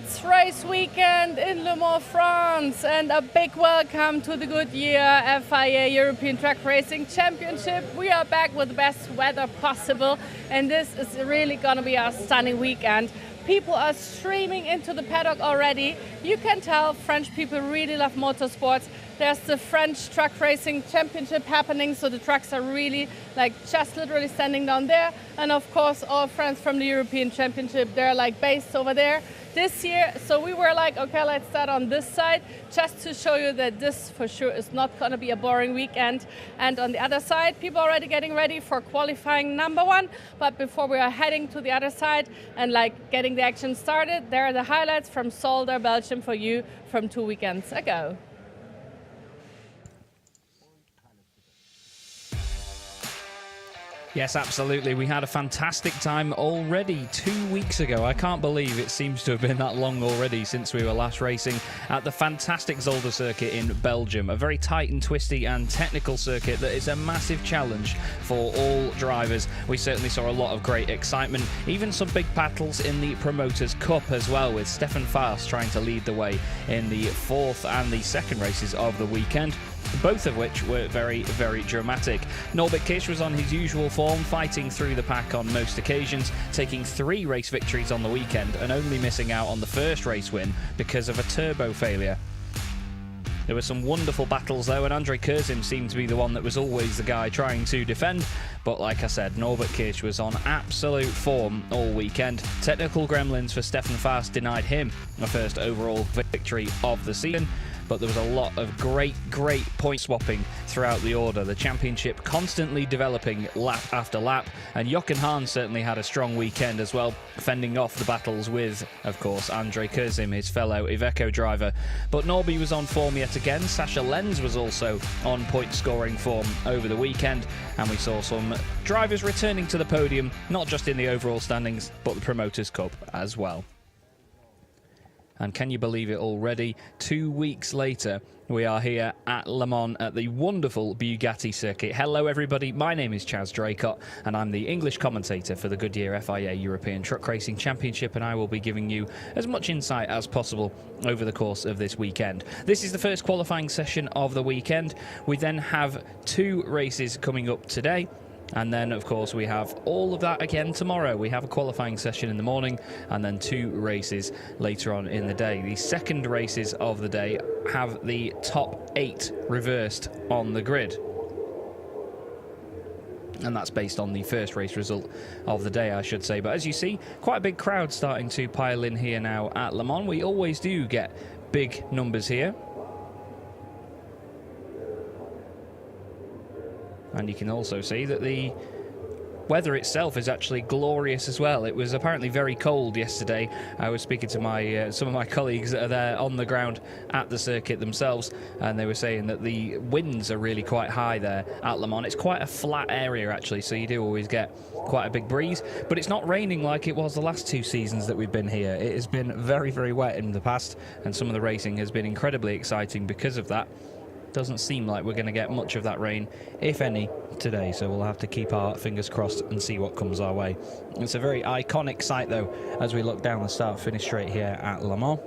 It's race weekend in Le Mans, France, and a big welcome to the Goodyear FIA European Truck Racing Championship. We are back with the best weather possible, and this is really going to be a stunning weekend. People are streaming into the paddock already. You can tell French people really love motorsports. There's the French Truck Racing Championship happening, so the trucks are really just literally standing down there. And of course, all friends from the European Championship, they're based over there this year. So we were like, okay, let's start on this side, just to show you that this for sure is not going to be a boring weekend. And on the other side, people are already getting ready for qualifying number one. But before we are heading to the other side and getting the action started, there are the highlights from Zolder, Belgium for you from 2 weekends ago. Yes, absolutely. We had a fantastic time already 2 weeks ago. I can't believe it seems to have been that long already since we were last racing at the fantastic Zolder circuit in Belgium. A very tight and twisty and technical circuit that is a massive challenge for all drivers. We certainly saw a lot of great excitement, even some big battles in the Promoters' Cup as well, with Stefan Fast trying to lead the way in the fourth and the second races of the weekend, both of which were very, very dramatic. Norbert Kish was on his usual form, fighting through the pack on most occasions, taking 3 race victories on the weekend and only missing out on the first race win because of a turbo failure. There were some wonderful battles though, and Andre Kurzim seemed to be the one that was always the guy trying to defend. But like I said, Norbert Kish was on absolute form all weekend. Technical gremlins for Stefan Fast denied him the first overall victory of the season. But there was a lot of great point swapping throughout the order. The championship constantly developing lap after lap, and Jochen Hahn certainly had a strong weekend as well, fending off the battles with, of course, Andre Kurzim, his fellow Iveco driver. But Norby was on form yet again. Sasha Lenz was also on point-scoring form over the weekend, and we saw some drivers returning to the podium, not just in the overall standings, but the Promoters' Cup as well. And can you believe it already? 2 weeks later, we are here at Le Mans at the wonderful Bugatti circuit. Hello everybody, my name is Chaz Draycott and I'm the English commentator for the Goodyear FIA European Truck Racing Championship, and I will be giving you as much insight as possible over the course of this weekend. This is the first qualifying session of the weekend. We then have 2 races coming up today. And then, of course, we have all of that again tomorrow. We have a qualifying session in the morning and then 2 races later on in the day. The second races of the day have the top 8 reversed on the grid. And that's based on the first race result of the day, I should say. But as you see, quite a big crowd starting to pile in here now at Le Mans. We always do get big numbers here. And you can also see that the weather itself is actually glorious as well. It was apparently very cold yesterday. I was speaking to some of my colleagues that are there on the ground at the circuit themselves, and they were saying that the winds are really quite high there at Le Mans. It's quite a flat area actually, so you do always get quite a big breeze, but it's not raining like it was the last 2 seasons that we've been here. It has been very, very wet in the past, and some of the racing has been incredibly exciting because of that. Doesn't seem like we're going to get much of that rain, if any, today, so we'll have to keep our fingers crossed and see what comes our way. It's a very iconic sight though, as we look down the start-finish straight here at Le Mans.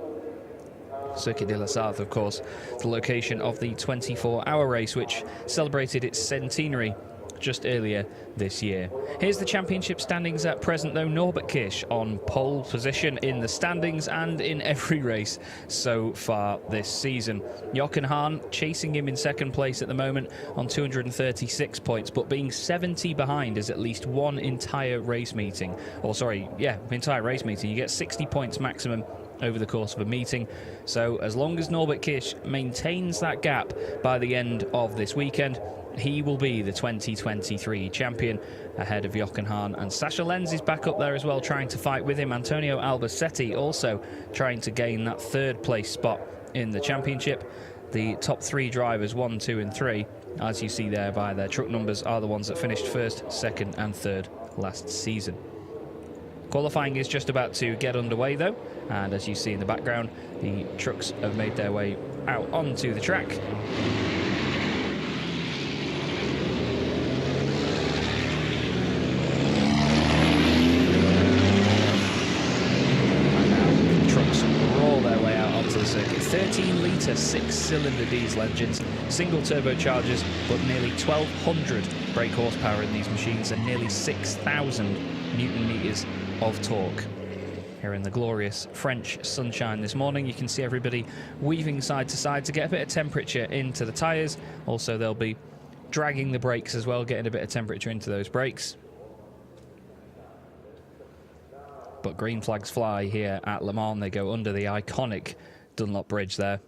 Circuit de la Sarthe, of course, the location of the 24-hour race, which celebrated its centenary just earlier this year. Here's the championship standings at present though. Norbert Kish on pole position in the standings and in every race so far this season. Jochen Hahn chasing him in second place at the moment on 236 points, but being 70 behind is at least one entire race meeting. Entire race meeting. You get 60 points maximum over the course of a meeting. So as long as Norbert Kish maintains that gap by the end of this weekend, he will be the 2023 champion ahead of Jochen Hahn. And Sasha Lenz is back up there as well, trying to fight with him. Antonio Albacete also trying to gain that 3rd place spot in the championship. The top 3 drivers, 1, 2 and 3, as you see there by their truck numbers, are the ones that finished 1st, 2nd and 3rd last season. Qualifying is just about to get underway though, and as you see in the background, the trucks have made their way out onto the track. circuit. 13-litre, 6-cylinder diesel engines, single turbochargers, but nearly 1,200 brake horsepower in these machines and nearly 6,000 Newton-meters of torque. Here in the glorious French sunshine this morning, you can see everybody weaving side to side to get a bit of temperature into the tyres. Also, they'll be dragging the brakes as well, getting a bit of temperature into those brakes. But green flags fly here at Le Mans. They go under the iconic Dunlop Bridge there.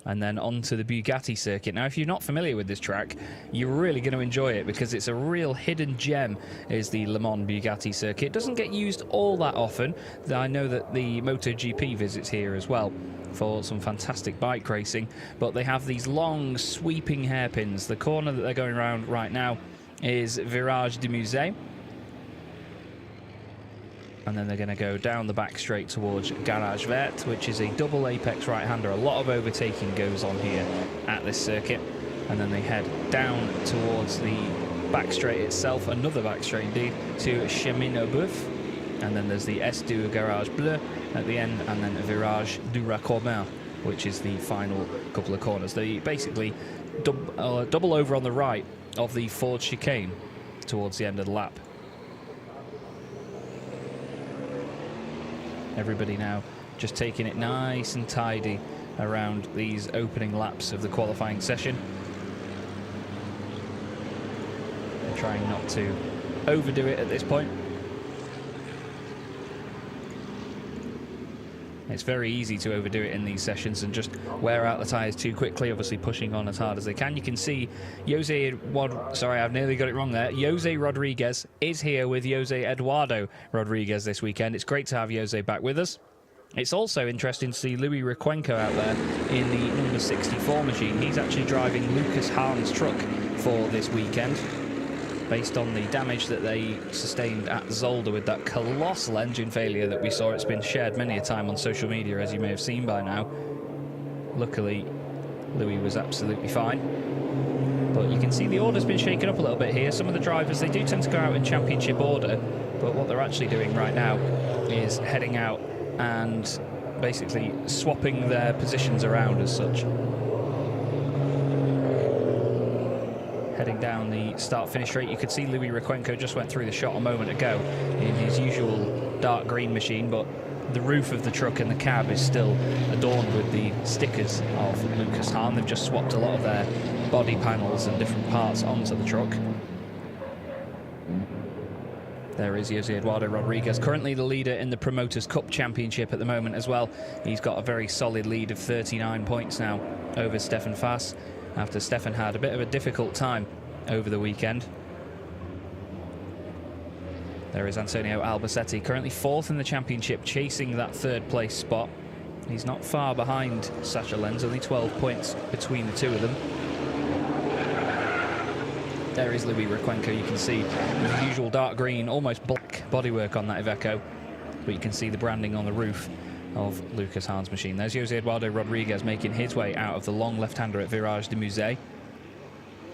And then onto the Bugatti circuit. Now, if you're not familiar with this track, you're really going to enjoy it because it's a real hidden gem, is the Le Mans Bugatti circuit. It doesn't get used all that often. I know that the MotoGP visits here as well for some fantastic bike racing, but they have these long sweeping hairpins. The corner that they're going around right now is Virage du Musée. And then they're going to go down the back straight towards Garage Vert, which is a double apex right-hander. A lot of overtaking goes on here at this circuit. And then they head down towards the back straight itself, another back straight indeed, to Chemin au Boeuf. And then there's the S2 Garage Bleu at the end, and then Virage du Raccourmin, which is the final couple of corners. They basically double over on the right of the Ford chicane towards the end of the lap. Everybody now just taking it nice and tidy around these opening laps of the qualifying session. And trying not to overdo it at this point. It's very easy to overdo it in these sessions and just wear out the tyres too quickly, obviously pushing on as hard as they can. You can see Jose Rodriguez is here with Jose Eduardo Rodriguez this weekend. It's great to have Jose back with us. It's also interesting to see Louis Requenco out there in the number 64 machine. He's actually driving Lucas Hahn's truck for this weekend, based on the damage that they sustained at Zolder with that colossal engine failure that we saw. It's been shared many a time on social media, as you may have seen by now. Luckily, Louis was absolutely fine. But you can see the order's been shaken up a little bit here. Some of the drivers, they do tend to go out in championship order, but what they're actually doing right now is heading out and basically swapping their positions around as such. Heading down the start-finish straight, you could see Louis Requenco just went through the shot a moment ago in his usual dark green machine, but the roof of the truck and the cab is still adorned with the stickers of Lucas Hahn. They've just swapped a lot of their body panels and different parts onto the truck. There is Jose Eduardo Rodriguez, currently the leader in the Promoters Cup Championship at the moment as well. He's got a very solid lead of 39 points now over Stefan Fass, after Stefan had a bit of a difficult time over the weekend. There is Antonio Albacete, currently fourth in the championship, chasing that third place spot. He's not far behind Sacha Lenz, only 12 points between the two of them. There is Louis Requenco. You can see his usual dark green, almost black bodywork on that Iveco, but you can see the branding on the roof of Lucas Hahn's machine. There's Jose Eduardo Rodriguez making his way out of the long left-hander at Virage du Musée.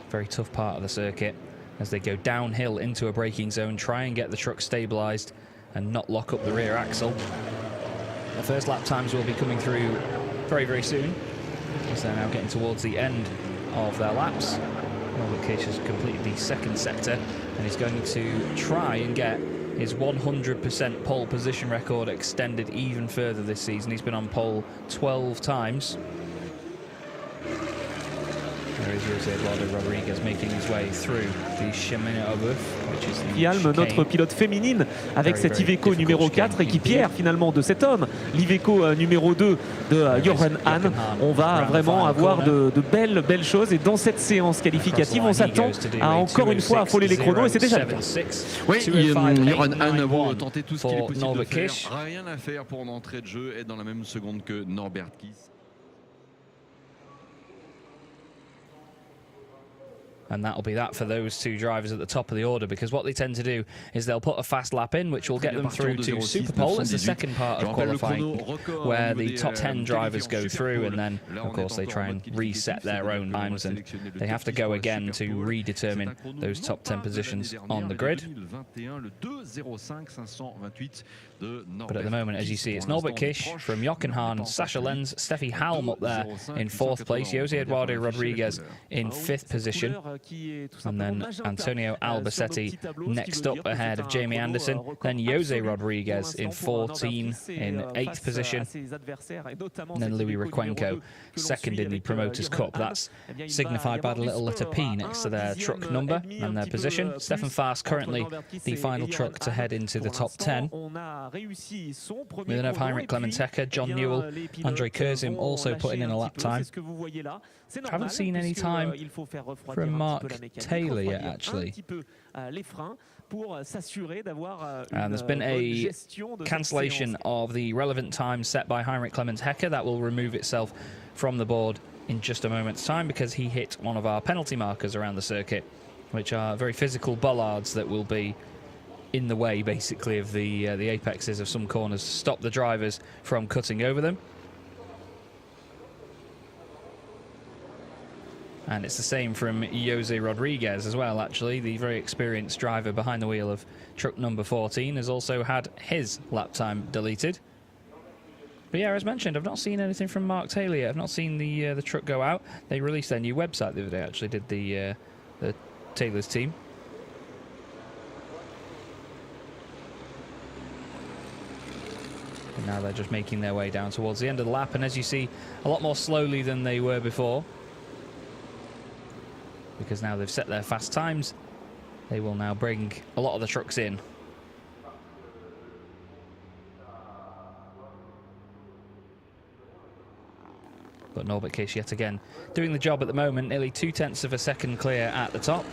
Very tough part of the circuit as they go downhill into a braking zone, try and get the truck stabilised and not lock up the rear axle. The first lap times will be coming through very, very soon, as they're now getting towards the end of their laps. Norbert Kish has completed the second sector and is going to try and get his 100% pole position record extended even further this season. He's been on pole 12 times. There is Jose Eduardo Rodriguez making his way through the Chemin au Boeuf, which is the Yalm, notre pilote féminine, avec cette Iveco numéro 4, équipière finalement de cet homme. L'Iveco numéro 2 de Jochen Hahn. On va vraiment avoir de belles choses. Et dans cette séance qualificative, on s'attend à encore une fois affoler les chronos. Et c'est déjà le cas. Oui, Jochen Hahn va tenter tout ce qu'il est possible de faire. Rien à faire pour l'entrée de jeu, être dans la même seconde que Norbert Kiss. And that'll be that for those two drivers at the top of the order, because what they tend to do is they'll put a fast lap in, which will get them through to Superpole. It's the second part of qualifying where the top 10 drivers go through, and then, of course, they try and reset their own times, and they have to go again to redetermine those top 10 positions on the grid. But at the moment, as you see, it's Norbert Kish from Jochen Hahn, Sascha Lenz, Steffi Halm up there in 4th place, Jose Eduardo Rodriguez in 5th position, and then Antonio Albacete next up ahead of Jamie Anderson, then Jose Rodriguez in 14 in 8th position, and then Louis Requenco second in the Promoters' Cup. That's signified by the little letter P next to their truck number and their position. Stefan Faas currently the final truck to head into the top 10. We then have Heinrich Clementecker, John Newell, Andre Kurzim also putting in a lap time. I haven't seen any time from Mark Taylor yet, actually. And there's been a cancellation of the relevant time set by Heinrich Clementecker. That will remove itself from the board in just a moment's time, because he hit one of our penalty markers around the circuit, which are very physical bollards that will be in the way, basically, of the apexes of some corners to stop the drivers from cutting over them. And it's the same from Jose Rodriguez as well, actually. The very experienced driver behind the wheel of truck number 14 has also had his lap time deleted. But yeah, as mentioned, I've not seen anything from Mark Taylor yet. I've not seen the truck go out. They released their new website the other day, actually, did the Taylor's team. And now they're just making their way down towards the end of the lap, and as you see, a lot more slowly than they were before, because now they've set their fast times. They will now bring a lot of the trucks in. But Norbert Kish yet again doing the job at the moment, nearly 0.2 of a second clear at the top.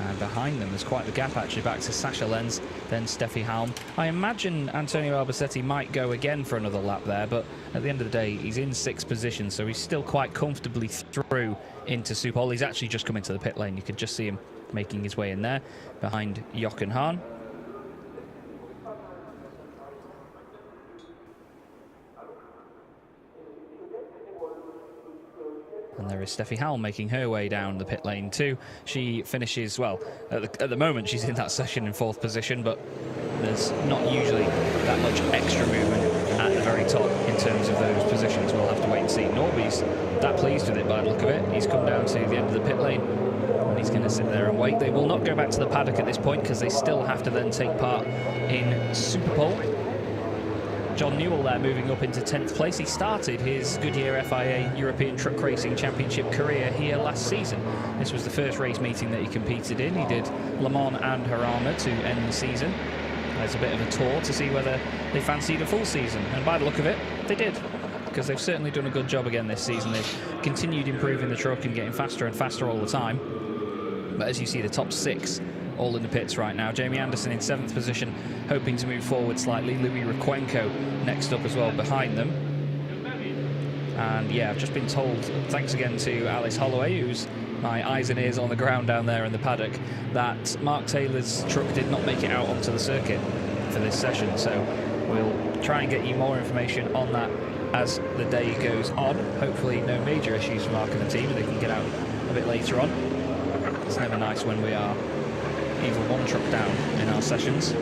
And behind them, there's quite the gap, actually, back to Sascha Lenz, then Steffi Halm. I imagine Antonio Albacete might go again for another lap there, but at the end of the day, he's in 6th position, so he's still quite comfortably through into Superpole. He's actually just come into the pit lane. You could just see him making his way in there, behind Jochen Hahn. And there is Steffi Halm making her way down the pit lane too. She finishes, well, at the moment she's in that session in 4th position, but there's not usually that much extra movement at the very top in terms of those positions. We'll have to wait and see. Norby's that pleased with it by the look of it. He's come down to the end of the pit lane and he's going to sit there and wait. They will not go back to the paddock at this point, because they still have to then take part in Superpole. John Newell there moving up into 10th place. He started his Goodyear FIA European Truck Racing Championship career here last season. This was the first race meeting that he competed in. He did Le Mans and Jarama to end the season. There's a bit of a tour to see whether they fancied a full season, and by the look of it, they did, because they've certainly done a good job again this season. They've continued improving the truck and getting faster and faster all the time. But as you see, the top 6 all in the pits right now. Jamie Anderson in 7th position, hoping to move forward slightly. Louis Requenco next up as well behind them. And yeah, I've just been told, thanks again to Alice Holloway, who's my eyes and ears on the ground down there in the paddock, that Mark Taylor's truck did not make it out onto the circuit for this session. So we'll try and get you more information on that as the day goes on. Hopefully no major issues for Mark and the team, and they can get out a bit later on. It's never nice when we are even one truck down in our sessions.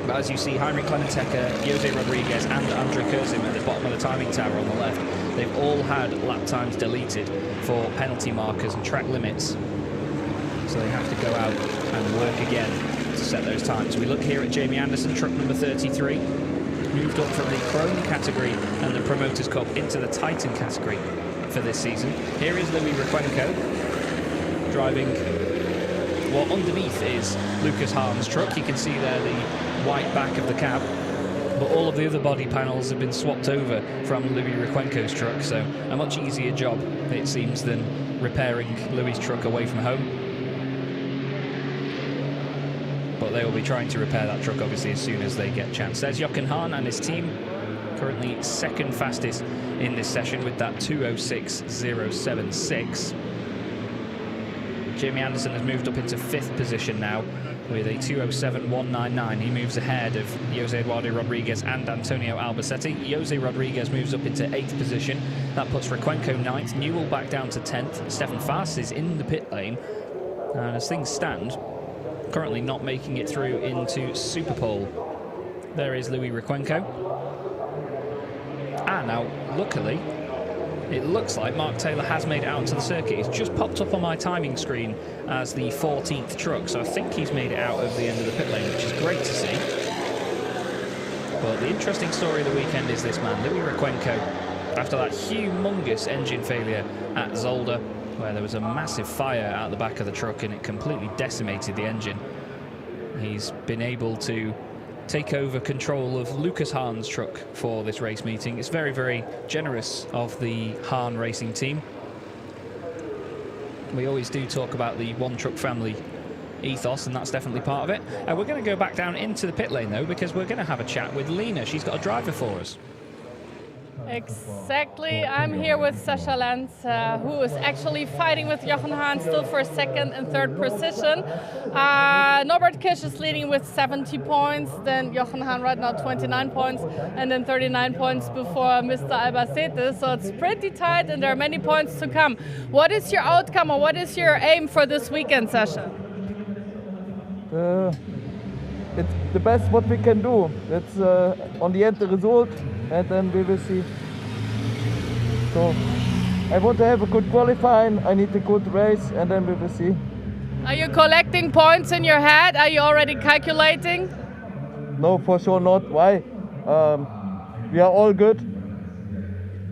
But as you see, Heinrich Clementecker, Jose Rodriguez and Andre Kurzim at the bottom of the timing tower on the left, they've all had lap times deleted for penalty markers and track limits. So they have to go out and work again to set those times. We look here at Jamie Anderson, truck number 33, moved up from the Chrome category and the Promoters' Cup into the Titan category for this season. Here is Louis Requenco driving what underneath is Lucas Hahn's truck. You can see there the white back of the cab, but all of the other body panels have been swapped over from Louis Requenco's truck, so a much easier job, it seems, than repairing Louis' truck away from home. But they will be trying to repair that truck, obviously, as soon as they get a chance. There's Jochen Hahn and his team currently second fastest in this session with that 2:06.076. Jamie Anderson has moved up into 5th position now with a 2:07.199. He moves ahead of Jose Eduardo Rodriguez and Antonio Albacete. Jose Rodriguez moves up into 8th position. That puts Requenco 9th, Newell back down to 10th. Stefan Faas is in the pit lane. And as things stand, currently not making it through into Superpole. There is Louis Requenco. And now, luckily, it looks like Mark Taylor has made it out to the circuit. It's just popped up on my timing screen as the 14th truck, so I think he's made it out of the end of the pit lane, which is great to see. But the interesting story of the weekend is this man, Louis Requenco, after that humongous engine failure at Zolder, where there was a massive fire out the back of the truck and it completely decimated the engine. He's been able to take over control of Lucas Hahn's truck for this race meeting. It's very, very generous of the Hahn racing team. We always do talk about the one truck family ethos, and that's definitely part of it. We're going to go back down into the pit lane though, because we're going to have a chat with Lena. She's got a driver for us. Exactly. I'm here with Sascha Lenz, who is actually fighting with Jochen Hahn still for 2nd and 3rd position. Norbert Kisch is leading with 70 points, then Jochen Hahn right now 29 points, and then 39 points before Mr. Albacete. So it's pretty tight, and there are many points to come. What is your outcome, or what is your aim for this weekend, Sascha? It's the best what we can do. It's on the end the result, and then we will see. So I want to have a good qualifying, I need a good race, and then we will see. Are you collecting points in your head? Are you already calculating? No, for sure not. Why? We are all good.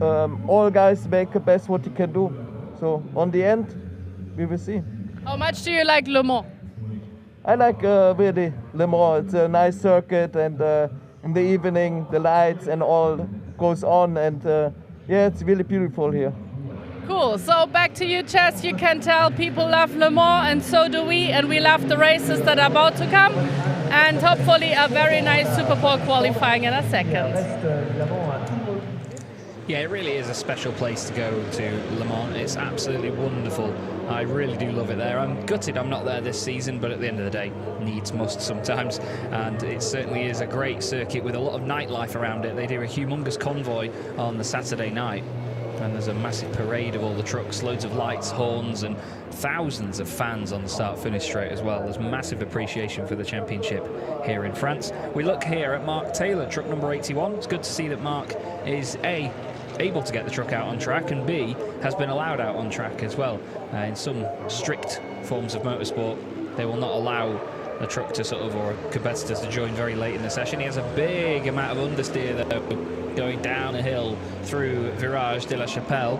All guys make the best what you can do. So on the end, we will see. How much do you like Le Mans? I like really Le Mans. It's a nice circuit, and in the evening the lights and all goes on, and yeah, it's really beautiful here. Cool. So back to you, Chess. You can tell people love Le Mans, and so do we, and we love the races that are about to come, and hopefully a very nice Superpole qualifying in a second. Yeah, it really is a special place to go to, Le Mans. It's absolutely wonderful. I really do love it there. I'm gutted I'm not there this season, but at the end of the day, needs must sometimes. And it certainly is a great circuit with a lot of nightlife around it. They do a humongous convoy on the Saturday night, and there's a massive parade of all the trucks, loads of lights, horns, and thousands of fans on the start-finish straight as well. There's massive appreciation for the championship here in France. We look here at Mark Taylor, truck number 81. It's good to see that Mark is able to get the truck out on track, and B, has been allowed out on track as well. In some strict forms of motorsport, they will not allow a truck to or competitors to join very late in the session. He has a big amount of understeer though, going down a hill through Virage de la Chapelle.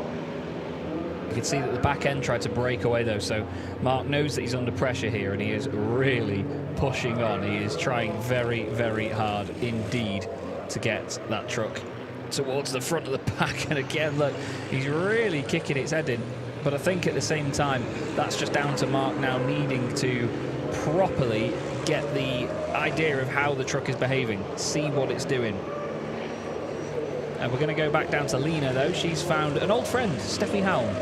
You can see that the back end tried to break away though, so Mark knows that he's under pressure here, and he is really pushing on. He is trying very, very hard indeed to get that truck towards the front of the pack, and again, look, he's really kicking its head in. But I think at the same time, that's just down to Mark now needing to properly get the idea of how the truck is behaving, see what it's doing. And we're going to go back down to Lena though. She's found an old friend, Steffi Halm.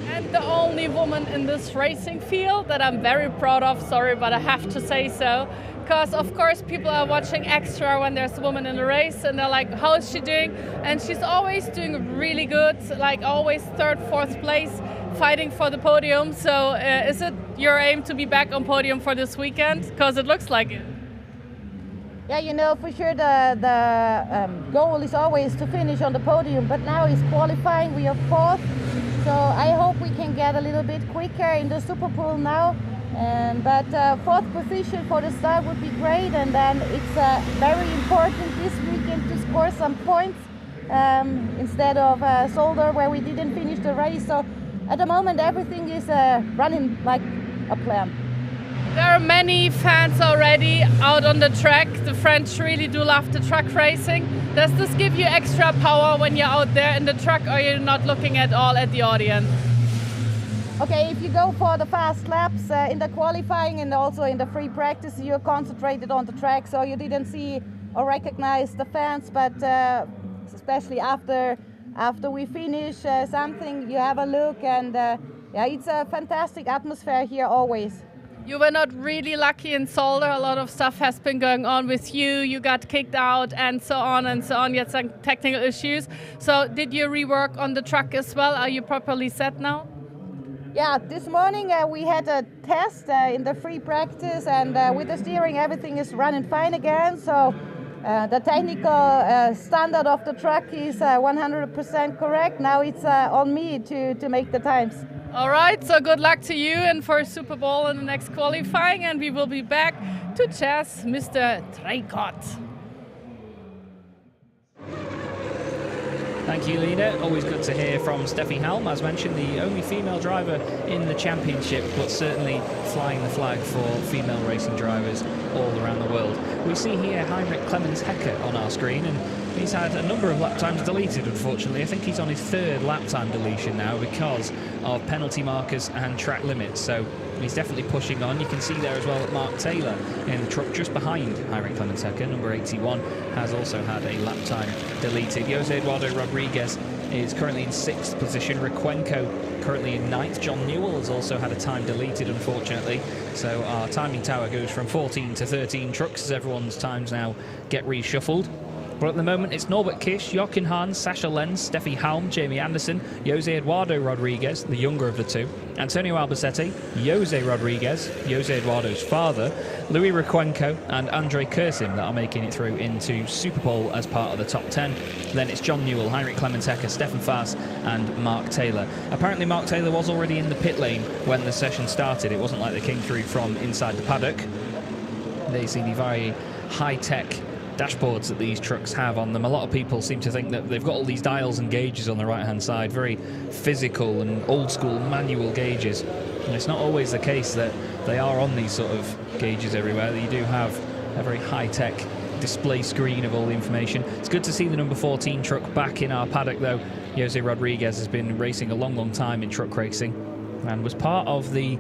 And the only woman in this racing field that I'm very proud of, sorry, but I have to say so. Because of course people are watching extra when there's a woman in the race, and they're like, how is she doing? And she's always doing really good, like always 3rd, 4th place, fighting for the podium. So is it your aim to be back on podium for this weekend? Because it looks like it. Yeah, you know, for sure the goal is always to finish on the podium, but now it's qualifying, we are 4th. So I hope we can get a little bit quicker in the Superpole now. But 4th position for the start would be great, and then it's very important this weekend to score some points instead of Zolder, where we didn't finish the race. So at the moment everything is running like a plan. There are many fans already out on the track. The French really do love the truck racing. Does this give you extra power when you're out there in the truck, or you're not looking at all at the audience? Okay, if you go for the fast laps in the qualifying and also in the free practice, you're concentrated on the track, so you didn't see or recognize the fans, but especially after we finish something, you have a look, and yeah, it's a fantastic atmosphere here always. You were not really lucky in Zolder. A lot of stuff has been going on with you. You got kicked out and so on and so on. You had some technical issues. So did you rework on the truck as well? Are you properly set now? Yeah, this morning we had a test in the free practice, and with the steering everything is running fine again. So the technical standard of the truck is 100% correct. Now it's on me to make the times. All right, so good luck to you and for Super Bowl in the next qualifying, and we will be back to chess Mr. Dreikot. Thank you, Lena. Always good to hear from Steffi Halm. As mentioned, the only female driver in the championship, but certainly flying the flag for female racing drivers all around the world. We see here Heinrich Clemens Hecker on our screen, and he's had a number of lap times deleted, unfortunately. I think he's on his third lap time deletion now because of penalty markers and track limits. So he's definitely pushing on. You can see there as well that Mark Taylor in the truck just behind Heinrich Clemens Hecker, number 81, has also had a lap time deleted. Jose Eduardo Rodriguez is currently in 6th position. Requenco currently in 9th. John Newell has also had a time deleted, unfortunately. So our timing tower goes from 14 to 13 trucks as everyone's times now get reshuffled. But at the moment, it's Norbert Kish, Jochen Hahn, Sascha Lenz, Steffi Halm, Jamie Anderson, Jose Eduardo Rodriguez, the younger of the two, Antonio Albacete, Jose Rodriguez, Jose Eduardo's father, Louis Requenco, and Andre Kursim that are making it through into Super Bowl as part of the top 10. Then it's John Newell, Heinrich Clemens Hecker, Stefan Faas, and Mark Taylor. Apparently, Mark Taylor was already in the pit lane when the session started. It wasn't like they came through from inside the paddock. They see the very high-tech dashboards that these trucks have on them. A lot of people seem to think that they've got all these dials and gauges on the right hand side, very physical and old school manual gauges, and it's not always the case that they are on these sort of gauges everywhere. You do have a very high-tech display screen of all the information. It's good to see the number 14 truck back in our paddock though. Jose Rodriguez has been racing a long time in truck racing and was part of the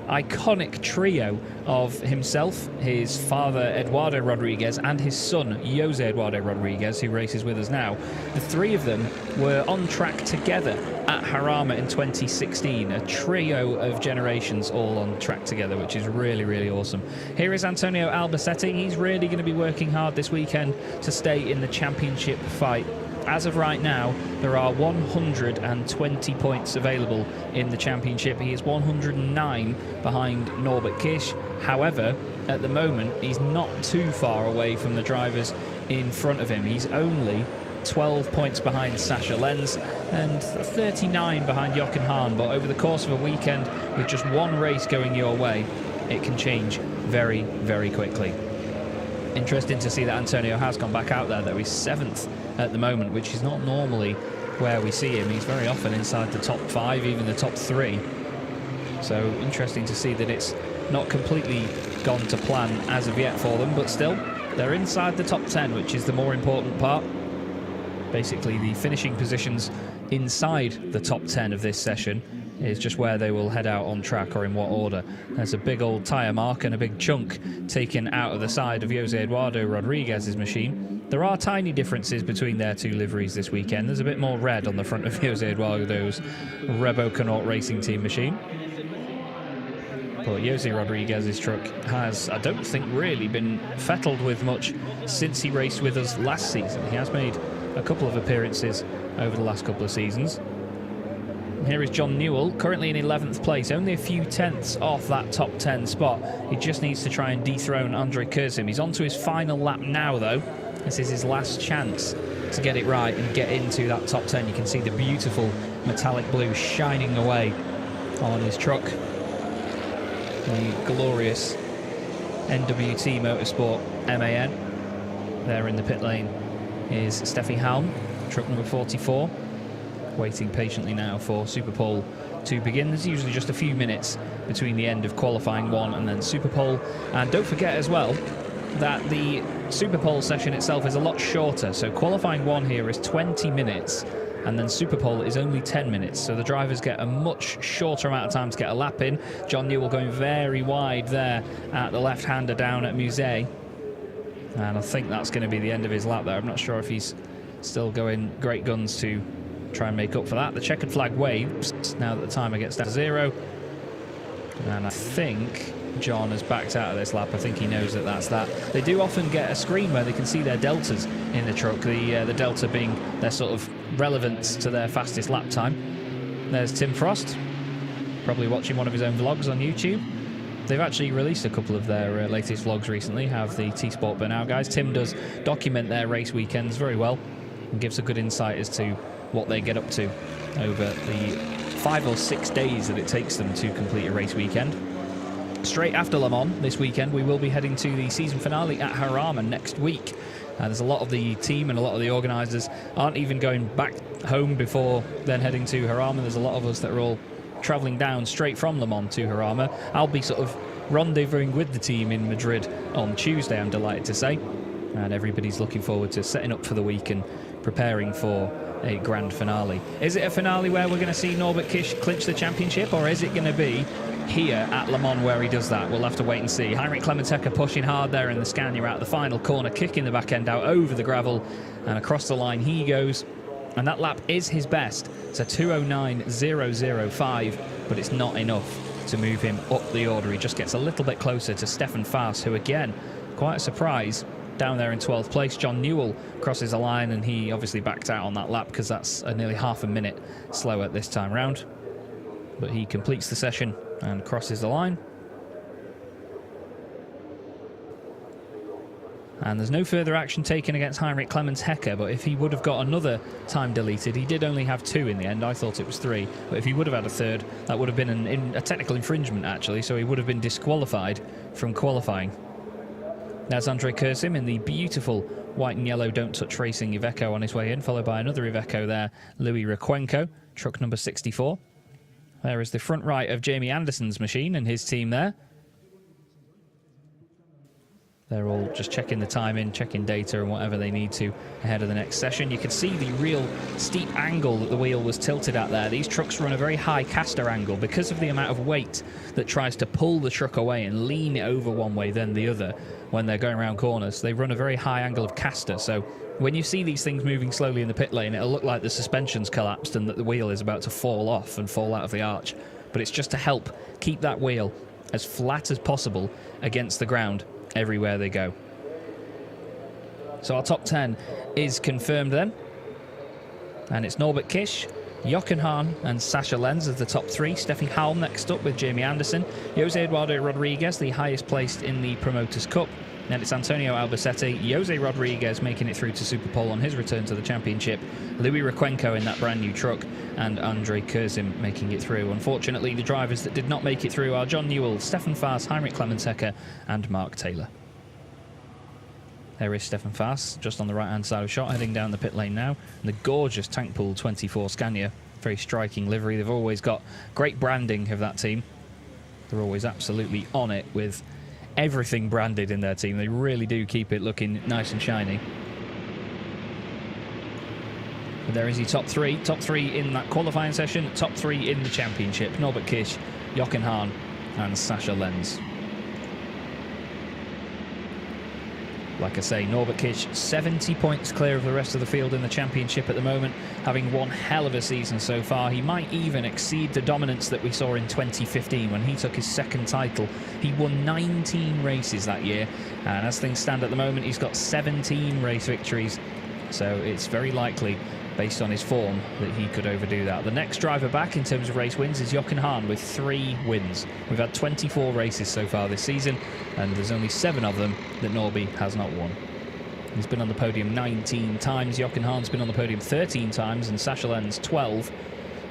iconic trio of himself, his father Eduardo Rodriguez, and his son Jose Eduardo Rodriguez, who races with us now. The three of them were on track together at Jarama in 2016, a trio of generations all on track together, which is really awesome. Here is Antonio Albacete. He's really going to be working hard this weekend to stay in the championship fight. As of right now, there are 120 points available in the championship. He is 109 behind Norbert Kish. However, at the moment, he's not too far away from the drivers in front of him. He's only 12 points behind Sascha Lenz and 39 behind Jochen Hahn. But over the course of a weekend, with just one race going your way, it can change very quickly. Interesting to see that Antonio has gone back out there, though. He's 7th at the moment, which is not normally where we see him. He's very often inside the top 5, even the top 3. So interesting to see that it's not completely gone to plan as of yet for them, but still, they're inside the top 10, which is the more important part. Basically, the finishing positions inside the top 10 of this session is just where they will head out on track or in what order. There's a big old tyre mark and a big chunk taken out of the side of Jose Eduardo Rodriguez's machine. There are tiny differences between their two liveries this weekend. There's a bit more red on the front of Jose Eduardo's Rebo Connaught Racing Team machine. But Jose Rodriguez's truck has, I don't think, really been fettled with much since he raced with us last season. He has made a couple of appearances over the last couple of seasons. Here is John Newell, currently in 11th place, only a few tenths off that top 10 spot. He just needs to try and dethrone Andre Kursim. He's on to his final lap now, though. This is his last chance to get it right and get into that top 10. You can see the beautiful metallic blue shining away on his truck. The glorious NWT Motorsport MAN. There in the pit lane is Steffi Halm, truck number 44. Waiting patiently now for Super Pole to begin. There's usually just a few minutes between the end of qualifying 1 and then Super Pole. And don't forget as well that the Super Pole session itself is a lot shorter. So qualifying 1 here is 20 minutes and then Super Pole is only 10 minutes. So the drivers get a much shorter amount of time to get a lap in. John Newell going very wide there at the left-hander down at Musée. And I think that's going to be the end of his lap there. I'm not sure if he's still going great guns to try and make up for that. The checkered flag waves now that the timer gets down to 0. And I think John has backed out of this lap. I think he knows that that's that. They do often get a screen where they can see their deltas in the truck, the delta being their sort of relevance to their fastest lap time. There's Tim Frost, probably watching one of his own vlogs on YouTube. They've actually released a couple of their latest vlogs recently, have the T-Sport Burnout guys. Tim does document their race weekends very well and gives a good insight as to what they get up to over the 5 or 6 days that it takes them to complete a race weekend. Straight after Le Mans this weekend, we will be heading to the season finale at Jarama next week. There's a lot of the team and a lot of the organisers aren't even going back home before then heading to Jarama. There's a lot of us that are all travelling down straight from Le Mans to Jarama. I'll be sort of rendezvousing with the team in Madrid on Tuesday, I'm delighted to say. And everybody's looking forward to setting up for the week and preparing for a grand finale. Is it a finale where we're going to see Norbert Kish clinch the championship, or is it going to be here at Le Mans where he does that? We'll have to wait and see. Heinrich Clemens-Hecker pushing hard there in the Scania out the final corner, kicking the back end out over the gravel, and across the line he goes. And that lap is his best. It's a 2:09.005, but it's not enough to move him up the order. He just gets a little bit closer to Stefan Faas, who again, quite a surprise, down there in 12th place. John Newell crosses the line, and he obviously backed out on that lap because that's nearly half a minute slower this time round. But he completes the session and crosses the line. And there's no further action taken against Heinrich Clemens-Hecker, but if he would have got another time deleted, he did only have 2 in the end. I thought it was 3, but if he would have had a third, that would have been a technical infringement actually, so he would have been disqualified from qualifying. There's Andrei Kursim in the beautiful white and yellow Don't Touch Racing Iveco on his way in, followed by another Iveco there, Louis Requenco, truck number 64. There is the front right of Jamie Anderson's machine and his team there. They're all just checking the time in, checking data and whatever they need to ahead of the next session. You can see the real steep angle that the wheel was tilted at there. These trucks run a very high caster angle because of the amount of weight that tries to pull the truck away and lean it over one way then the other when they're going around corners. They run a very high angle of caster, so when you see these things moving slowly in the pit lane, it'll look like the suspension's collapsed and that the wheel is about to fall off and fall out of the arch. But it's just to help keep that wheel as flat as possible against the ground everywhere they go. So our top 10 is confirmed then. And it's Norbert Kish, Jochen Hahn and Sasha Lenz as the top 3. Steffi Halm next up with Jamie Anderson. Jose Eduardo Rodriguez, the highest placed in the Promoters' Cup. Then it's Antonio Albacetti, Jose Rodriguez making it through to Superpole on his return to the championship, Louis Requenco in that brand new truck, and Andrei Kursim making it through. Unfortunately, the drivers that did not make it through are John Newell, Stefan Faas, Heinrich Clemens-Hecker and Mark Taylor. There is Stefan Faas, just on the right-hand side of shot, heading down the pit lane now. And the gorgeous Tank Pool 24 Scania, very striking livery. They've always got great branding of that team. They're always absolutely on it with everything branded in their team. They really do keep it looking nice and shiny. But there is your top 3. Top 3 in that qualifying session, top 3 in the championship. Norbert Kish, Jochen Hahn and Sasha Lenz. Like I say, Norbert Kish 70 points clear of the rest of the field in the championship at the moment, having one hell of a season so far. He might even exceed the dominance that we saw in 2015 when he took his 2nd title. He won 19 races that year, and as things stand at the moment, he's got 17 race victories. So it's very likely, based on his form, that he could overdo that. The next driver back in terms of race wins is Jochen Hahn with 3 wins. We've had 24 races so far this season, and there's only 7 of them that Norby has not won. He's been on the podium 19 times. Jochen Hahn's been on the podium 13 times, and Sasha Lenz 12.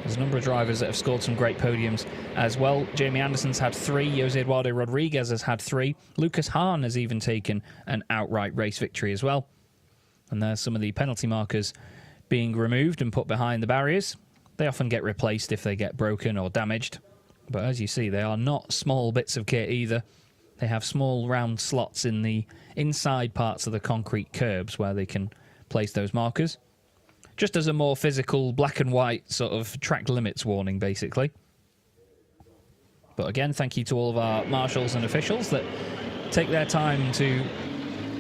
There's a number of drivers that have scored some great podiums as well. Jamie Anderson's had 3. Jose Eduardo Rodriguez has had 3. Lucas Hahn has even taken an outright race victory as well. And there's some of the penalty markers being removed and put behind the barriers. They often get replaced if they get broken or damaged. But as you see, they are not small bits of kit either. They have small round slots in the inside parts of the concrete curbs where they can place those markers. Just as a more physical black and white sort of track limits warning, basically. But again, thank you to all of our marshals and officials that take their time to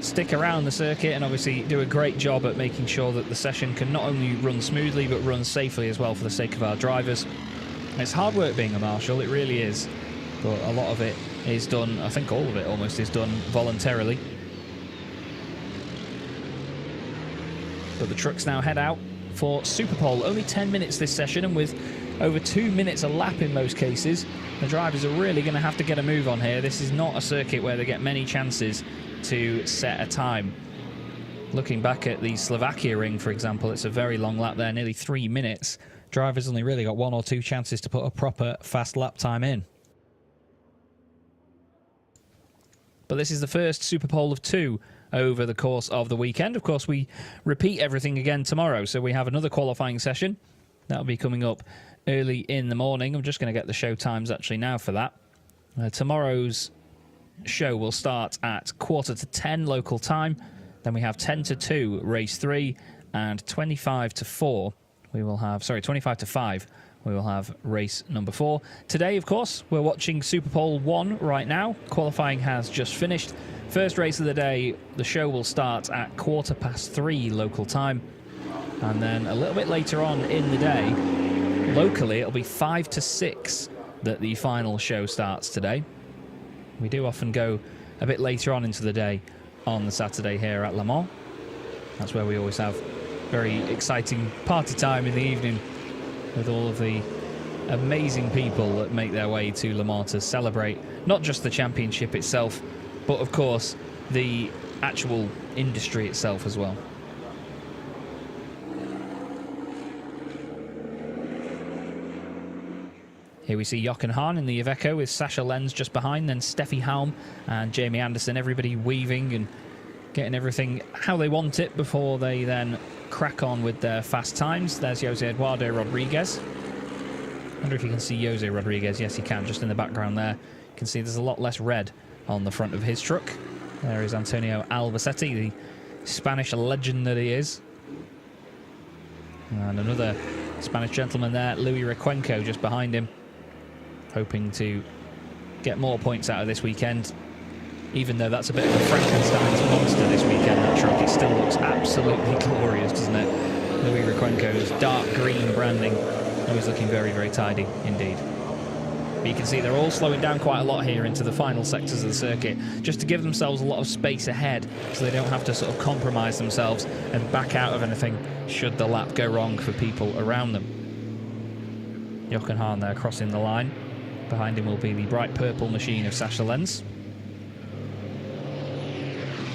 stick around the circuit and obviously do a great job at making sure that the session can not only run smoothly but run safely as well for the sake of our drivers. It's hard work being a marshal, it really is, but a lot of it is done, I think all of it almost is done voluntarily. But the trucks now head out for Superpole. Only 10 minutes this session, and with over 2 minutes a lap in most cases, the drivers are really going to have to get a move on here. This is not a circuit where they get many chances to set a time. Looking back at the Slovakia ring, for example, it's a very long lap there, nearly 3 minutes. Drivers only really got 1 or 2 chances to put a proper fast lap time in. But this is the first Superpole of 2 over the course of the weekend. Of course, we repeat everything again tomorrow, so we have another qualifying session. That'll be coming up early in the morning. I'm just going to get the show times actually now for that. Tomorrow's show will start at 9:45 local time. Then we have 10 to 2 race 3, and 25 to 4 we will have, 25 to 5 we will have race number 4. Today, of course, we're watching Superpole 1 right now. Qualifying has just finished. First race of the day, the show will start at 3:15 local time. And then a little bit later on in the day, locally, it'll be 5 to 6 that the final show starts today. We do often go a bit later on into the day on the Saturday here at Le Mans. That's where we always have very exciting party time in the evening with all of the amazing people that make their way to Le Mans to celebrate not just the championship itself, but of course the actual industry itself as well. Here we see Jochen Hahn in the Iveco with Sascha Lenz just behind, then Steffi Halm and Jamie Anderson, everybody weaving and getting everything how they want it before they then crack on with their fast times. There's Jose Eduardo Rodriguez. I wonder if you can see Jose Rodriguez. Yes, you can, just in the background there. You can see there's a lot less red on the front of his truck. There is Antonio Albacete, the Spanish legend that he is. And another Spanish gentleman there, Louis Recuenco, just behind him, hoping to get more points out of this weekend. Even though that's a bit of a Frankenstein's monster this weekend, that truck, it still looks absolutely glorious, doesn't it? Louis Recuenco's dark green branding, always looking very, very tidy indeed. But you can see they're all slowing down quite a lot here into the final sectors of the circuit, just to give themselves a lot of space ahead, so they don't have to sort of compromise themselves and back out of anything should the lap go wrong for people around them. Jochen Hahn there crossing the line. Behind him will be the bright purple machine of Sascha Lenz.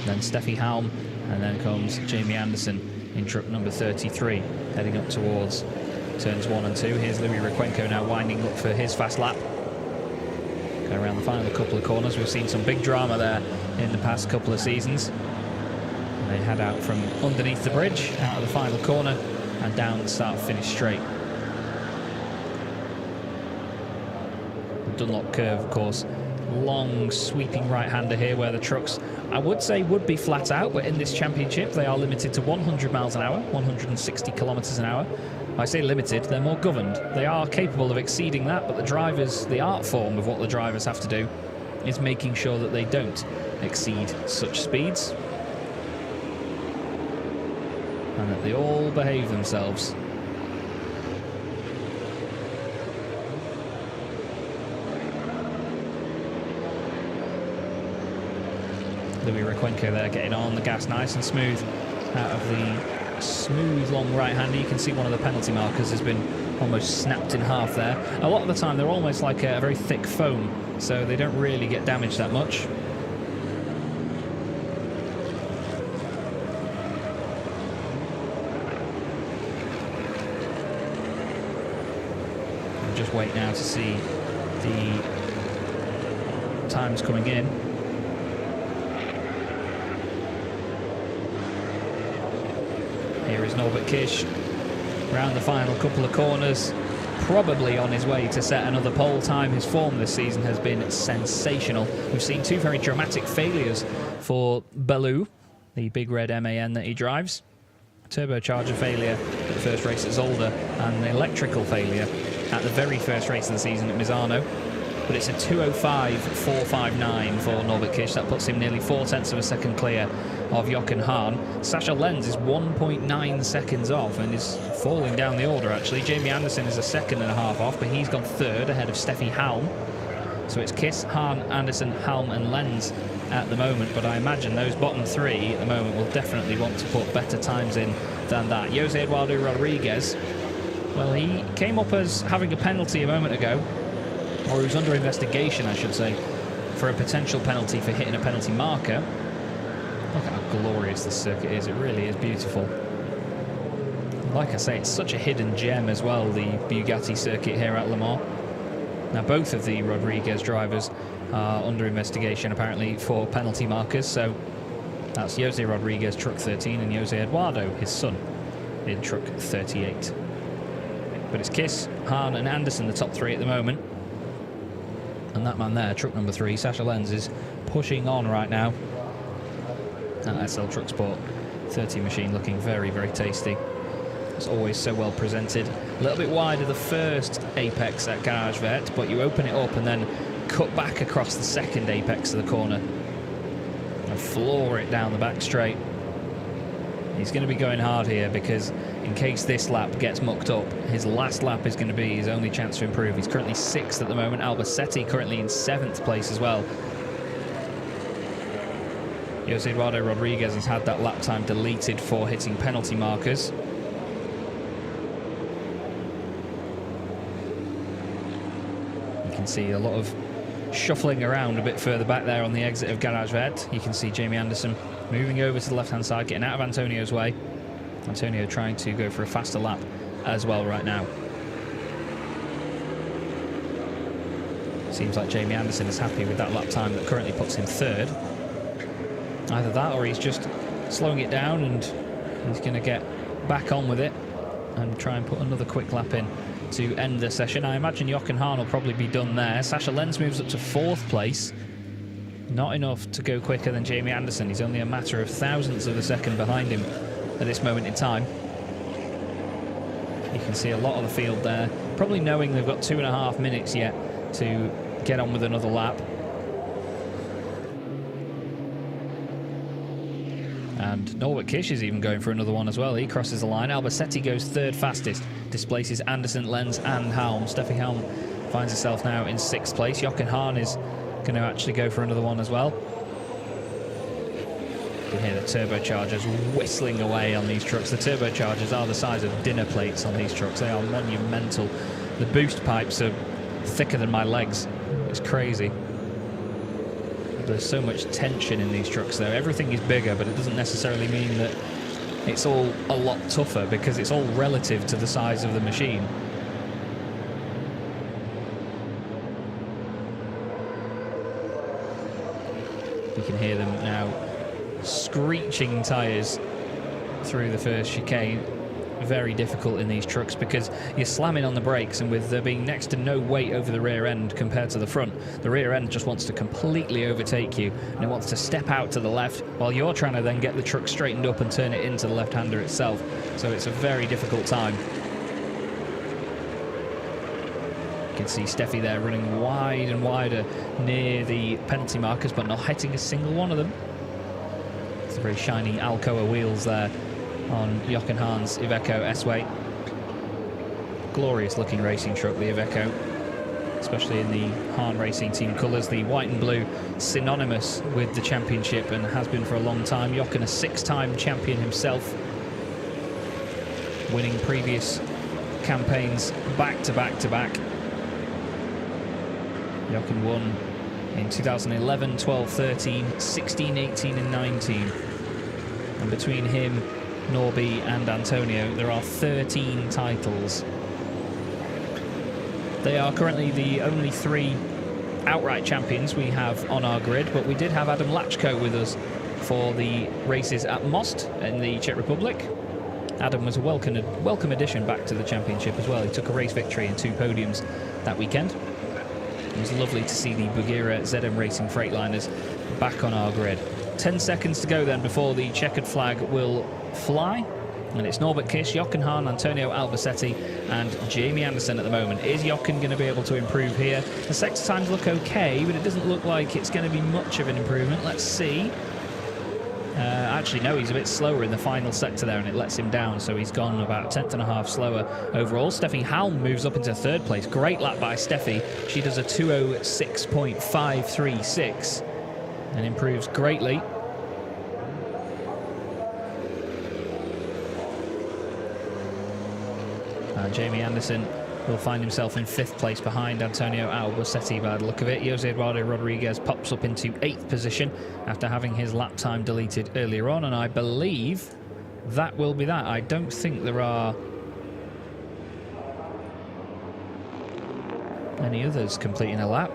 Then Steffi Halm, and then comes Jamie Anderson in truck number 33, heading up towards turns 1 and 2. Here's Louis Recuenco now winding up for his fast lap. Go around the final couple of corners. We've seen some big drama there in the past couple of seasons. And they head out from underneath the bridge, out of the final corner, and down the start-finish straight. The Dunlop curve, of course, long sweeping right-hander here where the trucks, I would say, would be flat out, but in this championship they are limited to 100 miles an hour, 160 kilometers an hour. I say limited, they're more governed. They are capable of exceeding that, but the drivers, the art form of what the drivers have to do is making sure that they don't exceed such speeds and that they all behave themselves. Louis Recuenco there getting on the gas nice and smooth out of the smooth long right-hander. You can see one of the penalty markers has been almost snapped in half there. A lot of the time they're almost like a very thick foam, so they don't really get damaged that much. We'll just wait now to see the times coming in. Here is Norbert Kisch round the final couple of corners, probably on his way to set another pole time. His form this season has been sensational. We've seen 2 very dramatic failures for Baloo, the big red MAN that he drives. Turbocharger failure at the first race at Zolder, and an electrical failure at the very first race of the season at Misano. but it's a 2:05.459 for Norbert Kish. That puts him nearly 0.4 of a second clear of Jochen Hahn. Sascha Lenz is 1.9 seconds off and is falling down the order, actually. Jamie Anderson is a 1.5 seconds off, but he's gone third ahead of Steffi Halm. So it's Kiss, Hahn, Anderson, Halm and Lenz at the moment, but I imagine those bottom three at the moment will definitely want to put better times in than that. Jose Eduardo Rodriguez, well, he came up as having a penalty a moment ago, or he was under investigation, I should say, for a potential penalty for hitting a penalty marker. Look at how glorious this circuit is. It really is beautiful. Like I say, it's such a hidden gem as well, the Bugatti circuit here at Le Mans. Now, both of the Rodriguez drivers are under investigation, apparently, for penalty markers. So that's Jose Rodriguez, truck 13, and Jose Eduardo, his son, in truck 38. But it's Kiss, Hahn and Anderson, the top three at the moment. And that man there, truck number 3, Sascha Lenz, is pushing on right now. That SL Truck Sport 30 machine looking very, very tasty. It's always so well presented. A little bit wide of the first apex at Garage Vert, but you open it up and then cut back across the second apex of the corner and floor it down the back straight. He's going to be going hard here because in case this lap gets mucked up, his last lap is going to be his only chance to improve. He's currently 6th at the moment. Albacete currently in 7th place as well. Jose Eduardo Rodriguez has had that lap time deleted for hitting penalty markers. You can see a lot of shuffling around a bit further back there on the exit of Garage Vert. You can see Jamie Anderson moving over to the left-hand side, getting out of Antonio's way. Antonio trying to go for a faster lap as well right now. Seems like Jamie Anderson is happy with that lap time that currently puts him 3rd. Either that or he's just slowing it down and he's going to get back on with it and try and put another quick lap in to end the session. I imagine Jochen Hahn will probably be done there. Sascha Lenz moves up to 4th place. Not enough to go quicker than Jamie Anderson. He's only a matter of thousandths of a second behind him at this moment in time. You can see a lot of the field there, probably knowing they've got 2.5 minutes yet to get on with another lap. And Norbert Kish is even going for another one as well. He crosses the line. Albacete goes 3rd fastest, displaces Anderson, Lenz and Halm. Steffi Halm finds herself now in 6th place. Jochen Hahn is going to actually go for another one as well. You can hear the turbochargers whistling away on these trucks. The turbochargers are the size of dinner plates on these trucks. They are monumental. The boost pipes are thicker than my legs. It's crazy. There's so much tension in these trucks though. Everything is bigger, but it doesn't necessarily mean that it's all a lot tougher because it's all relative to the size of the machine. You can hear them now screeching tyres through the first chicane. Very difficult in these trucks because you're slamming on the brakes, and with there being next to no weight over the rear end compared to the front, the rear end just wants to completely overtake you and it wants to step out to the left while you're trying to then get the truck straightened up and turn it into the left-hander itself. So it's a very difficult time. You can see Steffi there running wide and wider near the penalty markers but not hitting a single one of them. It's a very shiny Alcoa wheels there on Jochen Hahn's Iveco S-Way. Glorious looking racing truck, the Iveco, especially in the Hahn Racing Team colours, the white and blue, synonymous with the championship and has been for a long time. Jochen, a 6-time champion himself, winning previous campaigns back to back to back. Jochen won in 2011, 12, 13, 16, 18 and 19. And between him, Norby and Antonio, there are 13 titles. They are currently the only 3 outright champions we have on our grid, but we did have Adam Lachko with us for the races at Most in the Czech Republic. Adam was a welcome addition back to the championship as well. He took a race victory and 2 podiums that weekend. It was lovely to see the Goodyear ZM Racing Freightliners back on our grid. 10 seconds to go then before the checkered flag will fly. And it's Norbert Kish, Jochen Hahn, Antonio Albacete and Jamie Anderson at the moment. Is Jochen going to be able to improve here? The sector times look okay, but it doesn't look like it's going to be much of an improvement. Let's see. Actually, no, he's a bit slower in the final sector there, and it lets him down, so he's gone about a tenth and a half slower overall. Steffi Halm moves up into third place. Great lap by Steffi. She does a 2:06.536 and improves greatly. Jamie Anderson will find himself in 5th place behind Antonio Albacete by the look of it. Jose Eduardo Rodriguez pops up into 8th position after having his lap time deleted earlier on, and I believe that will be that. I don't think there are any others completing a lap.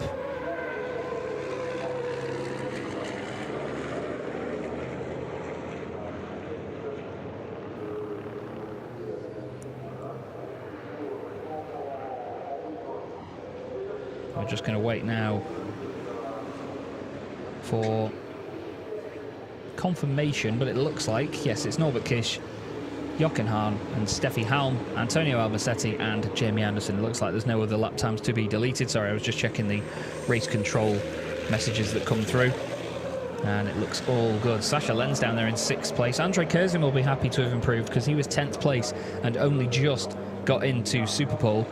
We're just going to wait now for confirmation, but it looks like, yes, it's Norbert Kish, Jochen Hahn and Steffi Halm, Antonio Albacete and Jamie Anderson. It looks like there's no other lap times to be deleted. Sorry, I was just checking the race control messages that come through, and it looks all good. Sasha Lenz down there in 6th place. Andrei Kurzin will be happy to have improved because he was 10th place and only just got into Superpole.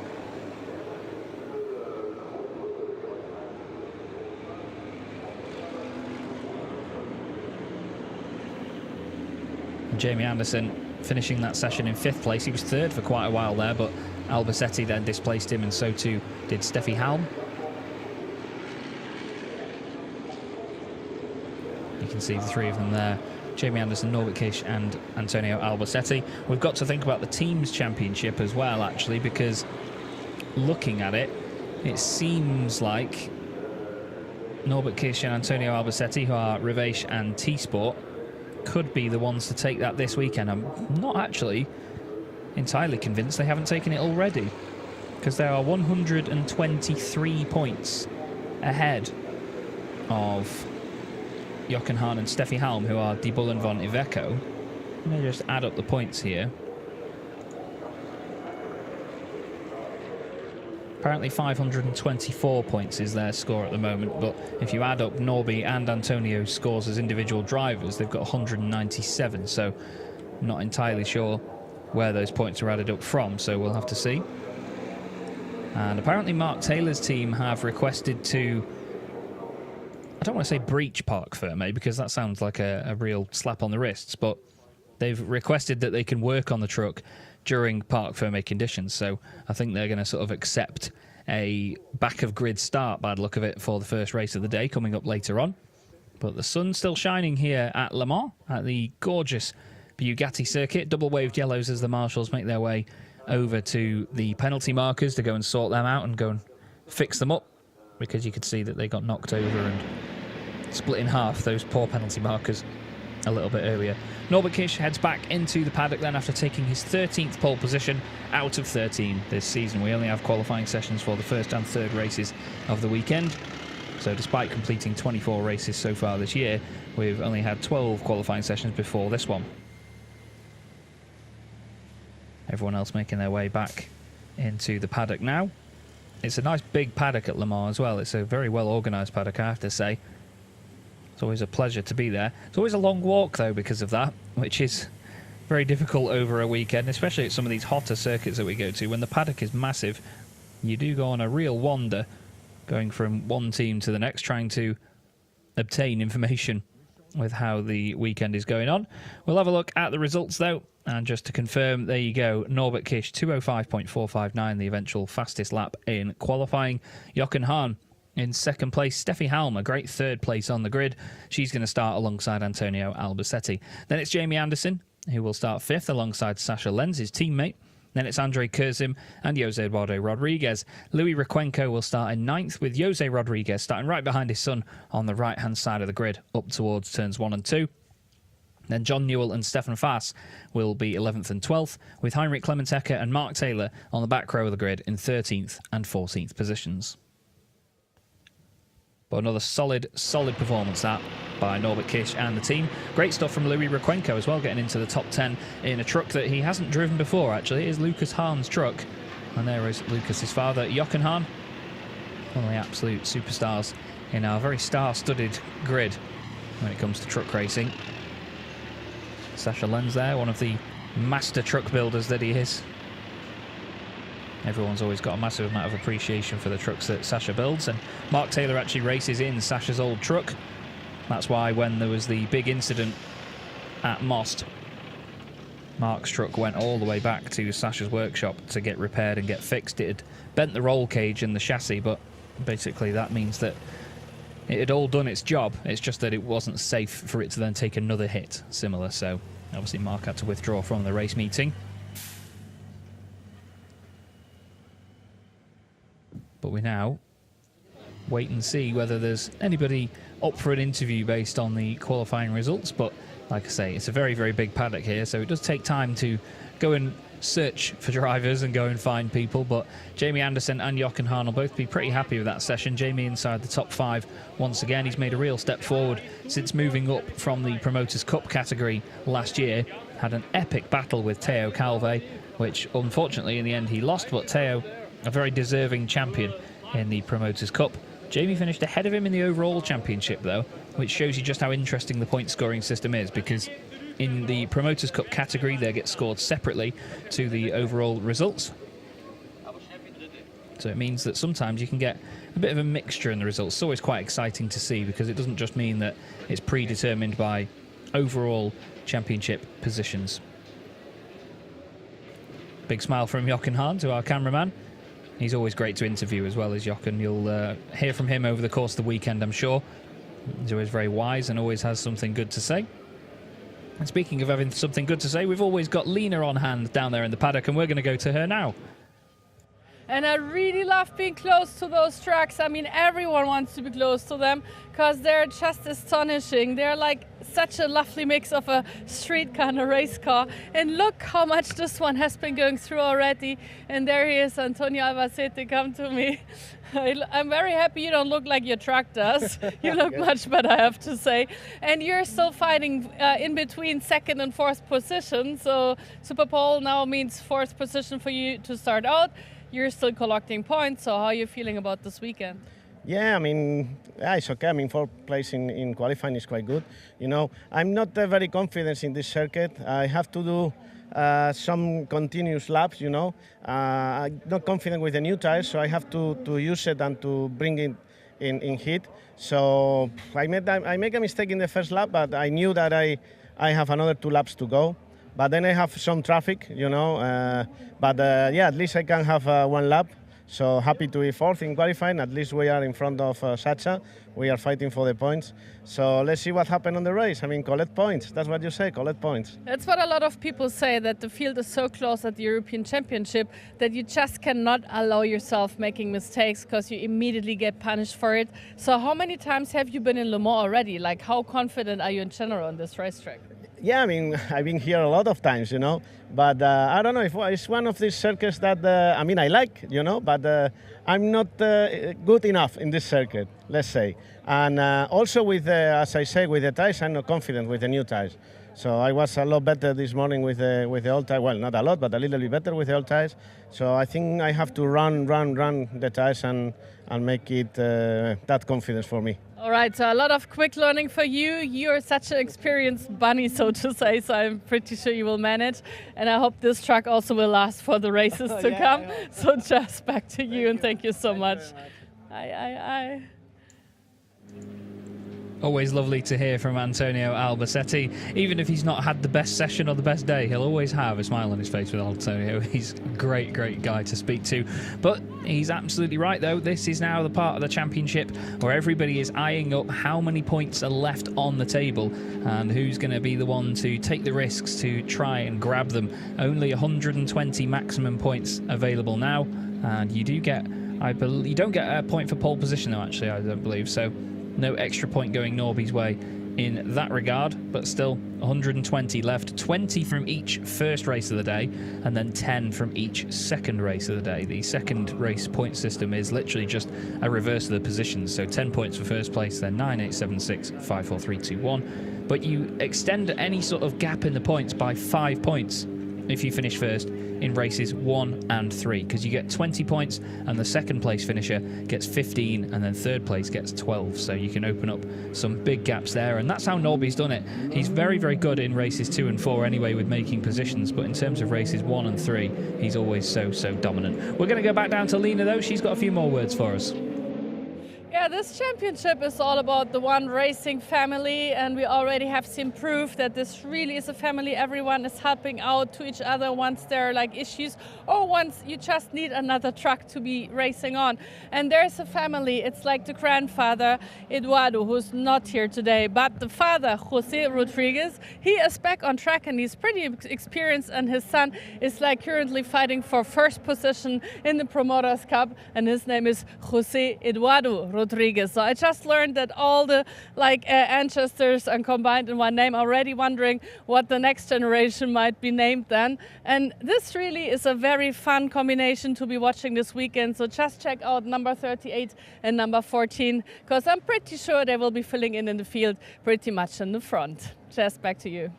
Jamie Anderson finishing that session in 5th place. He was 3rd for quite a while there, but Albacete then displaced him, and so too did Steffi Halm. You can see the 3 of them there. Jamie Anderson, Norbert Kish and Antonio Albacete. We've got to think about the teams championship as well, actually, because looking at it, it seems like Norbert Kish and Antonio Albacete, who are Rivesh and T-Sport, could be the ones to take that this weekend. I'm not actually entirely convinced they haven't taken it already, because there are 123 points ahead of Jochen Hahn and Steffi Halm, who are Die Bullen von Iveco. Let me just add up the points here. Apparently 524 points is their score at the moment, but if you add up Norby and Antonio's scores as individual drivers, they've got 197, so I'm not entirely sure where those points are added up from, so we'll have to see. And apparently Mark Taylor's team have requested to, I don't want to say breach Parc Fermé, because that sounds like a real slap on the wrists, but they've requested that they can work on the truck during Parc Fermé conditions, so I think they're going to sort of accept a back-of-grid start by the look of it for the first race of the day coming up later on. But the sun's still shining here at Le Mans, at the gorgeous Bugatti circuit. Double-waved yellows as the marshals make their way over to the penalty markers to go and sort them out and go and fix them up, because you could see that they got knocked over and split in half, those poor penalty markers, a little bit earlier. Norbert Kish heads back into the paddock then after taking his 13th pole position out of 13 this season. We only have qualifying sessions for the first and third races of the weekend. So despite completing 24 races so far this year, we've only had 12 qualifying sessions before this one. Everyone else making their way back into the paddock now. It's a nice big paddock at Le Mans as well. It's a very well organised paddock, I have to say. It's always a pleasure to be there. It's always a long walk, though, because of that, which is very difficult over a weekend, especially at some of these hotter circuits that we go to. When the paddock is massive, you do go on a real wander, going from one team to the next, trying to obtain information with how the weekend is going on. We'll have a look at the results, though, and just to confirm, there you go. Norbert Kish, 2:05.459, the eventual fastest lap in qualifying. Jochen Hahn in 2nd place. Steffi Halm, a great 3rd place on the grid. She's going to start alongside Antonio Albacete. Then it's Jamie Anderson, who will start 5th alongside Sasha Lenz, his teammate. Then it's Andrei Kurzin and Jose Eduardo Rodriguez. Louis Requenco will start in 9th, with Jose Rodriguez starting right behind his son on the right-hand side of the grid, up towards turns 1 and 2. Then John Newell and Stefan Fass will be 11th and 12th, with Heinrich Clementecker and Mark Taylor on the back row of the grid in 13th and 14th positions. But another solid performance that by Norbert Kish and the team. Great stuff from Louis Rakwenko as well, getting into the top 10 in a truck that he hasn't driven before, actually. It is Lucas Hahn's truck. And there is Lucas's father, Jochen Hahn, one of the absolute superstars in our very star-studded grid when it comes to truck racing. Sascha Lenz there, one of the master truck builders that he is. Everyone's always got a massive amount of appreciation for the trucks that Sascha builds, and Mark Taylor actually races in Sascha's old truck. That's why when there was the big incident at Most, Mark's truck went all the way back to Sascha's workshop to get repaired and get fixed. It had bent the roll cage in the chassis, but basically that means that it had all done its job. It's just that it wasn't safe for it to then take another hit similar. So obviously Mark had to withdraw from the race meeting. But we now wait and see whether there's anybody up for an interview based on the qualifying results. But like I say, it's a very, very big paddock here, so it does take time to go and search for drivers and go and find people. But Jamie Anderson and Jochen Hahn will both be pretty happy with that session. Jamie inside the top 5 once again. He's made a real step forward since moving up from the Promoters' Cup category last year. Had an epic battle with Teo Calve, which unfortunately in the end he lost, but Teo, a very deserving champion in the Promoters' Cup. Jamie finished ahead of him in the overall championship though, which shows you just how interesting the point scoring system is, because in the Promoters' Cup category they get scored separately to the overall results. So it means that sometimes you can get a bit of a mixture in the results. It's always quite exciting to see, because it doesn't just mean that it's predetermined by overall championship positions. Big smile from Jochen Hahn to our cameraman. He's always great to interview as well as Jochen. You'll hear from him over the course of the weekend, I'm sure. He's always very wise and always has something good to say. And speaking of having something good to say, we've always got Lena on hand down there in the paddock, and we're going to go to her now. And I really love being close to those trucks. I mean, everyone wants to be close to them because they're just astonishing. They're like such a lovely mix of a street car and a race car. And look how much this one has been going through already. And there he is, Antonio Albacete, come to me. I'm very happy you don't look like your truck does. You look much better, I have to say. And you're still fighting in between 2nd and 4th position. So Super Pole now means 4th position for you to start out. You're still collecting points, so how are you feeling about this weekend? Yeah, I mean, it's okay. I mean, 4th place in qualifying is quite good. You know, I'm not very confident in this circuit. I have to do some continuous laps, you know. I'm not confident with the new tires, so I have to use it and to bring it in heat. So I make a mistake in the first lap, but I knew that I have another 2 laps to go. But then I have some traffic, you know. Yeah, at least I can have 1 lap. So happy to be 4th in qualifying. At least we are in front of Sascha. We are fighting for the points. So let's see what happens on the race. I mean, collect points. That's what you say, collect points. That's what a lot of people say, that the field is so close at the European Championship that you just cannot allow yourself making mistakes because you immediately get punished for it. So how many times have you been in Le Mans already? Like, how confident are you in general on this racetrack? Yeah, I mean, I've been here a lot of times, you know, but I don't know if it's one of these circuits that, I mean, I like, you know, but I'm not good enough in this circuit, let's say. And also with, as I say, with the tires, I'm not confident with the new tires. So I was a lot better this morning with the old tires. Well, not a lot, but a little bit better with the old tires. So I think I have to run the tires and make it that confidence for me. All right, so a lot of quick learning for you. You're such an experienced bunny, so to say, so I'm pretty sure you will manage. And I hope this truck also will last for the races to come. So just back to you, and thank you so much. Aye. Always lovely to hear from Antonio Albacete. Even if he's not had the best session or the best day, he'll always have a smile on his face with Antonio. He's a great guy to speak to. But he's absolutely right, though. This is now the part of the championship where everybody is eyeing up how many points are left on the table and who's going to be the one to take the risks to try and grab them. Only 120 maximum points available now, and you do get, you don't get a point for pole position, though, actually, I don't believe. So no extra point going Norby's way in that regard, but still 120 left, 20 from each first race of the day, and then 10 from each second race of the day. The second race point system is literally just a reverse of the positions, so 10 points for first place, then 9, 8, 7, 6, 5, 4, 3, 2, 1. But you extend any sort of gap in the points by 5 points if you finish first in races 1 and 3, because you get 20 points and the second place finisher gets 15 and then third place gets 12, so you can open up some big gaps there, and that's how Norby's done it. He's very, very good in races 2 and 4 anyway with making positions, but in terms of races 1 and 3, he's always so dominant. We're going to go back down to Lena though. She's got a few more words for us. Yeah, this championship is all about the one racing family, and we already have seen proof that this really is a family. Everyone is helping out to each other once there are like issues or once you just need another truck to be racing on. And there's a family. It's like the grandfather, Eduardo, who's not here today, but the father, Jose Rodriguez, he is back on track and he's pretty experienced, and his son is like currently fighting for first position in the Promoters Cup, and his name is Jose Eduardo Rodriguez. So I just learned that all the ancestors are combined in one name. Already wondering what the next generation might be named then. And this really is a very fun combination to be watching this weekend. So just check out number 38 and number 14, because I'm pretty sure they will be filling in the field pretty much in the front. Jess, back to you.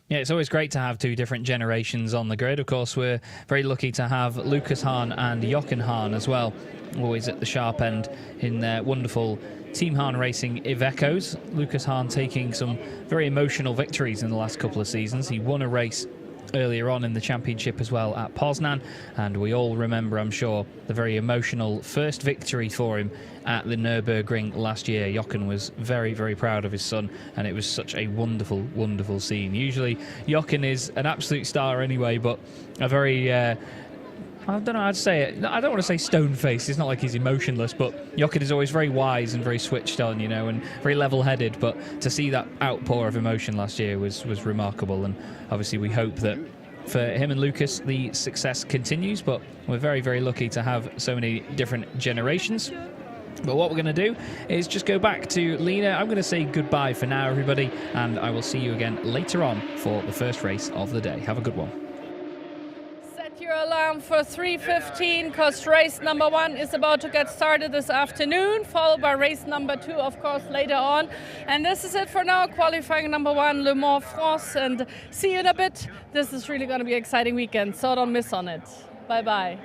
Yeah, it's always great to have two different generations on the grid. Of course, we're very lucky to have Lucas Hahn and Jochen Hahn as well, always at the sharp end in their wonderful Team Hahn Racing Ivecos. Lucas Hahn taking some very emotional victories in the last couple of seasons. He won a race earlier on in the championship as well at Poznan, and we all remember, I'm sure, the very emotional first victory for him at the Nürburgring last year. Jochen was very, very proud of his son, and it was such a wonderful, wonderful scene. Usually Jochen is an absolute star anyway, but a very I don't know how to say it. I don't want to say stone-faced. It's not like he's emotionless, but Jochen is always very wise and very switched on, you know, and very level-headed. But to see that outpour of emotion last year was remarkable. And obviously we hope that for him and Lucas, the success continues. But we're very, very lucky to have so many different generations. But what we're going to do is just go back to Lena. I'm going to say goodbye for now, everybody, and I will see you again later on for the first race of the day. Have a good one. Your alarm for 3:15, because race number 1 is about to get started this afternoon, followed by race number 2, of course, later on. And this is it for now, qualifying number 1, Le Mans France, and see you in a bit. This is really going to be an exciting weekend, so don't miss on it. Bye-bye.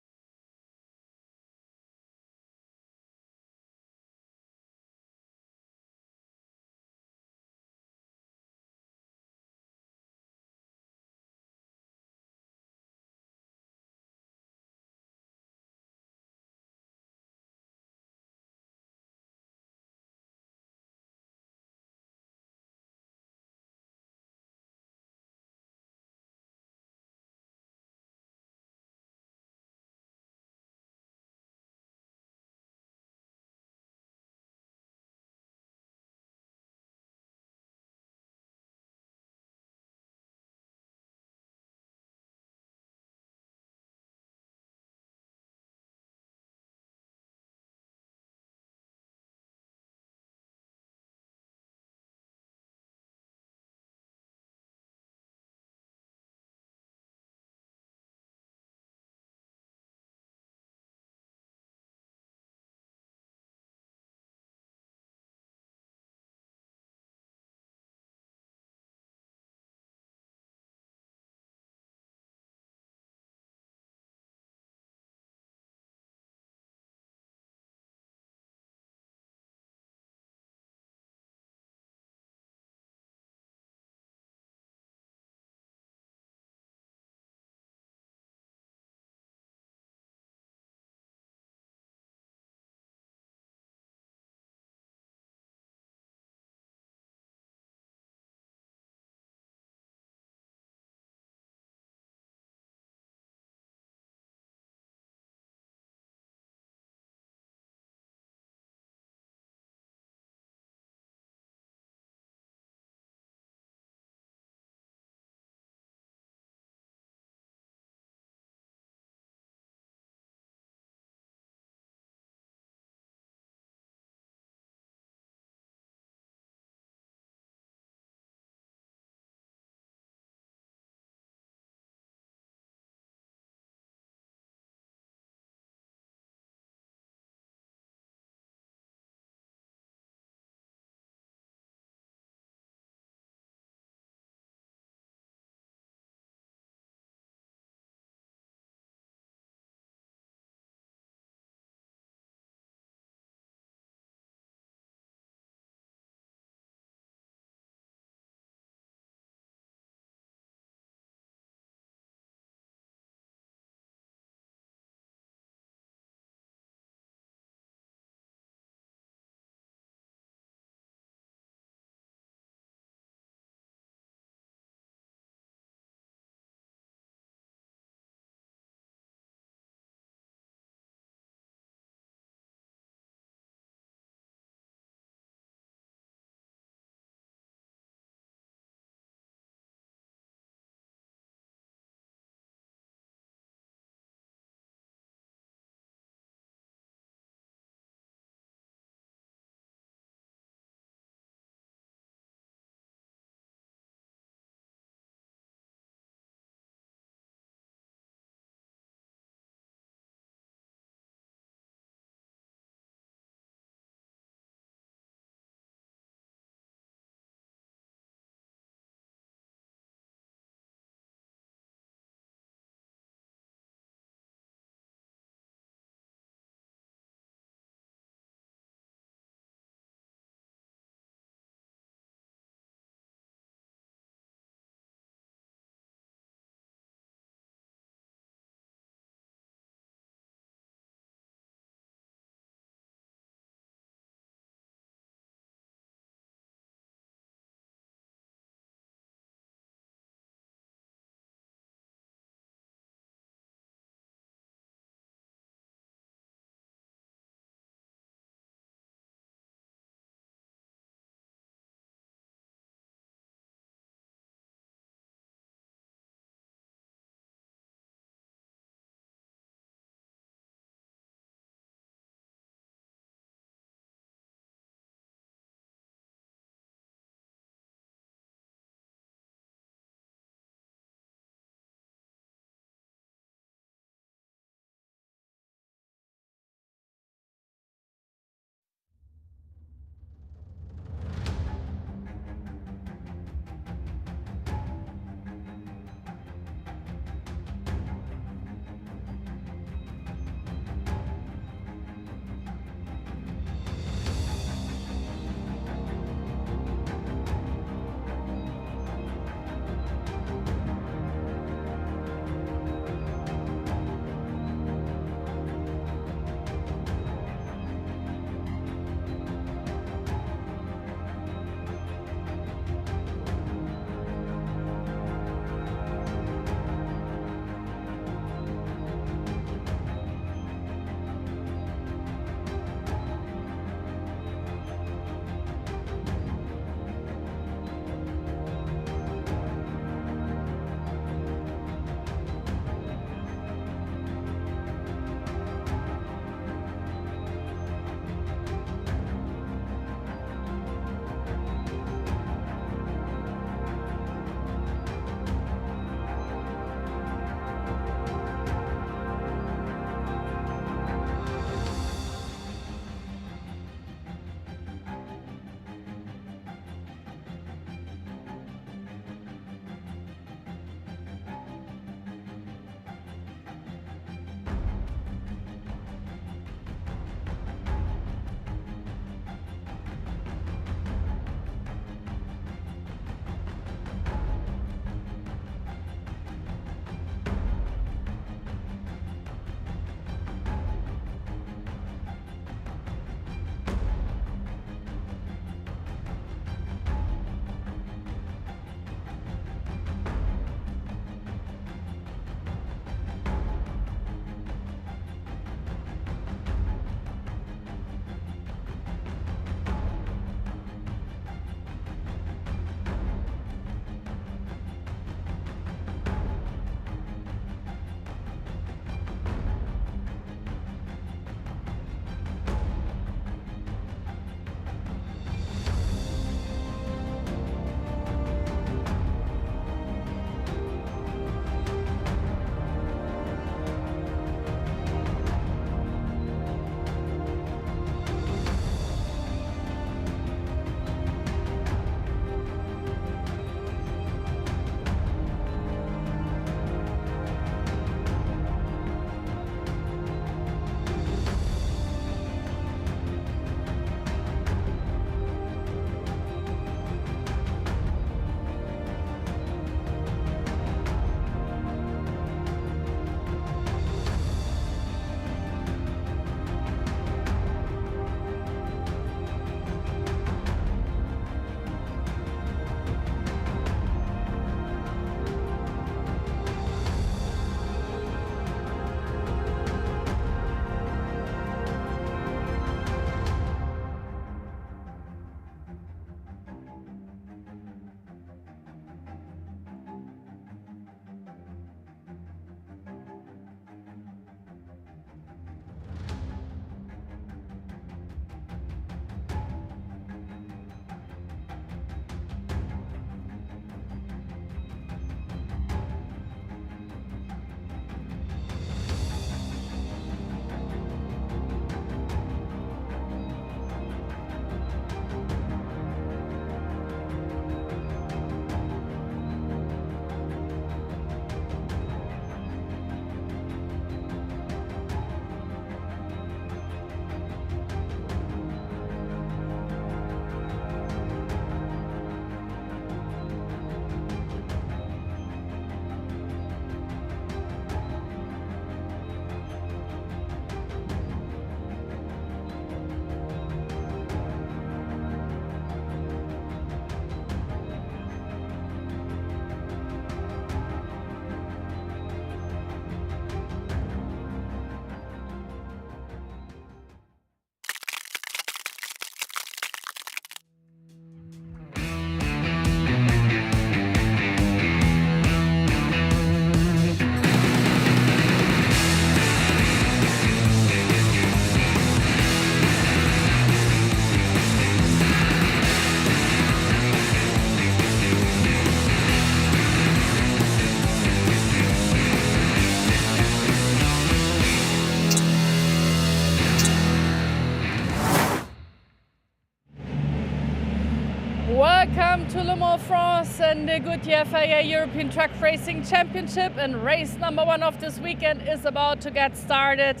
Vamos and the Goodyear FIA European Truck Racing Championship, and race number 1 of this weekend is about to get started.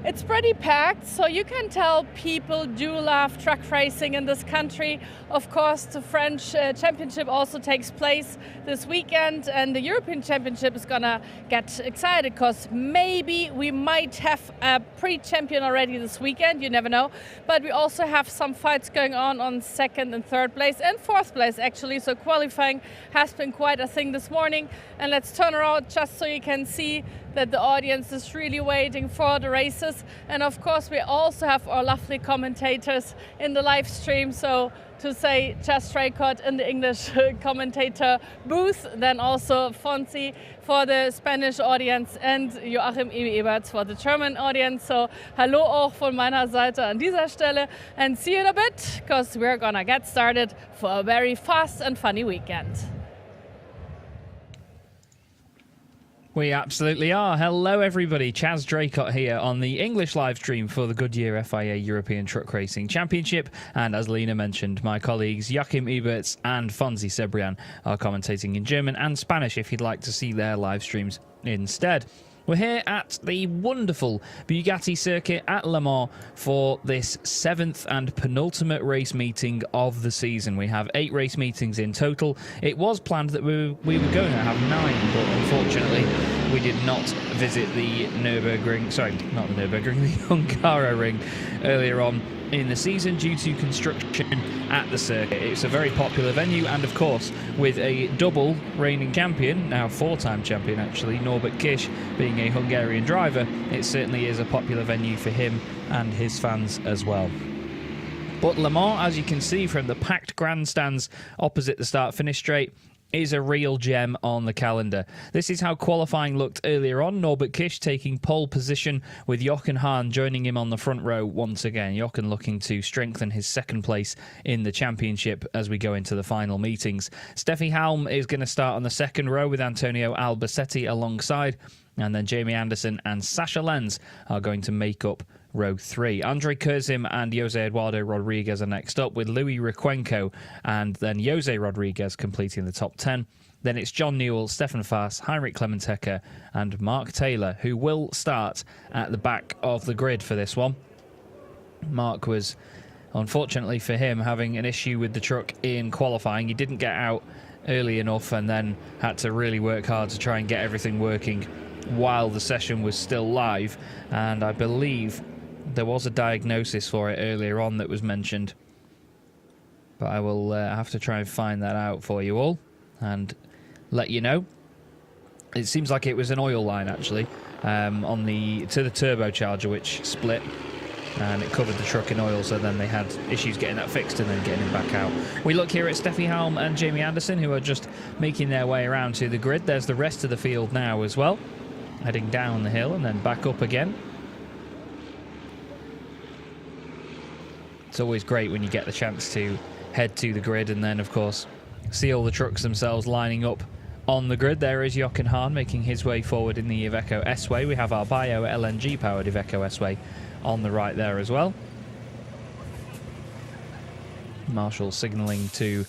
It's pretty packed, so you can tell people do love truck racing in this country. Of course, the French Championship also takes place this weekend, and the European Championship is gonna get excited because maybe we might have a pre-champion already this weekend, you never know. But we also have some fights going on 2nd and 3rd place and 4th place actually, so qualifying has been quite a thing this morning. And let's turn around just so you can see that the audience is really waiting for the races. And of course we also have our lovely commentators in the live stream, so to say Just Raykot in the English commentator booth, then also Fonzi for the Spanish audience and Joachim Eberts for the German audience. So hallo auch von meiner Seite an dieser Stelle, and see you in a bit because we're gonna get started for a very fast and funny weekend. We absolutely are. Hello, everybody. Chaz Draycott here on the English live stream for the Goodyear FIA European Truck Racing Championship. And as Lena mentioned, my colleagues Joachim Eberts and Fonzi Cebrian are commentating in German and Spanish if you'd like to see their live streams instead. We're here at the wonderful Bugatti circuit at Le Mans for this 7th and penultimate race meeting of the season. We have 8 race meetings in total. It was planned that we were going to have 9, but unfortunately we did not visit the Nürburgring, sorry, not the Nürburgring, the Hungaroring earlier on in the season due to construction at the circuit. It's a very popular venue, and of course with a double reigning champion, now 4-time champion actually, Norbert Kish being a Hungarian driver, it certainly is a popular venue for him and his fans as well. But Le Mans, as you can see from the packed grandstands opposite the start-finish straight, is a real gem on the calendar. This is how qualifying looked earlier on. Norbert Kish taking pole position with Jochen Hahn joining him on the front row once again. Jochen looking to strengthen his 2nd place in the championship as we go into the final meetings. Steffi Halm is going to start on the 2nd row with Antonio Albacete alongside, and then Jamie Anderson and Sasha Lenz are going to make up row 3. Andre Kurzim and Jose Eduardo Rodriguez are next up, with Louis Requenco and then Jose Rodriguez completing the top 10. Then it's John Newell, Stefan Faas, Heinrich Clementecker and Mark Taylor, who will start at the back of the grid for this one. Mark was, unfortunately for him, having an issue with the truck in qualifying. He didn't get out early enough and then had to really work hard to try and get everything working while the session was still live, and I believe there was a diagnosis for it earlier on that was mentioned, but I will have to try and find that out for you all and let you know. It seems like it was an oil line actually to the turbocharger, which split and it covered the truck in oil, so then they had issues getting that fixed and then getting him back out. We look here at Steffi Halm and Jamie Anderson, who are just making their way around to the grid. There's the rest of the field now as well, heading down the hill and then back up again. It's always great when you get the chance to head to the grid and then, of course, see all the trucks themselves lining up on the grid. There is Jochen Hahn making his way forward in the Iveco S-Way. We have our Bio LNG-powered Iveco S-Way on the right there as well. Marshall signalling to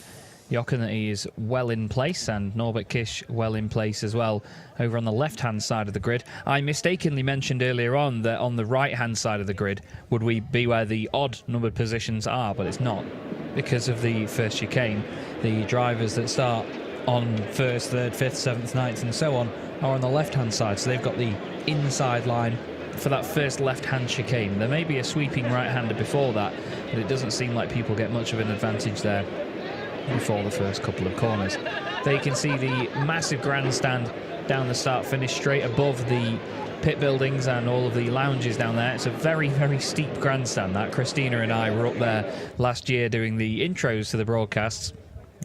Jochen that he is well in place, and Norbert Kish well in place as well over on the left-hand side of the grid. I mistakenly mentioned earlier on that on the right-hand side of the grid would we be where the odd numbered positions are, but it's not. Because of the first chicane, the drivers that start on 1st, 3rd, 5th, 7th, 9th and so on are on the left-hand side, so they've got the inside line for that first left-hand chicane. There may be a sweeping right-hander before that, but it doesn't seem like people get much of an advantage there before the first couple of corners. There you can see the massive grandstand down the start-finish straight above the pit buildings and all of the lounges down there. It's a very, very steep grandstand, that. Christina and I were up there last year doing the intros to the broadcasts,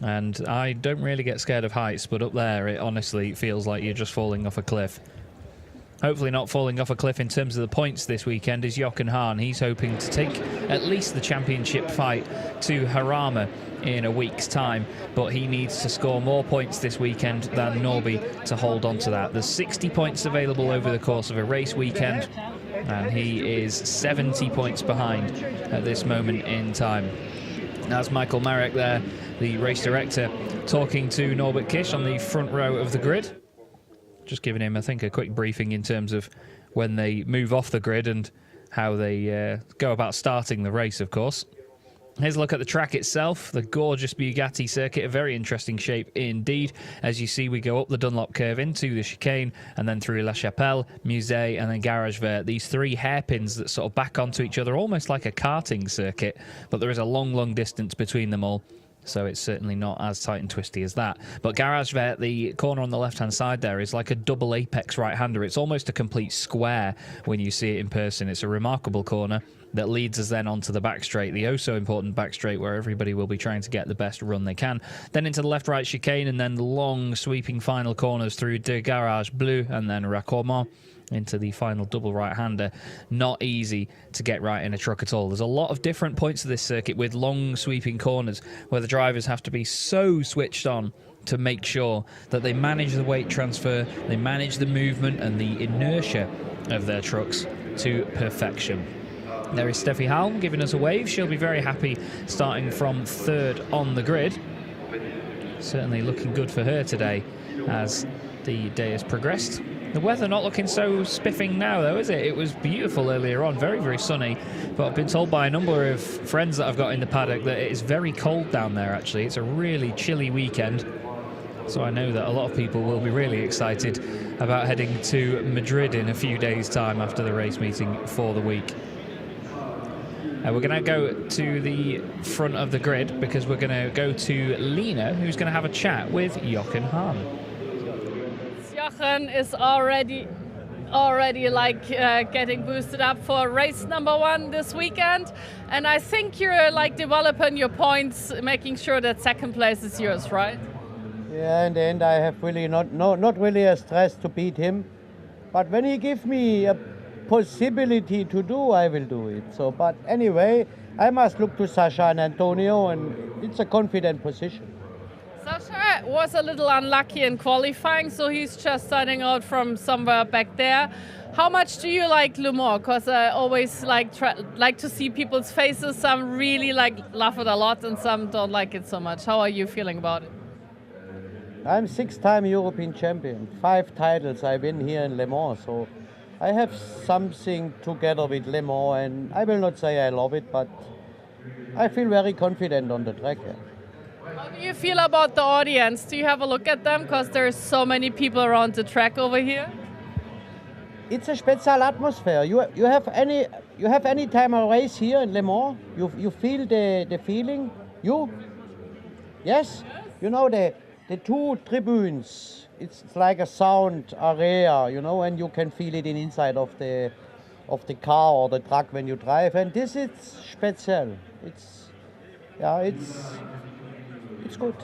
and I don't really get scared of heights, but up there it honestly feels like you're just falling off a cliff. Hopefully not falling off a cliff in terms of the points this weekend is Jochen Hahn. He's hoping to take at least the championship fight to Harama in a week's time, but he needs to score more points this weekend than Norby to hold on to that. There's 60 points available over the course of a race weekend, and he is 70 points behind at this moment in time. That's Michael Marek there, the race director, talking to Norbert Kish on the front row of the grid. Just giving him, I think, a quick briefing in terms of when they move off the grid and how they go about starting the race, of course. Here's a look at the track itself, the gorgeous Bugatti circuit, a very interesting shape indeed. As you see, we go up the Dunlop curve into the chicane and then through La Chapelle, Musée and then Garage Vert. These three hairpins that sort of back onto each other, almost like a karting circuit, but there is a long, long distance between them all. So it's certainly not as tight and twisty as that. But Garage Vert, the corner on the left-hand side there, is like a double apex right-hander. It's almost a complete square when you see it in person. It's a remarkable corner that leads us then onto the back straight, the oh-so-important back straight where everybody will be trying to get the best run they can. Then into the left-right chicane and then the long sweeping final corners through De Garage Bleu and then Raccorment into the final double right-hander. Not easy to get right in a truck at all. There's a lot of different points of this circuit with long sweeping corners where the drivers have to be so switched on to make sure that they manage the weight transfer, they manage the movement and the inertia of their trucks to perfection. There is Steffi Halm giving us a wave. She'll be very happy starting from third on the grid. Certainly looking good for her today as the day has progressed. The weather not looking so spiffing now, though, is it? It was beautiful earlier on, very, very sunny. But I've been told by a number of friends that I've got in the paddock that it is very cold down there, actually. It's a really chilly weekend. So I know that a lot of people will be really excited about heading to Madrid in a few days' time after the race meeting for the week. We're going to go to the front of the grid because we're going to go to Lena, who's going to have a chat with Jochen Hahn. Jochen is already like getting boosted up for race number 1 this weekend, and I think you're like developing your points, making sure that second place is yours, right? Yeah, in the end I have really not really a stress to beat him, but when he gives me a possibility to do, I will do it. So, but anyway, I must look to Sasha and Antonio, and it's a confident position. Sasha was a little unlucky in qualifying, so he's just starting out from somewhere back there. How much do you like Le Mans? Because I always like to see people's faces. Some really love it a lot, and some don't like it so much. How are you feeling about it? I'm 6-time European champion, 5 titles I win here in Le Mans, so I have something together with Le Mans, and I will not say I love it, but I feel very confident on the track. Yeah. How do you feel about the audience? Do you have a look at them? Because there's so many people around the track over here. It's a special atmosphere. You have any time a race here in Le Mans? You feel the feeling? You? Yes? You know the 2 tribunes. It's like a sound area, you know, and you can feel it inside of the car or the truck when you drive. And this is special. It's good.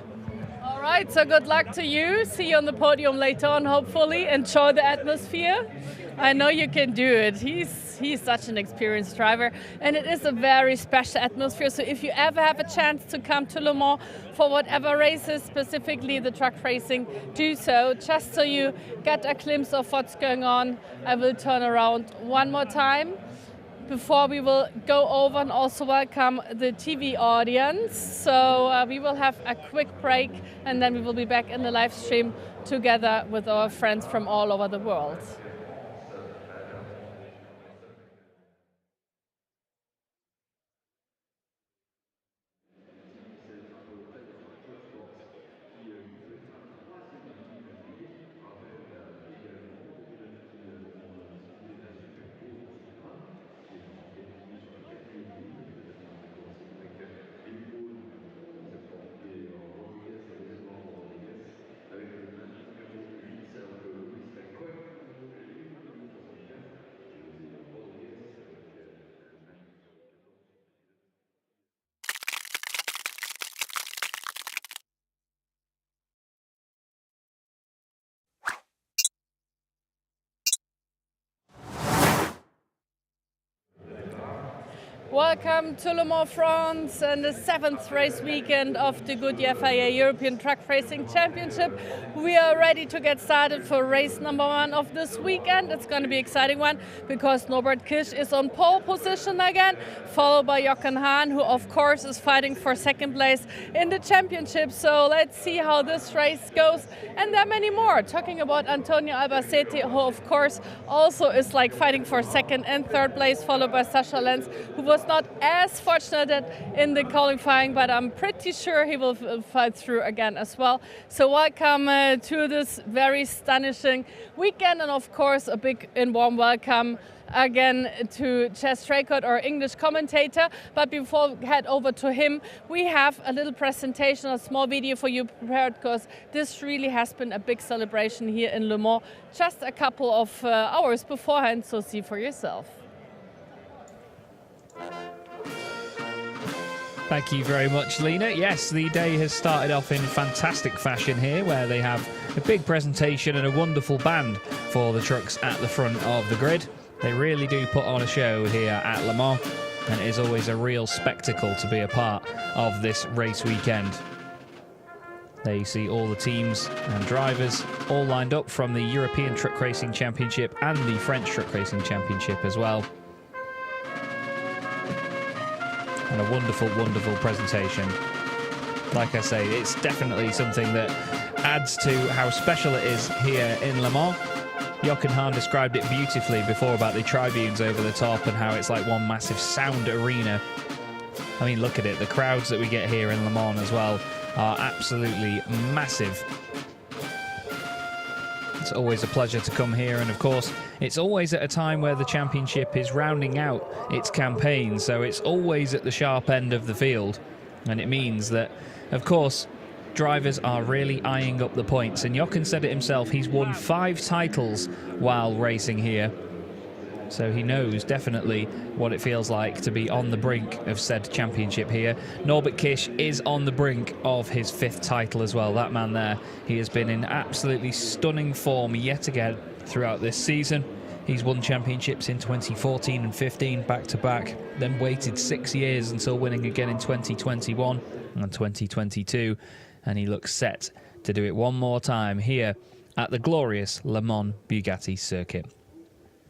All right, so good luck to you. See you on the podium later on, hopefully. Enjoy the atmosphere. I know you can do it. He's such an experienced driver, and it is a very special atmosphere. So if you ever have a chance to come to Le Mans for whatever races, specifically the truck racing, do so, just so you get a glimpse of what's going on. I will turn around one more time before we will go over and also welcome the TV audience. So we will have a quick break, and then we will be back in the live stream together with our friends from all over the world. Welcome to Le Mans, France, and the 7th race weekend of the Goodyear FIA European Truck Racing Championship. We are ready to get started for race number 1 of this weekend. It's going to be an exciting one because Norbert Kisch is on pole position again, followed by Jochen Hahn, who of course is fighting for second place in the championship. So let's see how this race goes. And there are many more. Talking about Antonio Albacete, who of course also is like fighting for second and third place, followed by Sascha Lenz, who was not as fortunate in the qualifying, but I'm pretty sure he will fight through again as well. So welcome to this very astonishing weekend, and of course a big and warm welcome again to Chas Strakot, our English commentator. But before we head over to him, we have a little presentation, a small video for you prepared, because this really has been a big celebration here in Le Mans just a couple of hours beforehand, so see for yourself. Thank you very much, Lena. Yes, the day has started off in fantastic fashion here, where they have a big presentation and a wonderful band for the trucks at the front of the grid. They really do put on a show here at Le Mans, and it is always a real spectacle to be a part of this race weekend. There you see all the teams and drivers all lined up from the European Truck Racing Championship and the French Truck Racing Championship as well. And a wonderful, wonderful presentation. Like I say, it's definitely something that adds to how special it is here in Le Mans. Jochen Hahn described it beautifully before about the tribunes over the top and how it's like one massive sound arena. I mean, look at it. The crowds that we get here in Le Mans as well are absolutely massive. It's always a pleasure to come here, and of course it's always at a time where the championship is rounding out its campaign, so it's always at the sharp end of the field, and it means that of course drivers are really eyeing up the points. And Jochen said it himself, he's won 5 titles while racing here, so he knows definitely what it feels like to be on the brink of said championship here. Norbert Kisch is on the brink of his 5th title as well. That man there, he has been in absolutely stunning form yet again throughout this season. He's won championships in 2014 and 15 back-to-back, then waited 6 years until winning again in 2021 and 2022, and he looks set to do it one more time here at the glorious Le Mans Bugatti circuit.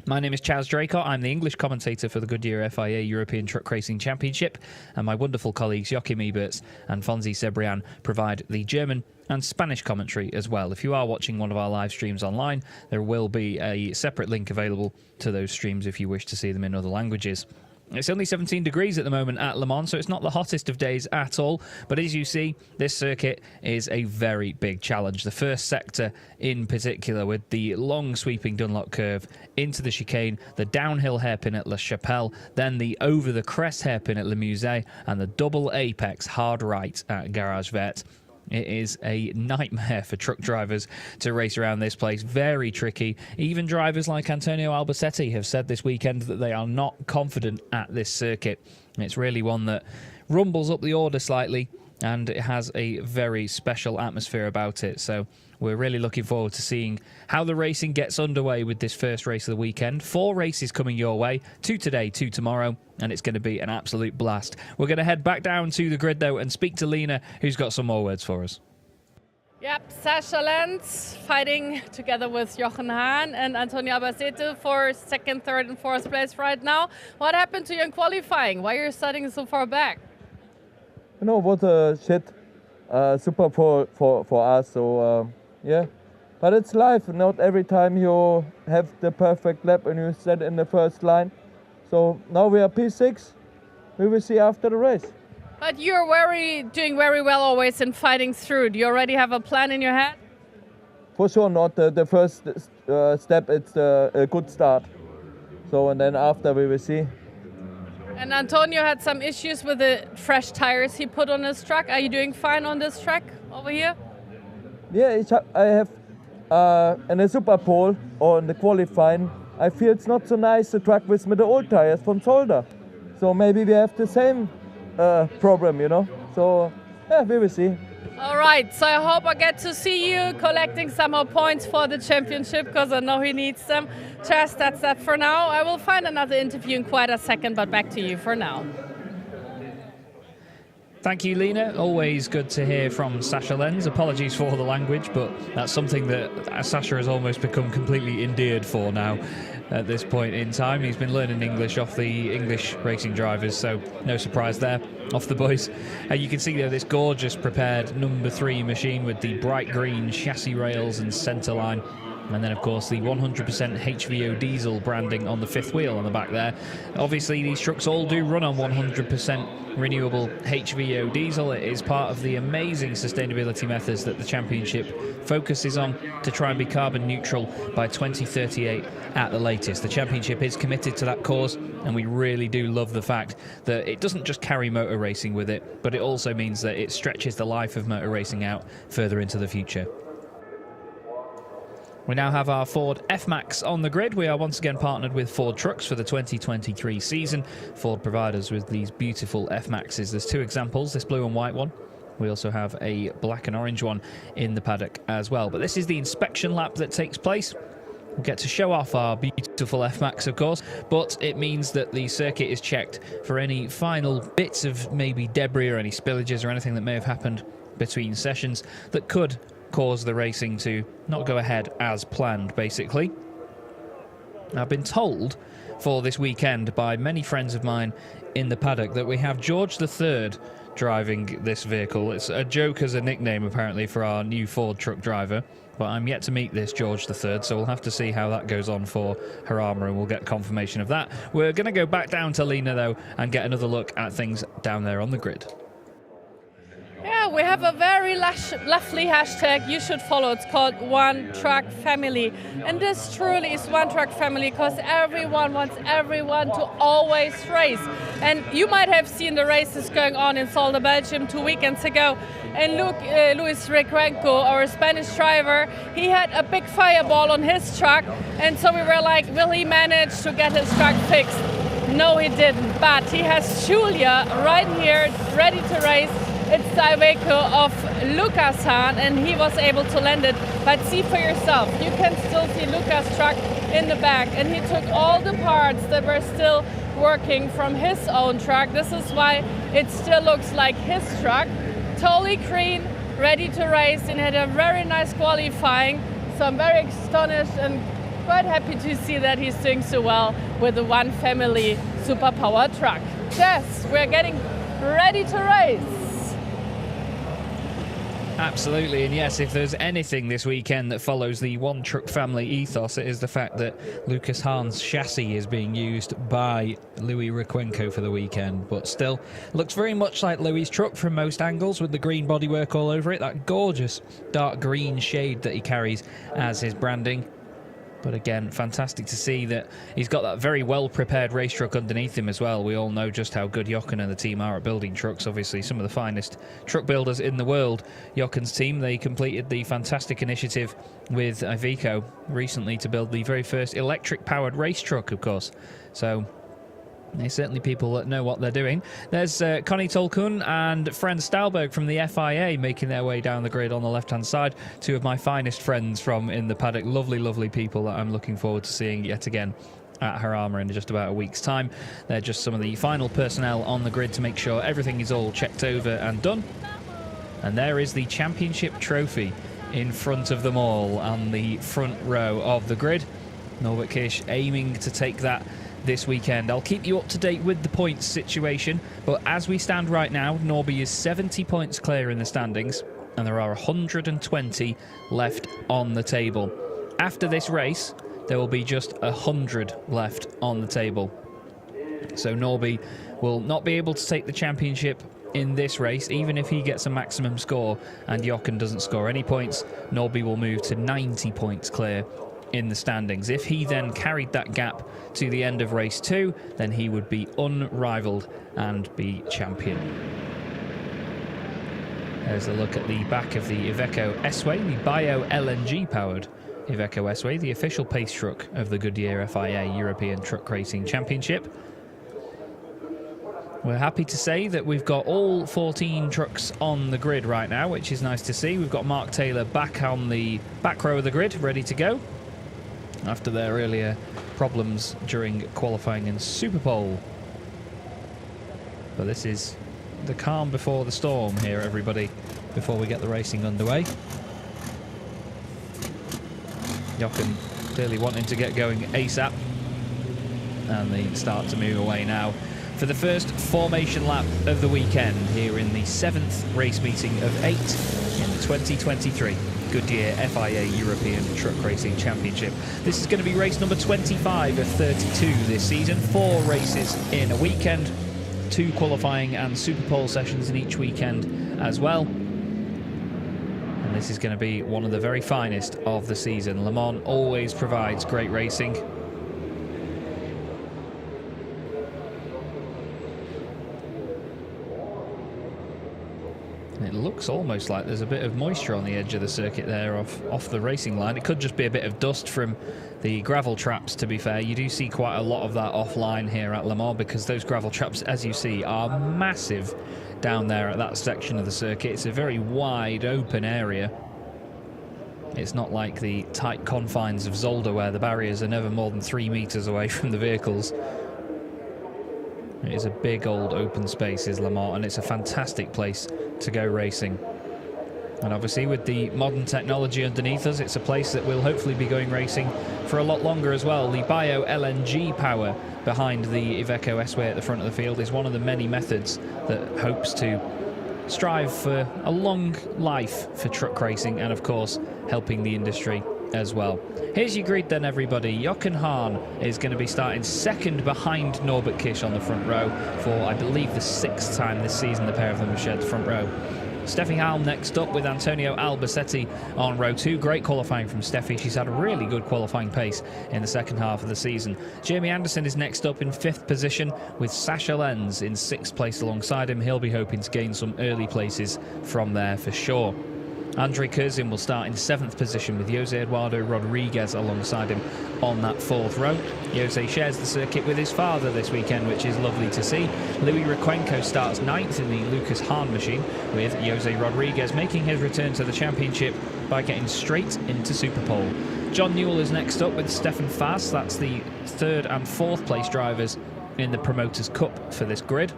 My name is Chas Strakot. I'm the English commentator for the Goodyear FIA European Truck Racing Championship, and my wonderful colleagues Joachim Eberts and Fonzie Cebrian provide the German and Spanish commentary as well. If you are watching one of our live streams online, there will be a separate link available to those streams if you wish to see them in other languages. It's only 17 degrees at the moment at Le Mans, so it's not the hottest of days at all. But as you see, this circuit is a very big challenge. The first sector in particular, with the long sweeping Dunlop curve into the chicane, the downhill hairpin at La Chapelle, then the over the crest hairpin at Le Musée, and the double apex hard right at Garage Vert. It is a nightmare for truck drivers to race around this place. Very tricky. Even drivers like Antonio Albacete have said this weekend that they are not confident at this circuit. It's really one that rumbles up the order slightly, and it has a very special atmosphere about it. So we're really looking forward to seeing how the racing gets underway with this first race of the weekend. 4 races coming your way, 2 today, 2 tomorrow, and it's going to be an absolute blast. We're going to head back down to the grid, though, and speak to Lena, who's got some more words for us. Yep, Sascha Lenz fighting together with Jochen Hahn and Antonio Albacete for 2nd, 3rd and 4th place right now. What happened to you in qualifying? Why are you starting so far back? You know, what a shit super for us, so yeah. But it's life, not every time you have the perfect lap and you stand in the first line. So now we are P6, we will see after the race. But you're doing very well always in fighting through. Do you already have a plan in your head? For sure not. The first step, it's a good start. So, and then after we will see. And Antonio had some issues with the fresh tires he put on his truck. Are you doing fine on this track over here? Yeah, I have in a super pole or in the qualifying, I feel it's not so nice to track with the old tires from Solder. So maybe we have the same problem, you know. So yeah, we will see. All right, so I hope I get to see you collecting some more points for the championship, because I know he needs them. Jess, that's that for now. I will find another interview in quite a second, but back to you for now. Thank you, Lena. Always good to hear from Sasha Lenz. Apologies for the language, but that's something that Sasha has almost become completely endeared for now at this point in time. He's been learning English off the English racing drivers, so no surprise there off the boys. You can see there this gorgeous prepared number 3 machine with the bright green chassis rails and centre line. And then, of course, the 100% HVO diesel branding on the 5th wheel on the back there. Obviously, these trucks all do run on 100% renewable HVO diesel. It is part of the amazing sustainability methods that the championship focuses on to try and be carbon neutral by 2038 at the latest. The championship is committed to that cause, and we really do love the fact that it doesn't just carry motor racing with it, but it also means that it stretches the life of motor racing out further into the future. We now have our Ford F-Max on the grid. We are once again partnered with Ford Trucks for the 2023 season. Ford provide us with these beautiful F-Maxes. There's 2 examples, this blue and white one. We also have a black and orange one in the paddock as well. But this is the inspection lap that takes place. We get to show off our beautiful F-Max, of course, but it means that the circuit is checked for any final bits of maybe debris or any spillages or anything that may have happened between sessions that could cause the racing to not go ahead as planned, basically. I've been told for this weekend by many friends of mine in the paddock that we have George III driving this vehicle. It's a joke as a nickname, apparently, for our new Ford truck driver, but I'm yet to meet this George III, so we'll have to see how that goes on for Harama, and we'll get confirmation of that. We're going to go back down to Lena, though, and get another look at things down there on the grid. Yeah, we have a very lovely hashtag you should follow. It's called One Truck Family. And this truly is One Truck Family because everyone wants everyone to always race. And you might have seen the races going on in Zolder, Belgium 2 weekends ago. And Luis Recuenco, our Spanish driver, he had a big fireball on his truck. And so we were like, will he manage to get his truck fixed? No, he didn't. But he has Julia right here, ready to race. It's the Iveco of Lucas Hahn, and he was able to land it. But see for yourself, you can still see Lucas' truck in the back, and he took all the parts that were still working from his own truck. This is why it still looks like his truck. Totally clean, ready to race, and had a very nice qualifying. So I'm very astonished and quite happy to see that he's doing so well with the One Family superpower truck. Yes, we're getting ready to race. Absolutely, and yes, if there's anything this weekend that follows the One Truck Family ethos, it is the fact that Lucas Hahn's chassis is being used by Louis Recuenco for the weekend, but still looks very much like Louis' truck from most angles with the green bodywork all over it, that gorgeous dark green shade that he carries as his branding. But again, fantastic to see that he's got that very well-prepared race truck underneath him as well. We all know just how good Jochen and the team are at building trucks. Obviously, some of the finest truck builders in the world. Jochen's team, they completed the fantastic initiative with Iveco recently to build the very first electric-powered race truck, of course. So there's certainly people that know what they're doing. There's Connie Tolkun and Franz Stahlberg from the FIA making their way down the grid on the left-hand side. 2 of my finest friends from in the paddock. Lovely, lovely people that I'm looking forward to seeing yet again at Harama in just about a week's time. They're just some of the final personnel on the grid to make sure everything is all checked over and done. And there is the championship trophy in front of them all on the front row of the grid. Norbert Kish aiming to take that this weekend. I'll keep you up to date with the points situation, but as we stand right now, Norby is 70 points clear in the standings, and there are 120 left on the table. After this race, there will be just 100 left on the table. So Norby will not be able to take the championship in this race, even if he gets a maximum score and Jochen doesn't score any points. Norby will move to 90 points clear in the standings. If he then carried that gap to the end of race 2, then he would be unrivaled and be champion. There's a look at the back of the Iveco S-Way, the bio-LNG powered Iveco S-Way, the official pace truck of the Goodyear FIA European Truck Racing Championship. We're happy to say that we've got all 14 trucks on the grid right now, which is nice to see. We've got Mark Taylor back on the back row of the grid, ready to go after their earlier problems during qualifying in Superpole. But this is the calm before the storm here, everybody, before we get the racing underway. Jochen clearly wanting to get going ASAP, and they start to move away now for the first formation lap of the weekend here in the 7th race meeting of 8 in the 2023 Goodyear FIA European Truck Racing Championship. This is going to be race number 25 of 32 this season. 4 races in a weekend, 2 qualifying and Superpole sessions in each weekend as well. And this is going to be one of the very finest of the season. Le Mans always provides great racing. It looks almost like there's a bit of moisture on the edge of the circuit there off the racing line. It could just be a bit of dust from the gravel traps, to be fair. You do see quite a lot of that offline here at Le Mans, because those gravel traps, as you see, are massive down there at that section of the circuit. It's a very wide open area. It's not like the tight confines of Zolder, where the barriers are never more than 3 meters away from the vehicles. It is a big old open space, is Le Mans, and it's a fantastic place to go racing. And obviously with the modern technology underneath us, it's a place that will hopefully be going racing for a lot longer as well. The bio-LNG power behind the Iveco S-Way at the front of the field is one of the many methods that hopes to strive for a long life for truck racing, and of course helping the industry as well. Here's your grid then, everybody. Jochen Hahn is going to be starting second behind Norbert Kish on the front row for, I believe, the 6th time this season the pair of them have shared the front row. Steffi Halm next up with Antonio Albacete on row 2. Great qualifying from Steffi. She's had a really good qualifying pace in the second half of the season. Jamie Anderson is next up in 5th position with Sasha Lenz in 6th place alongside him. He'll be hoping to gain some early places from there for sure. Andre Kurzin will start in 7th position with Jose Eduardo Rodriguez alongside him on that 4th row. Jose shares the circuit with his father this weekend, which is lovely to see. Louis Requenco starts 9th in the Lucas Hahn machine, with Jose Rodriguez making his return to the championship by getting straight into Superpole. John Newell is next up with Stefan Faas. That's the 3rd and 4th place drivers in the Promoters' Cup for this grid.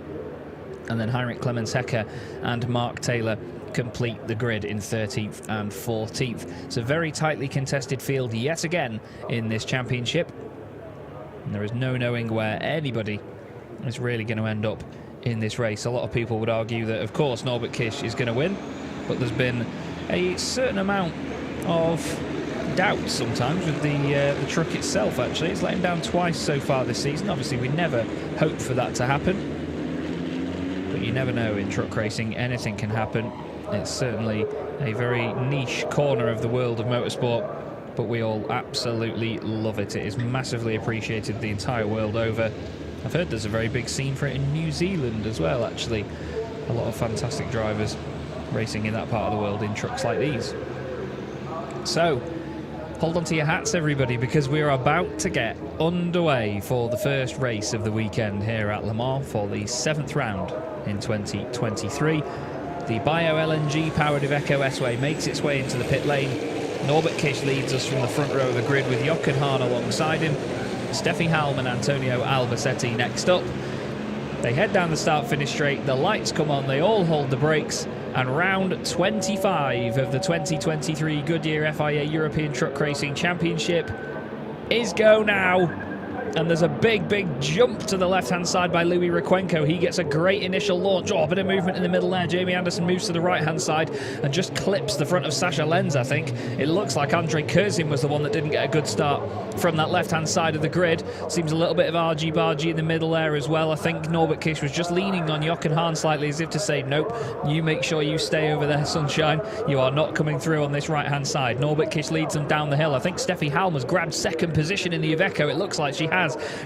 And then Heinrich Clemens Hecker and Mark Taylor complete the grid in 13th and 14th. It's a very tightly contested field yet again in this championship, and there is no knowing where anybody is really going to end up in this race. A lot of people would argue that, of course, Norbert Kish is going to win, but there's been a certain amount of doubt sometimes with the truck itself. Actually, it's let him down twice so far this season. Obviously, we never hope for that to happen, but you never know in truck racing. Anything can happen. It's certainly a very niche corner of the world of motorsport, but we all absolutely love it. It is massively appreciated the entire world over. I've heard there's a very big scene for it in New Zealand as well, actually. A lot of fantastic drivers racing in that part of the world in trucks like these. So, hold on to your hats, everybody, because we are about to get underway for the first race of the weekend here at Le Mans for the 7th round in 2023. The bio-LNG powered Iveco S-Way makes its way into the pit lane. Norbert Kish leads us from the front row of the grid with Jochen Hahn alongside him. Steffi Halm and Antonio Albacete next up. They head down the start-finish straight, the lights come on, they all hold the brakes, and round 25 of the 2023 Goodyear FIA European Truck Racing Championship is go now. And there's a big jump to the left-hand side by Louis Requenco. He gets a great initial launch. Oh, a bit of movement in the middle there. Jamie Anderson moves to the right-hand side and just clips the front of Sasha Lenz, I think. It looks like Andre Kurzin was the one that didn't get a good start from that left-hand side of the grid. Seems a little bit of argy-bargy in the middle there as well. I think Norbert Kish was just leaning on Jochen Hahn slightly as if to say, nope, you make sure you stay over there, sunshine. You are not coming through on this right-hand side. Norbert Kish leads them down the hill. I think Steffi Halm has grabbed 2nd position in the Iveco. It looks like she has.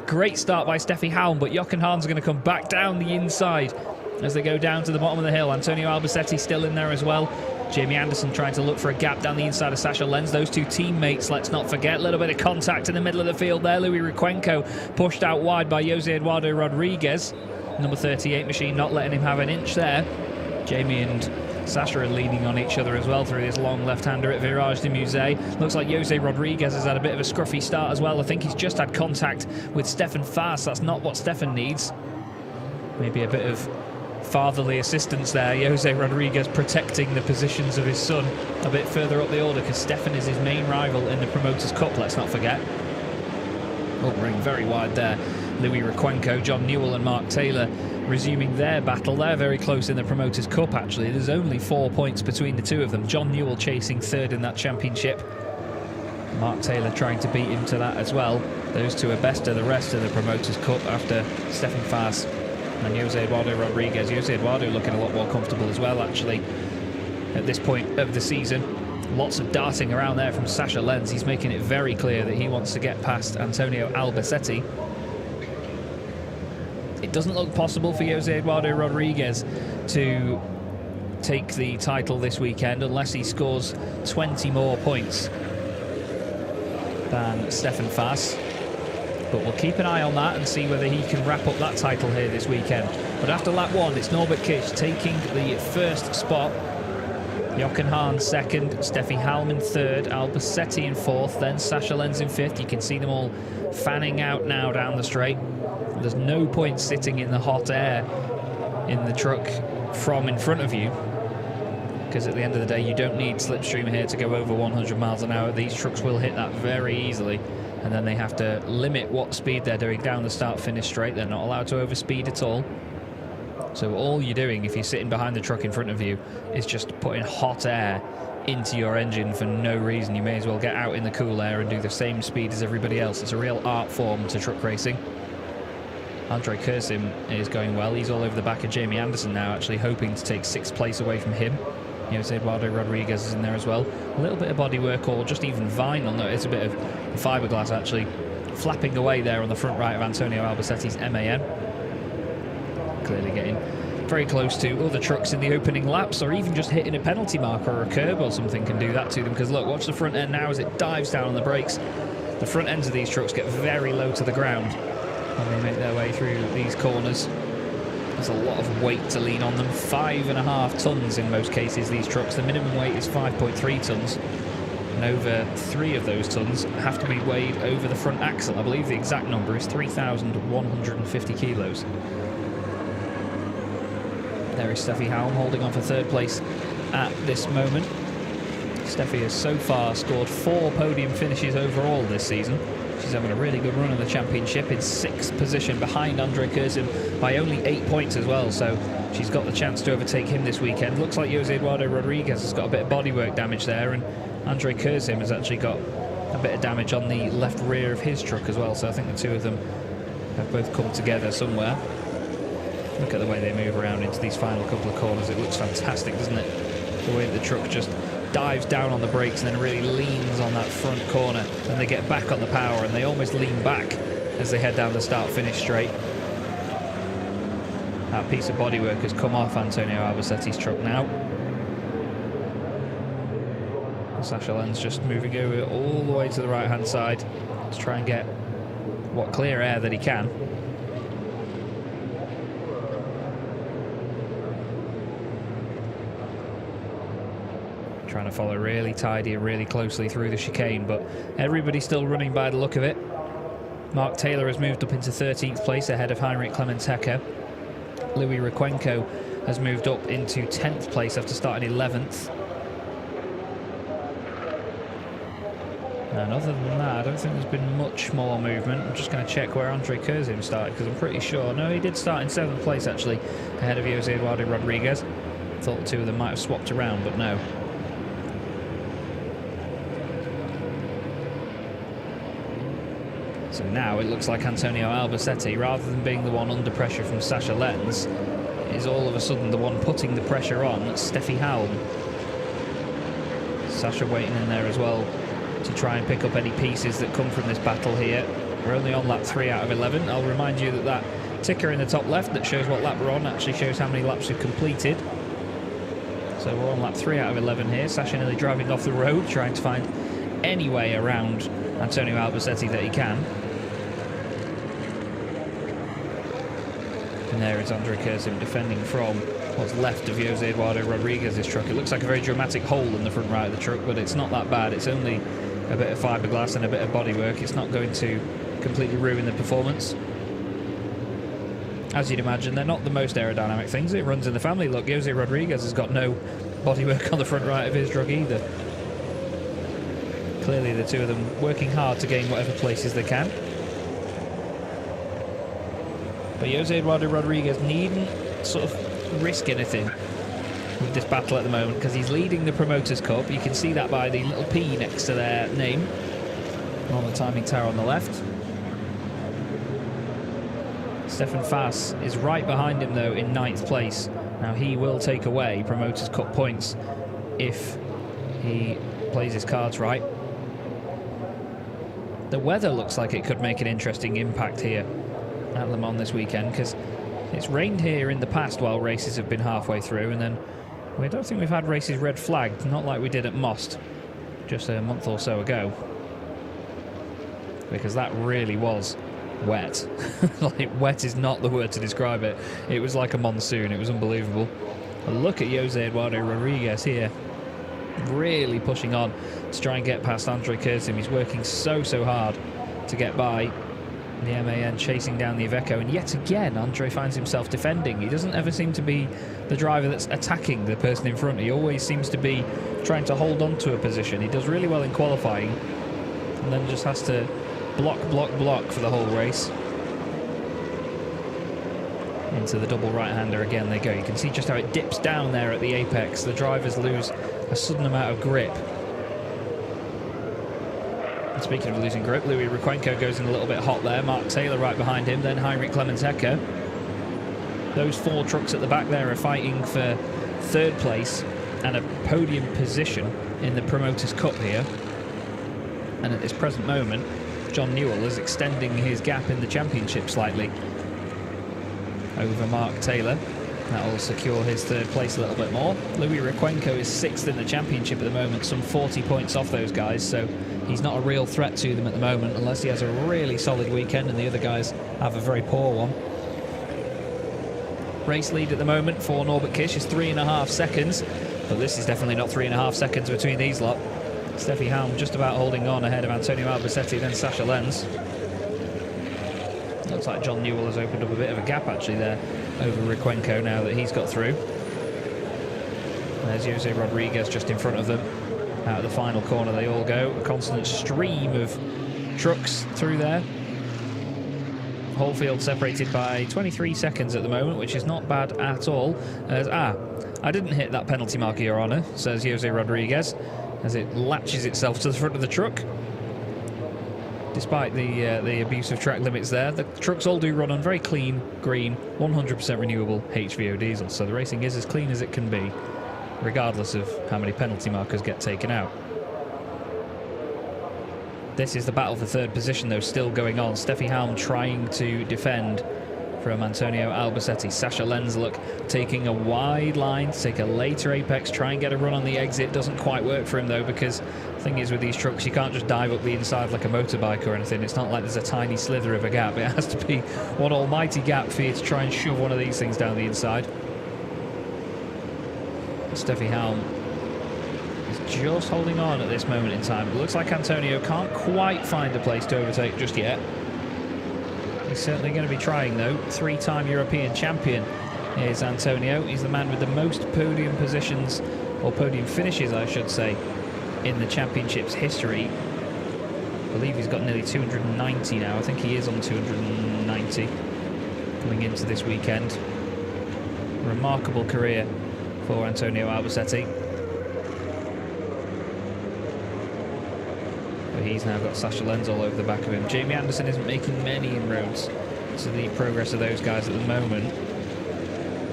Great start by Steffi Halm, but Jochen Hahn's going to come back down the inside as they go down to the bottom of the hill. Antonio Albacete still in there as well. Jamie Anderson trying to look for a gap down the inside of Sasha Lenz. Those two teammates, let's not forget. A little bit of contact in the middle of the field there. Louis Requenco pushed out wide by Jose Eduardo Rodriguez. number 38 machine not letting him have an inch there. Jamie and Sasha are leaning on each other as well through this long left-hander at Virage de Musée. Looks like Jose Rodriguez has had a bit of a scruffy start as well. I think he's just had contact with Stefan Faas. That's not what Stefan needs. Maybe a bit of fatherly assistance there. Jose Rodriguez protecting the positions of his son a bit further up the order, because Stefan is his main rival in the Promoters' Cup, let's not forget. Oh, ring very wide there. Louis Requenco, John Newell and Mark Taylor resuming their battle. They're very close in the Promoters' Cup, actually. There's only 4 points between the two of them. John Newell chasing third in that championship. Mark Taylor trying to beat him to that as well. Those two are best of the rest of the Promoters' Cup after Stefan Faas and Jose Eduardo Rodriguez. Jose Eduardo looking a lot more comfortable as well, actually, at this point of the season. Lots of darting around there from Sasha Lenz. He's making it very clear that he wants to get past Antonio Albacete. It doesn't look possible for Jose Eduardo Rodriguez to take the title this weekend unless he scores 20 more points than Stefan Faas. But we'll keep an eye on that and see whether he can wrap up that title here this weekend. But after lap 1, it's Norbert Kish taking the first spot. Jochen Hahn second, Steffi Halm third, Albacete in fourth, then Sasha Lenz in fifth. You can see them all fanning out now down the straight. There's no point sitting in the hot air in the truck from in front of you, because at the end of the day you don't need slipstream here to go over 100 miles an hour. These trucks will hit that very easily, and then they have to limit what speed they're doing down the start-finish straight. They're not allowed to overspeed at all. So all you're doing if you're sitting behind the truck in front of you is just putting hot air into your engine for no reason. You may as well get out in the cool air and do the same speed as everybody else. It's a real art form to truck racing. Andre Kursim is going well. He's all over the back of Jamie Anderson now, actually hoping to take 6th place away from him. Jose Eduardo Rodriguez is in there as well. A little bit of bodywork, or just even vinyl. No, it's a bit of fiberglass actually flapping away there on the front right of Antonio Albacete's MAN. Clearly getting very close to other trucks in the opening laps, or even just hitting a penalty marker or a curb or something can do that to them. Because look, watch the front end now as it dives down on the brakes. The front ends of these trucks get very low to the ground when they make their way through these corners. There's a lot of weight to lean on them. 5.5 tons in most cases, these trucks. The minimum weight is 5.3 tons. And over 3 of those tons have to be weighed over the front axle. I believe the exact number is 3,150 kilos. There is Steffi Halm holding on for 3rd place at this moment. Steffi has so far scored 4 podium finishes overall this season. She's having a really good run in the championship, in 6th position behind Andre Kursim by only 8 points as well, so she's got the chance to overtake him this weekend. Looks like Jose Eduardo Rodriguez has got a bit of bodywork damage there, and Andre Kursim has actually got a bit of damage on the left rear of his truck as well, so I think the two of them have both come together somewhere. Look at the way they move around into these final couple of corners. It looks fantastic, doesn't it? The way that the truck just dives down on the brakes and then really leans on that front corner. Then they get back on the power and they almost lean back as they head down the start-finish straight. That piece of bodywork has come off Antonio Albacete's truck now. Sasha Lenz just moving over all the way to the right-hand side to try and get what clear air that he can. Trying to follow really tidy and really closely through the chicane, but everybody's still running by the look of it. Mark Taylor has moved up into 13th place ahead of Heinrich Clemens Hecker. Louis Requenco has moved up into 10th place after starting 11th. And other than that, I don't think there's been much more movement. I'm just going to check where Andre Kursim started, because I'm pretty sure, no, he did start in 7th place actually, ahead of Jose Eduardo Rodriguez. Thought the two of them might have swapped around, but no. So now it looks like Antonio Albacete, rather than being the one under pressure from Sasha Lenz, is all of a sudden the one putting the pressure on Steffi Halm. Sasha waiting in there as well to try and pick up any pieces that come from this battle here. We're only on lap 3 out of 11. I'll remind you that that ticker in the top left that shows what lap we're on actually shows how many laps we've completed. So we're on lap 3 out of 11 here. Sasha nearly driving off the road, trying to find any way around Antonio Albacete that he can. And there is Andre Curzon defending from what's left of Jose Eduardo Rodriguez's truck. It looks like a very dramatic hole in the front right of the truck, but it's not that bad. It's only a bit of fiberglass and a bit of bodywork. It's not going to completely ruin the performance. As you'd imagine, they're not the most aerodynamic things. It runs in the family. Look, Jose Rodriguez has got no bodywork on the front right of his truck either. Clearly the two of them working hard to gain whatever places they can. But Jose Eduardo Rodriguez needn't sort of risk anything with this battle at the moment, because he's leading the Promoters' Cup. You can see that by the little P next to their name on the timing tower on the left. Stefan Fass is right behind him though in 9th place. Now he will take away Promoters' Cup points if he plays his cards right. The weather looks like it could make an interesting impact here at Le Mans this weekend, because it's rained here in the past while races have been halfway through, and then we don't think we've had races red flagged, not like we did at Most just a month or so ago, because that really was wet. Like, wet is not the word to describe it. It was like a monsoon. It was unbelievable. And look at Jose Eduardo Rodriguez here, really pushing on to try and get past Andre Curzon. He's working so hard to get by the MAN, chasing down the Iveco, and yet again Andre finds himself defending. He doesn't ever seem to be the driver that's attacking the person in front. He always seems to be trying to hold on to a position. He does really well in qualifying, and then just has to block for the whole race. Into the double right-hander again they go. You can see just how it dips down there at the apex. The drivers lose a sudden amount of grip. And speaking of losing grip, Louis Requenco goes in a little bit hot there. Mark Taylor right behind him, then Heinrich Clemens-Hecker. Those 4 trucks at the back there are fighting for 3rd place and a podium position in the Promoters' Cup here. And at this present moment, John Newell is extending his gap in the championship slightly over Mark Taylor. That will secure his 3rd place a little bit more. Louis Requenco is 6th in the championship at the moment, some 40 points off those guys, so he's not a real threat to them at the moment unless he has a really solid weekend and the other guys have a very poor one. Race lead at the moment for Norbert Kish is 3.5 seconds, but this is definitely not 3.5 seconds between these lot. Steffi Halm just about holding on ahead of Antonio Albacete, then Sasha Lenz. Looks like John Newell has opened up a bit of a gap actually there over Requenco now that he's got through. There's Jose Rodriguez just in front of them. Out of the final corner they all go. A constant stream of trucks through there. Whole field separated by 23 seconds at the moment, which is not bad at all. As I didn't hit that penalty marker, Your Honour, says Jose Rodriguez, as it latches itself to the front of the truck. Despite the abuse of track limits there, the trucks all do run on very clean, green, 100% renewable HVO diesel, so the racing is as clean as it can be, regardless of how many penalty markers get taken out. This is the battle for 3rd position, though, still going on. Steffi Halm trying to defend from Antonio Albacete. Sasha Lenz, look, taking a wide line to take a later apex, try and get a run on the exit. Doesn't quite work for him, though, because the thing is with these trucks, you can't just dive up the inside like a motorbike or anything. It's not like there's a tiny slither of a gap. It has to be one almighty gap for you to try and shove one of these things down the inside. Steffi Halm is just holding on at this moment in time. It looks like Antonio can't quite find a place to overtake just yet. He's certainly going to be trying, though. 3-time European champion is Antonio. He's the man with the most podium positions, or podium finishes, I should say, in the championship's history. I believe he's got nearly 290 now. I think he is on 290 coming into this weekend. Remarkable career for Antonio Albacete. But he's now got Sasha Lenz all over the back of him. Jamie Anderson isn't making many inroads to the progress of those guys at the moment.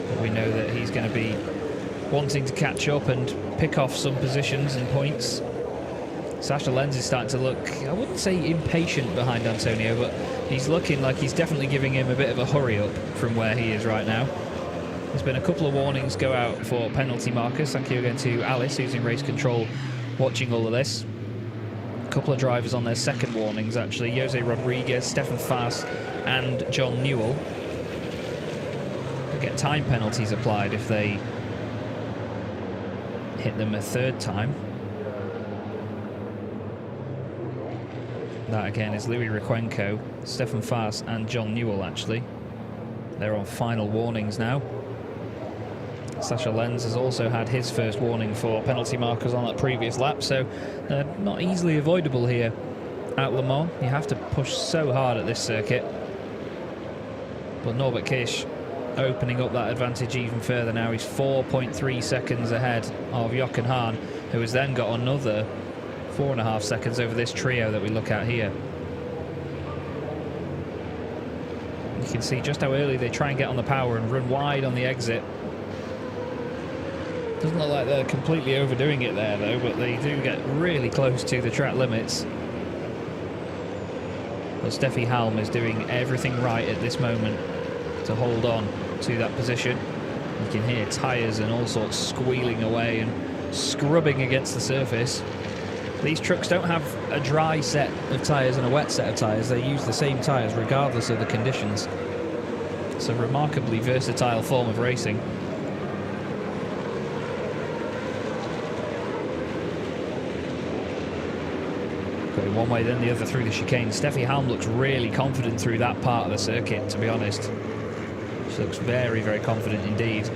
But we know that he's going to be wanting to catch up and pick off some positions and points. Sasha Lenz is starting to look, I wouldn't say impatient behind Antonio, but he's looking like he's definitely giving him a bit of a hurry up from where he is right now. There's been a couple of warnings go out for penalty markers. Thank you again to Alice, who's in race control, watching all of this. A couple of drivers on their second warnings, actually. Jose Rodriguez, Stefan Fass, and John Newell. get time penalties applied if they hit them a third time. That again is Louis Requenco, Stefan Faas and John Newell actually. They're on final warnings now. Sasha Lenz has also had his first warning for penalty markers on that previous lap, so they're not easily avoidable here at Le Mans. You have to push so hard at this circuit. But Norbert Kish opening up that advantage even further now. He's 4.3 seconds ahead of Jochen Hahn, who has then got another 4.5 seconds over this trio that we look at here. You can see just how early they try and get on the power and run wide on the exit. Doesn't look like they're completely overdoing it there though, but they do get really close to the track limits. But Steffi Halm is doing everything right at this moment to hold on to that position. You can hear tyres and all sorts squealing away and scrubbing against the surface. These trucks don't have a dry set of tyres and a wet set of tyres. They use the same tyres regardless of the conditions. It's a remarkably versatile form of racing. Going one way then the other through the chicane. Steffi Halm looks really confident through that part of the circuit, to be honest. She looks very, very confident indeed.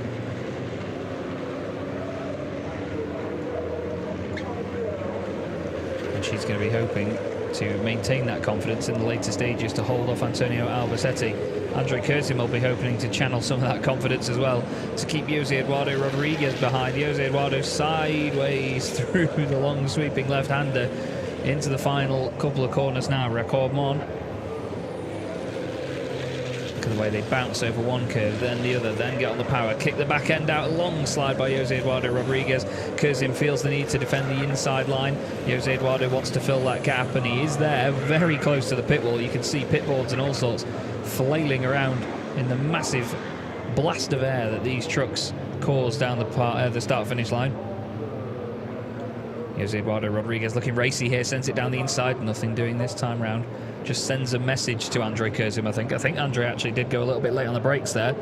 And she's going to be hoping to maintain that confidence in the later stages to hold off Antonio Albacete. Andre Curzon will be hoping to channel some of that confidence as well to keep Jose Eduardo Rodriguez behind. Jose Eduardo sideways through the long sweeping left-hander into the final couple of corners now. Recordmont. Look at the way they bounce over one curve, then the other, then get on the power, kick the back end out, long slide by Jose Eduardo Rodriguez. Curzon feels the need to defend the inside line. Jose Eduardo wants to fill that gap, and he is there, very close to the pit wall. You can see pit boards and all sorts flailing around in the massive blast of air that these trucks cause down the start-finish line. Jose Eduardo Rodriguez looking racy here, sends it down the inside, nothing doing this time round. Just sends a message to Andre Curzon, I think. I think Andre actually did go a little bit late on the brakes there.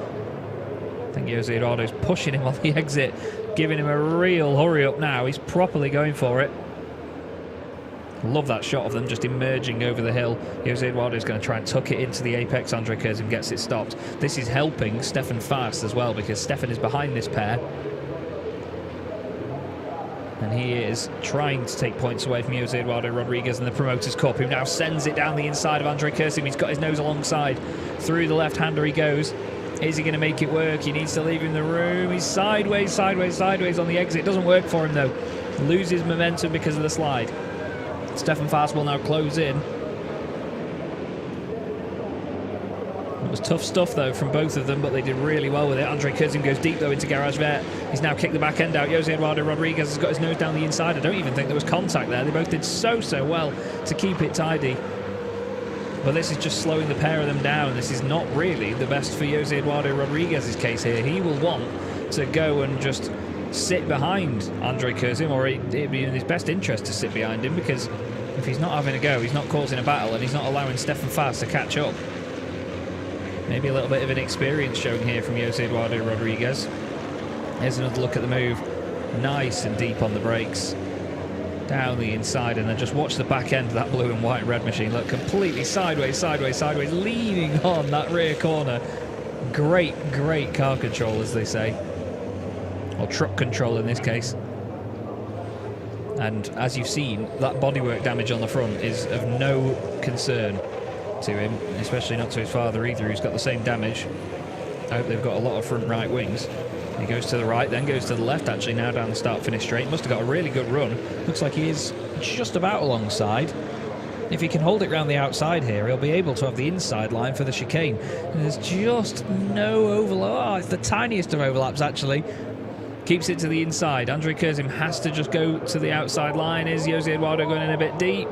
I think Jose Eduardo's pushing him on the exit, giving him a real hurry up now. He's properly going for it. Love that shot of them just emerging over the hill. Jose Eduardo's going to try and tuck it into the apex. Andre Curzon gets it stopped. This is helping Stefan Faas as well, because Stefan is behind this pair. And he is trying to take points away from Jose Eduardo Rodriguez in the Promoters Cup, who now sends it down the inside of Andre Curzon. He's got his nose alongside. Through the left-hander he goes. Is he going to make it work? He needs to leave him the room. He's sideways, sideways, sideways on the exit. It doesn't work for him, though. Loses momentum because of the slide. Stefan Faas will now close in. It was tough stuff, though, from both of them, but they did really well with it. Andre Curzon goes deep, though, into Garage Vert. He's now kicked the back end out. Jose Eduardo Rodriguez has got his nose down the inside. I don't even think there was contact there. They both did so well to keep it tidy. But this is just slowing the pair of them down. This is not really the best for Jose Eduardo Rodriguez's case here. He will want to go and just sit behind Andre Curzon, or it'd be in his best interest to sit behind him, because if he's not having a go, he's not causing a battle, and he's not allowing Stefan Faas to catch up. Maybe a little bit of inexperience showing here from Jose Eduardo Rodriguez. Here's another look at the move. Nice and deep on the brakes. Down the inside, and then just watch the back end of that blue and white red machine. Look, completely sideways, sideways, sideways, leaning on that rear corner. Great, great car control, as they say. Or truck control in this case. And as you've seen, that bodywork damage on the front is of no concern to him, especially not to his father either, who's got the same damage. I hope they've got a lot of front right wings. He goes to the right, then goes to the left, actually, now down the start-finish straight. Must have got a really good run. Looks like he is just about alongside. If he can hold it round the outside here, he'll be able to have the inside line for the chicane. And there's just no overlap. Oh, it's the tiniest of overlaps, actually. Keeps it to the inside. Andre Curzon has to just go to the outside line. Is Jose Eduardo going in a bit deep?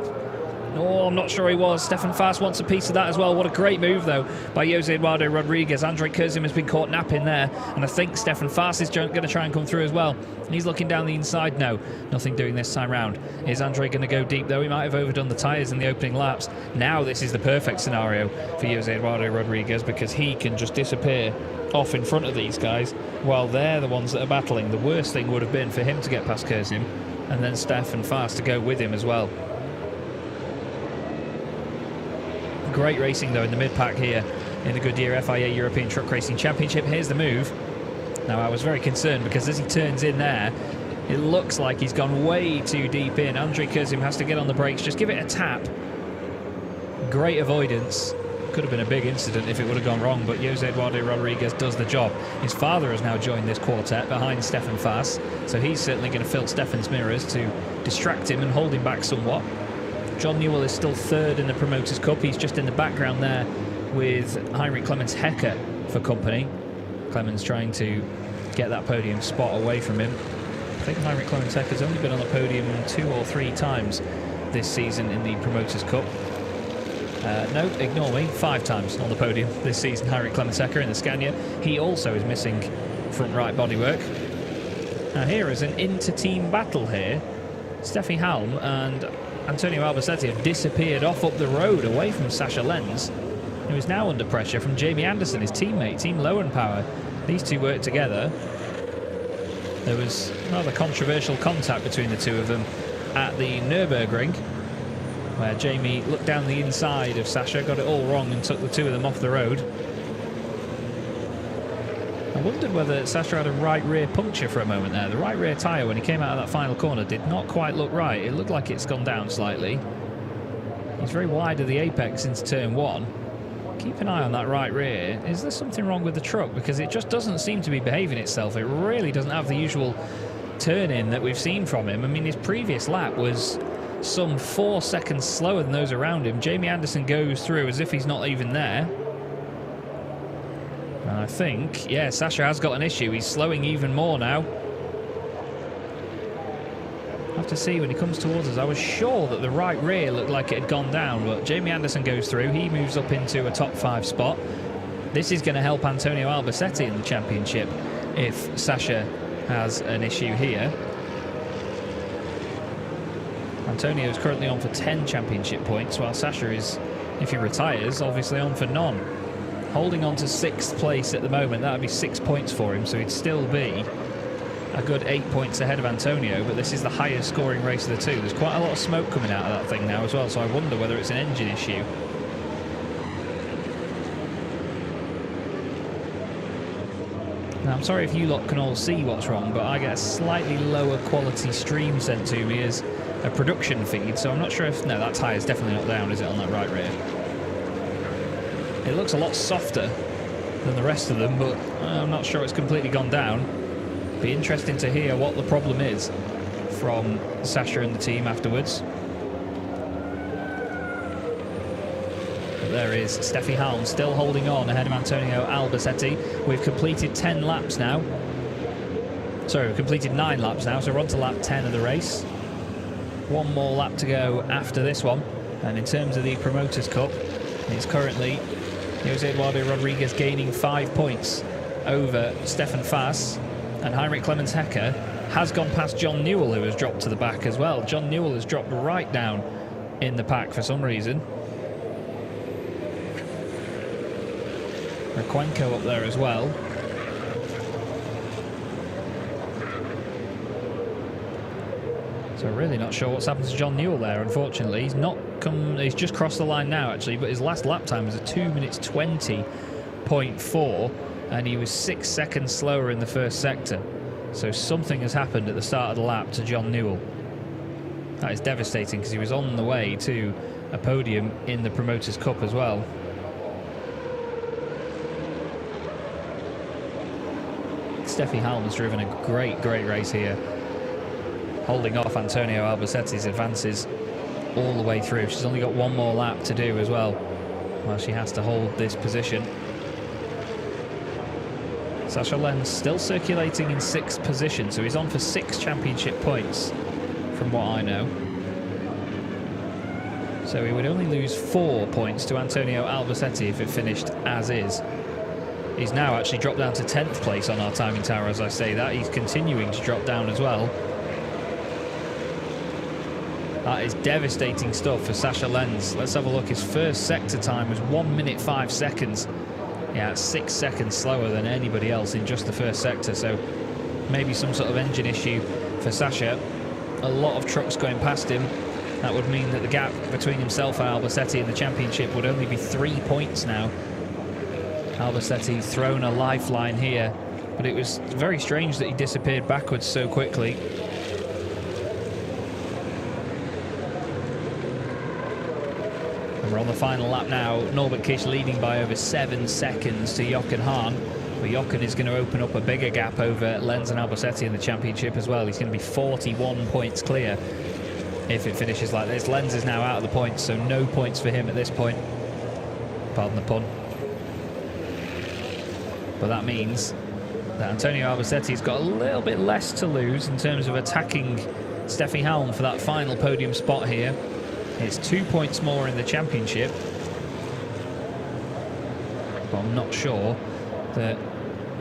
Oh, I'm not sure he was. Stefan Fast wants a piece of that as well. What a great move, though, by Jose Eduardo Rodriguez. Andre Kurzim has been caught napping there, and I think Stefan Fast is going to try and come through as well. And he's looking down the inside. No, nothing doing this time round. Is Andre going to go deep, though? He might have overdone the tyres in the opening laps. Now this is the perfect scenario for Jose Eduardo Rodriguez, because he can just disappear off in front of these guys while they're the ones that are battling. The worst thing would have been for him to get past Kurzim and then Stefan Fast to go with him as well. Great racing, though, in the mid-pack here in the Goodyear FIA European Truck Racing Championship. Here's the move. Now, I was very concerned because as he turns in there, it looks like he's gone way too deep in. Andre Kurzim has to get on the brakes, just give it a tap. Great avoidance. Could have been a big incident if it would have gone wrong, but Jose Eduardo Rodriguez does the job. His father has now joined this quartet behind Stefan Fast, so he's certainly going to fill Stefan's mirrors to distract him and hold him back somewhat. John Newell is still third in the Promoters' Cup. He's just in the background there with Heinrich Clemens Hecker for company. Clemens trying to get that podium spot away from him. I think Heinrich Clemens Hecker's only been on the podium 2 or 3 times this season in the Promoters' Cup. No, ignore me, 5 times on the podium this season, Heinrich Clemens Hecker in the Scania. He also is missing front right bodywork. Now here is an inter-team battle here. Steffi Halm and Antonio Albacete have disappeared off up the road away from Sascha Lenz, who is now under pressure from Jamie Anderson, his teammate, Team Lowenpower. These two work together. There was rather controversial contact between the two of them at the Nürburgring, where Jamie looked down the inside of Sascha, got it all wrong and took the two of them off the road. I wondered whether Sascha had a right rear puncture for a moment there. The right rear tyre, when he came out of that final corner, did not quite look right. It looked like it's gone down slightly. He's very wide of the apex into turn 1. Keep an eye on that right rear. Is there something wrong with the truck? Because it just doesn't seem to be behaving itself. It really doesn't have the usual turn-in that we've seen from him. I mean, his previous lap was some 4 seconds slower than those around him. Jamie Anderson goes through as if he's not even there. And I think, yeah, Sascha has got an issue. He's slowing even more now. I'll have to see when he comes towards us. I was sure that the right rear looked like it had gone down, but Jamie Anderson goes through. He moves up into a top 5 spot. This is going to help Antonio Albacete in the championship if Sascha has an issue here. Antonio is currently on for 10 championship points, while Sascha is, if he retires, obviously on for none. Holding on to 6th place at the moment, that would be 6 points for him, so he'd still be a good 8 points ahead of Antonio, but this is the highest scoring race of the two. There's quite a lot of smoke coming out of that thing now as well, so I wonder whether it's an engine issue. Now, I'm sorry if you lot can all see what's wrong, but I get a slightly lower quality stream sent to me as a production feed, so I'm not sure if... No, that tyre's definitely not down, is it, on that right rear? It looks a lot softer than the rest of them, but I'm not sure it's completely gone down. Be interesting to hear what the problem is from Sascha and the team afterwards. But there is Steffi Halm still holding on ahead of Antonio Albacete. We've completed 10 laps now. Sorry, we've completed 9 laps now, so we're on to lap 10 of the race. 1 more lap to go after this one. And in terms of the Promoters' Cup, it's currently Jose Eduardo Rodriguez gaining 5 points over Stefan Fast, and Heinrich Clemens Hecker has gone past John Newell, who has dropped to the back as well. John Newell has dropped right down in the pack for some reason. Requenco up there as well. So really not sure what's happened to John Newell there, unfortunately. He's just crossed the line now, actually, but his last lap time was a 2 minutes 20.4, and he was 6 seconds slower in the first sector. So something has happened at the start of the lap to John Newell. That is devastating, because he was on the way to a podium in the Promoters' Cup as well. Steffi Halm has driven a great race here, holding off Antonio Albacete's advances all the way through. She's only got 1 more lap to do as well, while she has to hold this position. Sascha Lenz still circulating in 6th position, so he's on for 6 championship points, from what I know. So he would only lose 4 points to Antonio Albacete if it finished as is. He's now actually dropped down to 10th place on our timing tower as I say that. He's continuing to drop down as well. That is devastating stuff for Sascha Lenz. Let's have a look. His first sector time was 1 minute 5 seconds. Yeah, it's 6 seconds slower than anybody else in just the first sector. So maybe some sort of engine issue for Sascha. A lot of trucks going past him. That would mean that the gap between himself and Albacete in the championship would only be 3 points now. Albacete thrown a lifeline here, but it was very strange that he disappeared backwards so quickly. And we're on the final lap now. Norbert Kish leading by over 7 seconds to Jochen Hahn. But Jochen is going to open up a bigger gap over Lenz and Albacete in the championship as well. He's going to be 41 points clear if it finishes like this. Lenz is now out of the points, so no points for him at this point. Pardon the pun. But that means that Antonio Albacete's got a little bit less to lose in terms of attacking Steffi Halm for that final podium spot here. It's 2 points more in the championship. But I'm not sure that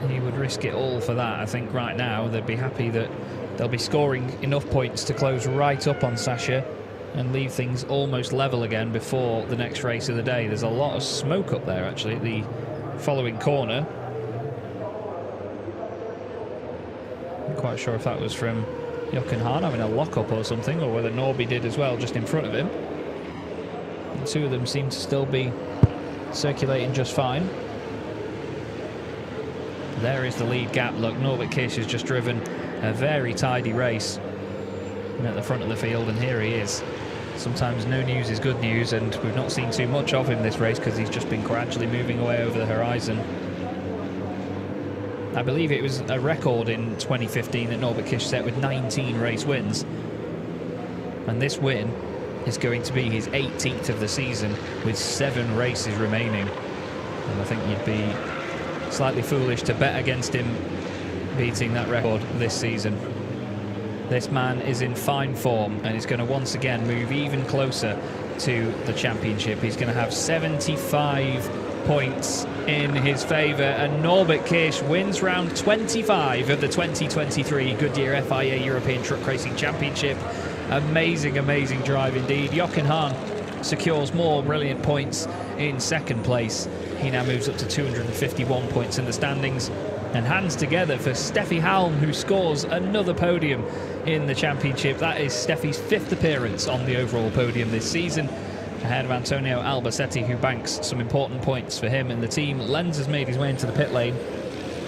he would risk it all for that. I think right now they'd be happy that they'll be scoring enough points to close right up on Sascha and leave things almost level again before the next race of the day. There's a lot of smoke up there actually at the following corner. Not quite sure if that was from Jochen Hahn having a lock-up or something, or whether Norby did as well just in front of him. The two of them seem to still be circulating just fine. There is the lead gap. Look, Norbert Kish has just driven a very tidy race at the front of the field, and here he is. Sometimes no news is good news, and we've not seen too much of him this race because he's just been gradually moving away over the horizon. I believe it was a record in 2015 that Norbert Kish set with 19 race wins, and this win is going to be his 18th of the season with 7 races remaining. And I think you'd be slightly foolish to bet against him beating that record this season. This man is in fine form and is going to once again move even closer to the championship. He's going to have 75 points in his favour, and Norbert Kish wins round 25 of the 2023 Goodyear FIA European Truck Racing Championship. Amazing, amazing drive indeed. Jochen Hahn secures more brilliant points in second place. He now moves up to 251 points in the standings, and hands together for Steffi Halm, who scores another podium in the championship. That is Steffi's 5th appearance on the overall podium this season, ahead of Antonio Albacete, who banks some important points for him and the team. Lenz has made his way into the pit lane,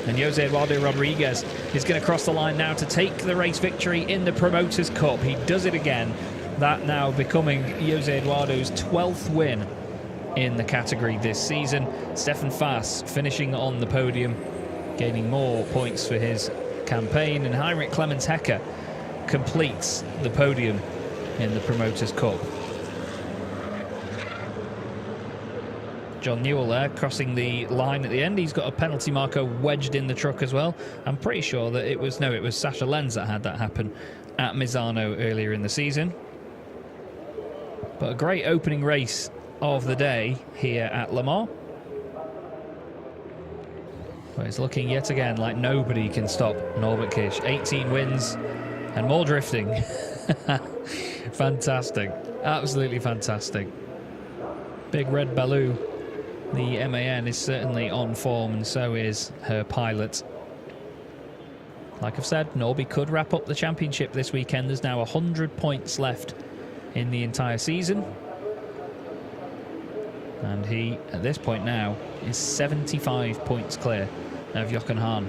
and Jose Eduardo Rodriguez is going to cross the line now to take the race victory in the Promoters' Cup. He does it again, that now becoming Jose Eduardo's 12th win in the category this season. Stefan Faas finishing on the podium, gaining more points for his campaign, and Heinrich Clemens Hecker completes the podium in the Promoters' Cup. John Newell there crossing the line at the end. He's got a penalty marker wedged in the truck as well. I'm pretty sure that it was Sascha Lenz that had that happen at Misano earlier in the season. But a great opening race of the day here at Le Mans. But it's looking yet again like nobody can stop Norbert Kish. 18 wins and more drifting. Fantastic. Absolutely fantastic. Big Red Baloo, the MAN, is certainly on form, and so is her pilot. Like I've said, Norby could wrap up the championship this weekend. There's now 100 points left in the entire season. And he, at this point now, is 75 points clear of Jochen Hahn.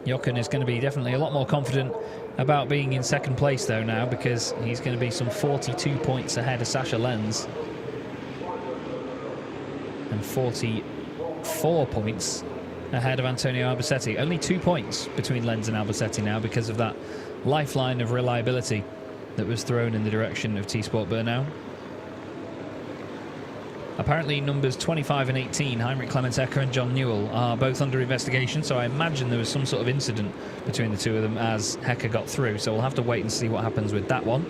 Jochen is going to be definitely a lot more confident about being in second place though now, because he's going to be some 42 points ahead of Sascha Lenz and 44 points ahead of Antonio Albacete. Only 2 points between Lenz and Albacete now because of that lifeline of reliability that was thrown in the direction of T-Sport Bernau. Apparently numbers 25 and 18, Heinrich Clemens Hecker and John Newell, are both under investigation, so I imagine there was some sort of incident between the two of them as Hecker got through, so we'll have to wait and see what happens with that one.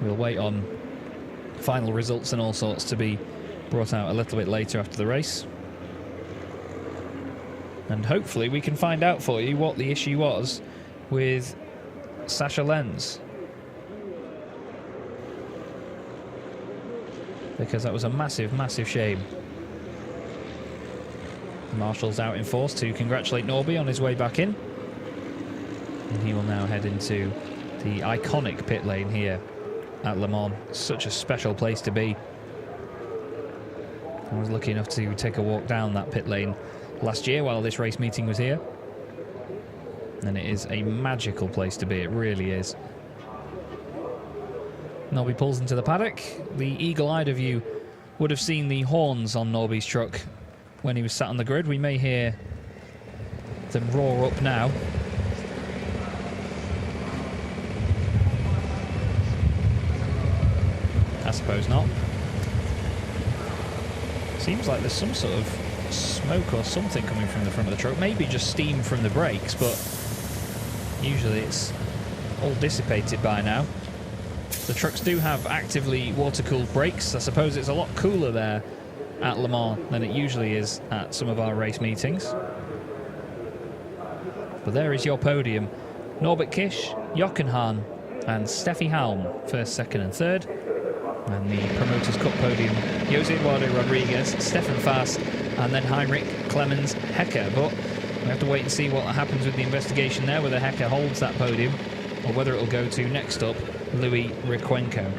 We'll wait on final results and all sorts to be brought out a little bit later after the race. And hopefully we can find out for you what the issue was with Sascha Lenz. Because that was a massive, massive shame. Marshall's out in force to congratulate Norby on his way back in. And he will now head into the iconic pit lane here at Le Mans. Such a special place to be. I was lucky enough to take a walk down that pit lane last year while this race meeting was here. And it is a magical place to be, it really is. Norby pulls into the paddock. The eagle-eyed of you would have seen the horns on Norby's truck when he was sat on the grid. We may hear them roar up now. I suppose not. Seems like there's some sort of smoke or something coming from the front of the truck. Maybe just steam from the brakes, but usually it's all dissipated by now. The trucks do have actively water-cooled brakes. I suppose it's a lot cooler there at Le Mans than it usually is at some of our race meetings. But there is your podium. Norbert Kish, Jochen Hahn and Steffi Halm, first, second and third. And the Promoters' Cup podium, Jose Eduardo Rodriguez, Stefan Faas, and then Heinrich Clemens Hecker. But we have to wait and see what happens with the investigation there, whether Hecker holds that podium or whether it will go to, next up, Louis Rikwenko.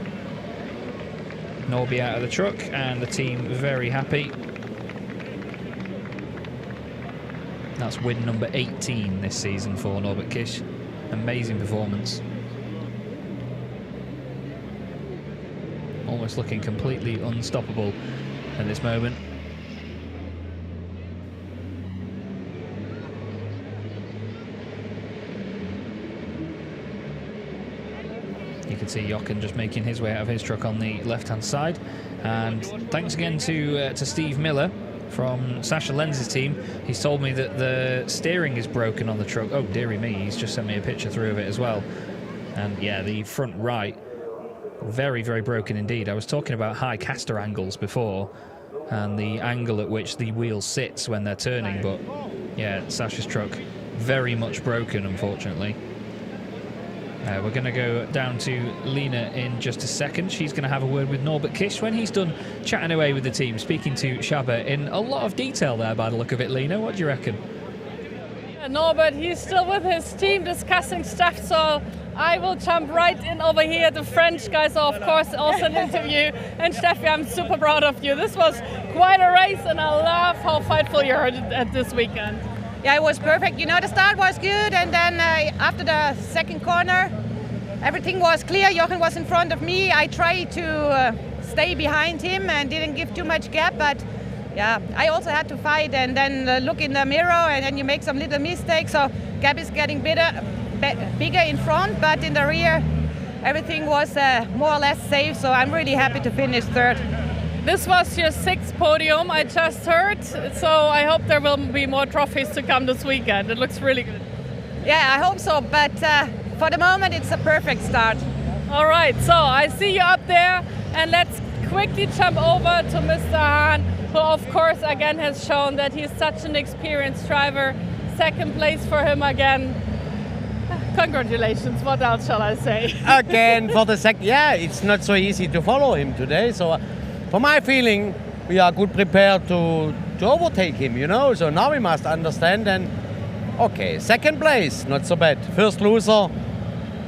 Norby out of the truck and the team very happy. That's win number 18 this season for Norbert Kish. Amazing performance. Almost looking completely unstoppable at this moment. You can see Jochen just making his way out of his truck on the left-hand side. And thanks again to Steve Miller from Sascha Lenz's team. He's told me that the steering is broken on the truck. Oh, dearie me, he's just sent me a picture through of it as well. And yeah, the front right, very, very broken indeed. I was talking about high caster angles before and the angle at which the wheel sits when they're turning, but yeah, Sascha's truck very much broken, unfortunately. We're going to go down to Lena in just a second. She's going to have a word with Norbert Kish when he's done chatting away with the team, speaking to Schaber in a lot of detail there by the look of it. Lena, what do you reckon? Norbert, he's still with his team discussing stuff, so I will jump right in over here. The French guys are, of course, also an interview. And Steffi, I'm super proud of you. This was quite a race, and I love how fightful you are at this weekend. Yeah, it was perfect. You know, the start was good, and then after the second corner, everything was clear. Jochen was in front of me. I tried to stay behind him and didn't give too much gap, but yeah, I also had to fight and then look in the mirror, and then you make some little mistakes. So gap is getting bigger in front, but in the rear, everything was more or less safe. So I'm really happy to finish third. This was your 6th podium, I just heard, so I hope there will be more trophies to come this weekend. It looks really good. Yeah, I hope so, but for the moment it's a perfect start. All right, so I see you up there, and let's quickly jump over to Mr. Hahn, who of course again has shown that he's such an experienced driver. 2nd place for him again. Congratulations, what else shall I say? Again, for the second, yeah, it's not so easy to follow him today, so for my feeling, we are good prepared to overtake him, you know, so now we must understand, and okay, 2nd place, not so bad. 1st loser,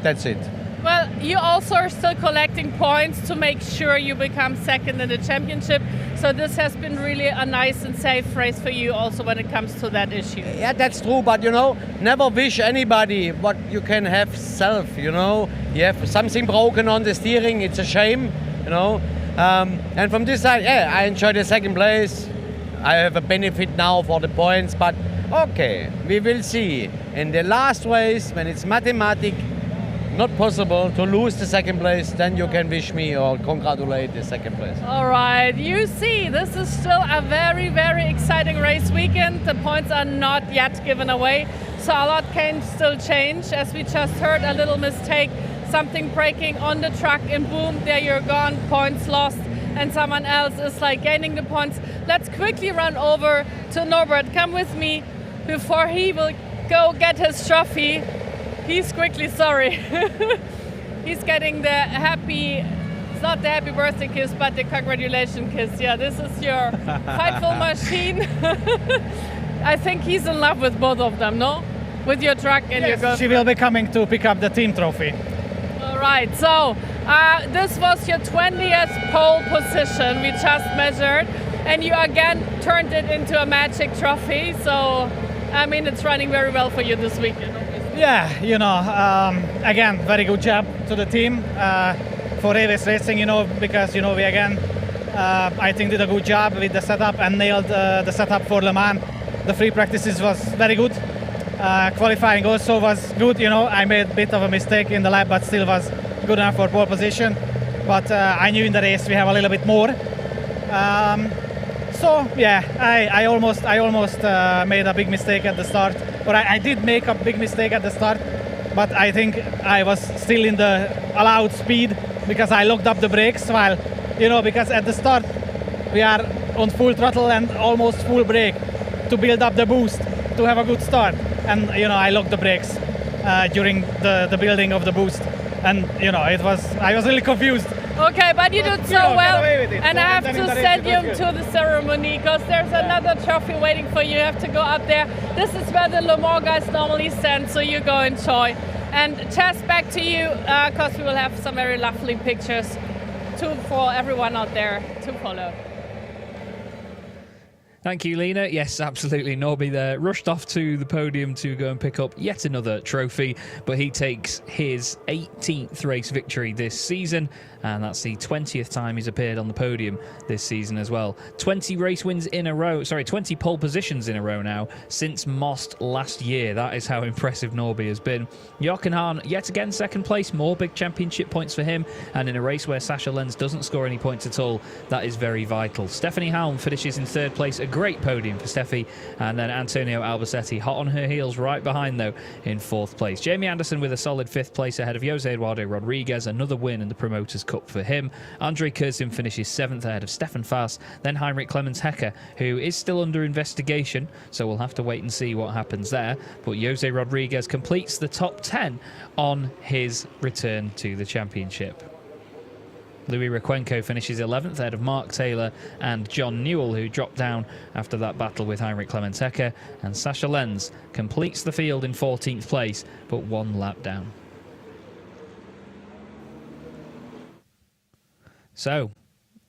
that's it. Well, you also are still collecting points to make sure you become 2nd in the championship, so this has been really a nice and safe race for you also when it comes to that issue. Yeah, that's true, but you know, never wish anybody what you can have self, you know. You have something broken on the steering, it's a shame, you know. And from this side, yeah, I enjoy the 2nd place. I have a benefit now for the points, but okay, we will see. In the last race, when it's mathematic, not possible to lose the second place, then you can wish me or congratulate the second place. All right, you see, this is still a very, very exciting race weekend. The points are not yet given away, so a lot can still change. As we just heard, a little mistake, something breaking on the track, and boom, there you're gone, points lost, and someone else is like gaining the points. Let's quickly run over to Norbert. Come with me before he will go get his trophy. He's quickly sorry. He's getting the happy, it's not the happy birthday kiss, but the congratulation kiss. Yeah, this is your Fightful machine. I think he's in love with both of them, no? With your truck and your girlfriend. She will be coming to pick up the team trophy. All right, so this was your 20th pole position we just measured, and you again turned it into a magic trophy. So, I mean, it's running very well for you this weekend. Yeah, you know, again, very good job to the team for Avis Racing, you know, because, you know, we again, I think did a good job with the setup and nailed the setup for Le Mans. The free practices was very good. Qualifying also was good, you know, I made a bit of a mistake in the lap, but still was good enough for pole position. But I knew in the race we have a little bit more. So yeah, I almost made a big mistake at the start, or I did make a big mistake at the start, but I think I was still in the allowed speed because I locked up the brakes while, you know, because at the start we are on full throttle and almost full brake to build up the boost to have a good start, and you know I locked the brakes during the building of the boost, and you know I was really confused. Okay, but you did so well, and I have to send you to the ceremony because there's another trophy waiting for you. You have to go up there. This is where the Le Mans guys normally stand, so you go enjoy. And Chas, back to you, because we will have some very lovely pictures for everyone out there to follow. Thank you, Lena. Yes, absolutely. Norby there rushed off to the podium to go and pick up yet another trophy, but he takes his 18th race victory this season, and that's the 20th time he's appeared on the podium this season as well. 20 race wins in a row, 20 pole positions in a row now since Most last year. That is how impressive Norby has been. Jochen Hahn, yet again second place, more big championship points for him, and in a race where Sasha Lenz doesn't score any points at all, that is very vital. Stephanie Halm finishes in third place, a great podium for Steffi, and then Antonio Albacetti hot on her heels right behind though in fourth place. Jamie Anderson with a solid fifth place ahead of Jose Eduardo Rodriguez, another win in the Promoters Cup for him. Andre Kurzim finishes seventh ahead of Stefan Faas, then Heinrich Clemens Hecker, who is still under investigation, so we'll have to wait and see what happens there, but Jose Rodriguez completes the top 10 on his return to the championship. Louis Requenco finishes 11th ahead of Mark Taylor and John Newell, who dropped down after that battle with Heinrich Clemens Hecker, and Sasha Lenz completes the field in 14th place, but one lap down. So,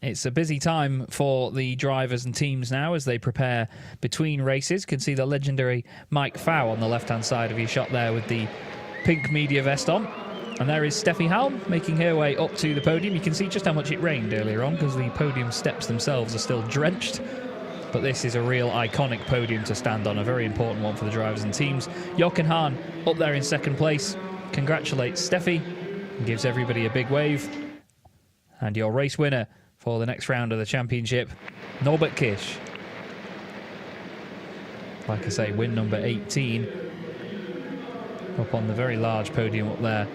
it's a busy time for the drivers and teams now as they prepare between races. You can see the legendary Mike Fow on the left-hand side of your shot there with the pink media vest on. And there is Steffi Halm making her way up to the podium. You can see just how much it rained earlier on because the podium steps themselves are still drenched. But this is a real iconic podium to stand on, a very important one for the drivers and teams. Jochen Hahn up there in second place congratulates Steffi and gives everybody a big wave. And your race winner for the next round of the championship, Norbert Kisch. Like I say, win number 18 up on the very large podium up there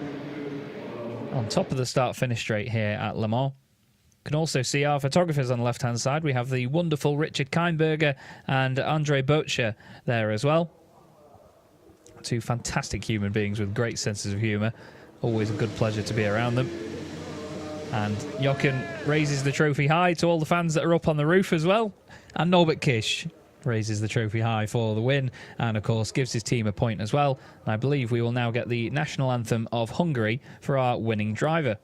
on top of the start-finish straight here at Le Mans. You can also see our photographers on the left-hand side. We have the wonderful Richard Keinberger and Andre Boettcher there as well. Two fantastic human beings with great senses of humour. Always a good pleasure to be around them. And Jochen raises the trophy high to all the fans that are up on the roof as well. And Norbert Kisch raises the trophy high for the win and, of course, gives his team a point as well. And I believe we will now get the national anthem of Hungary for our winning driver.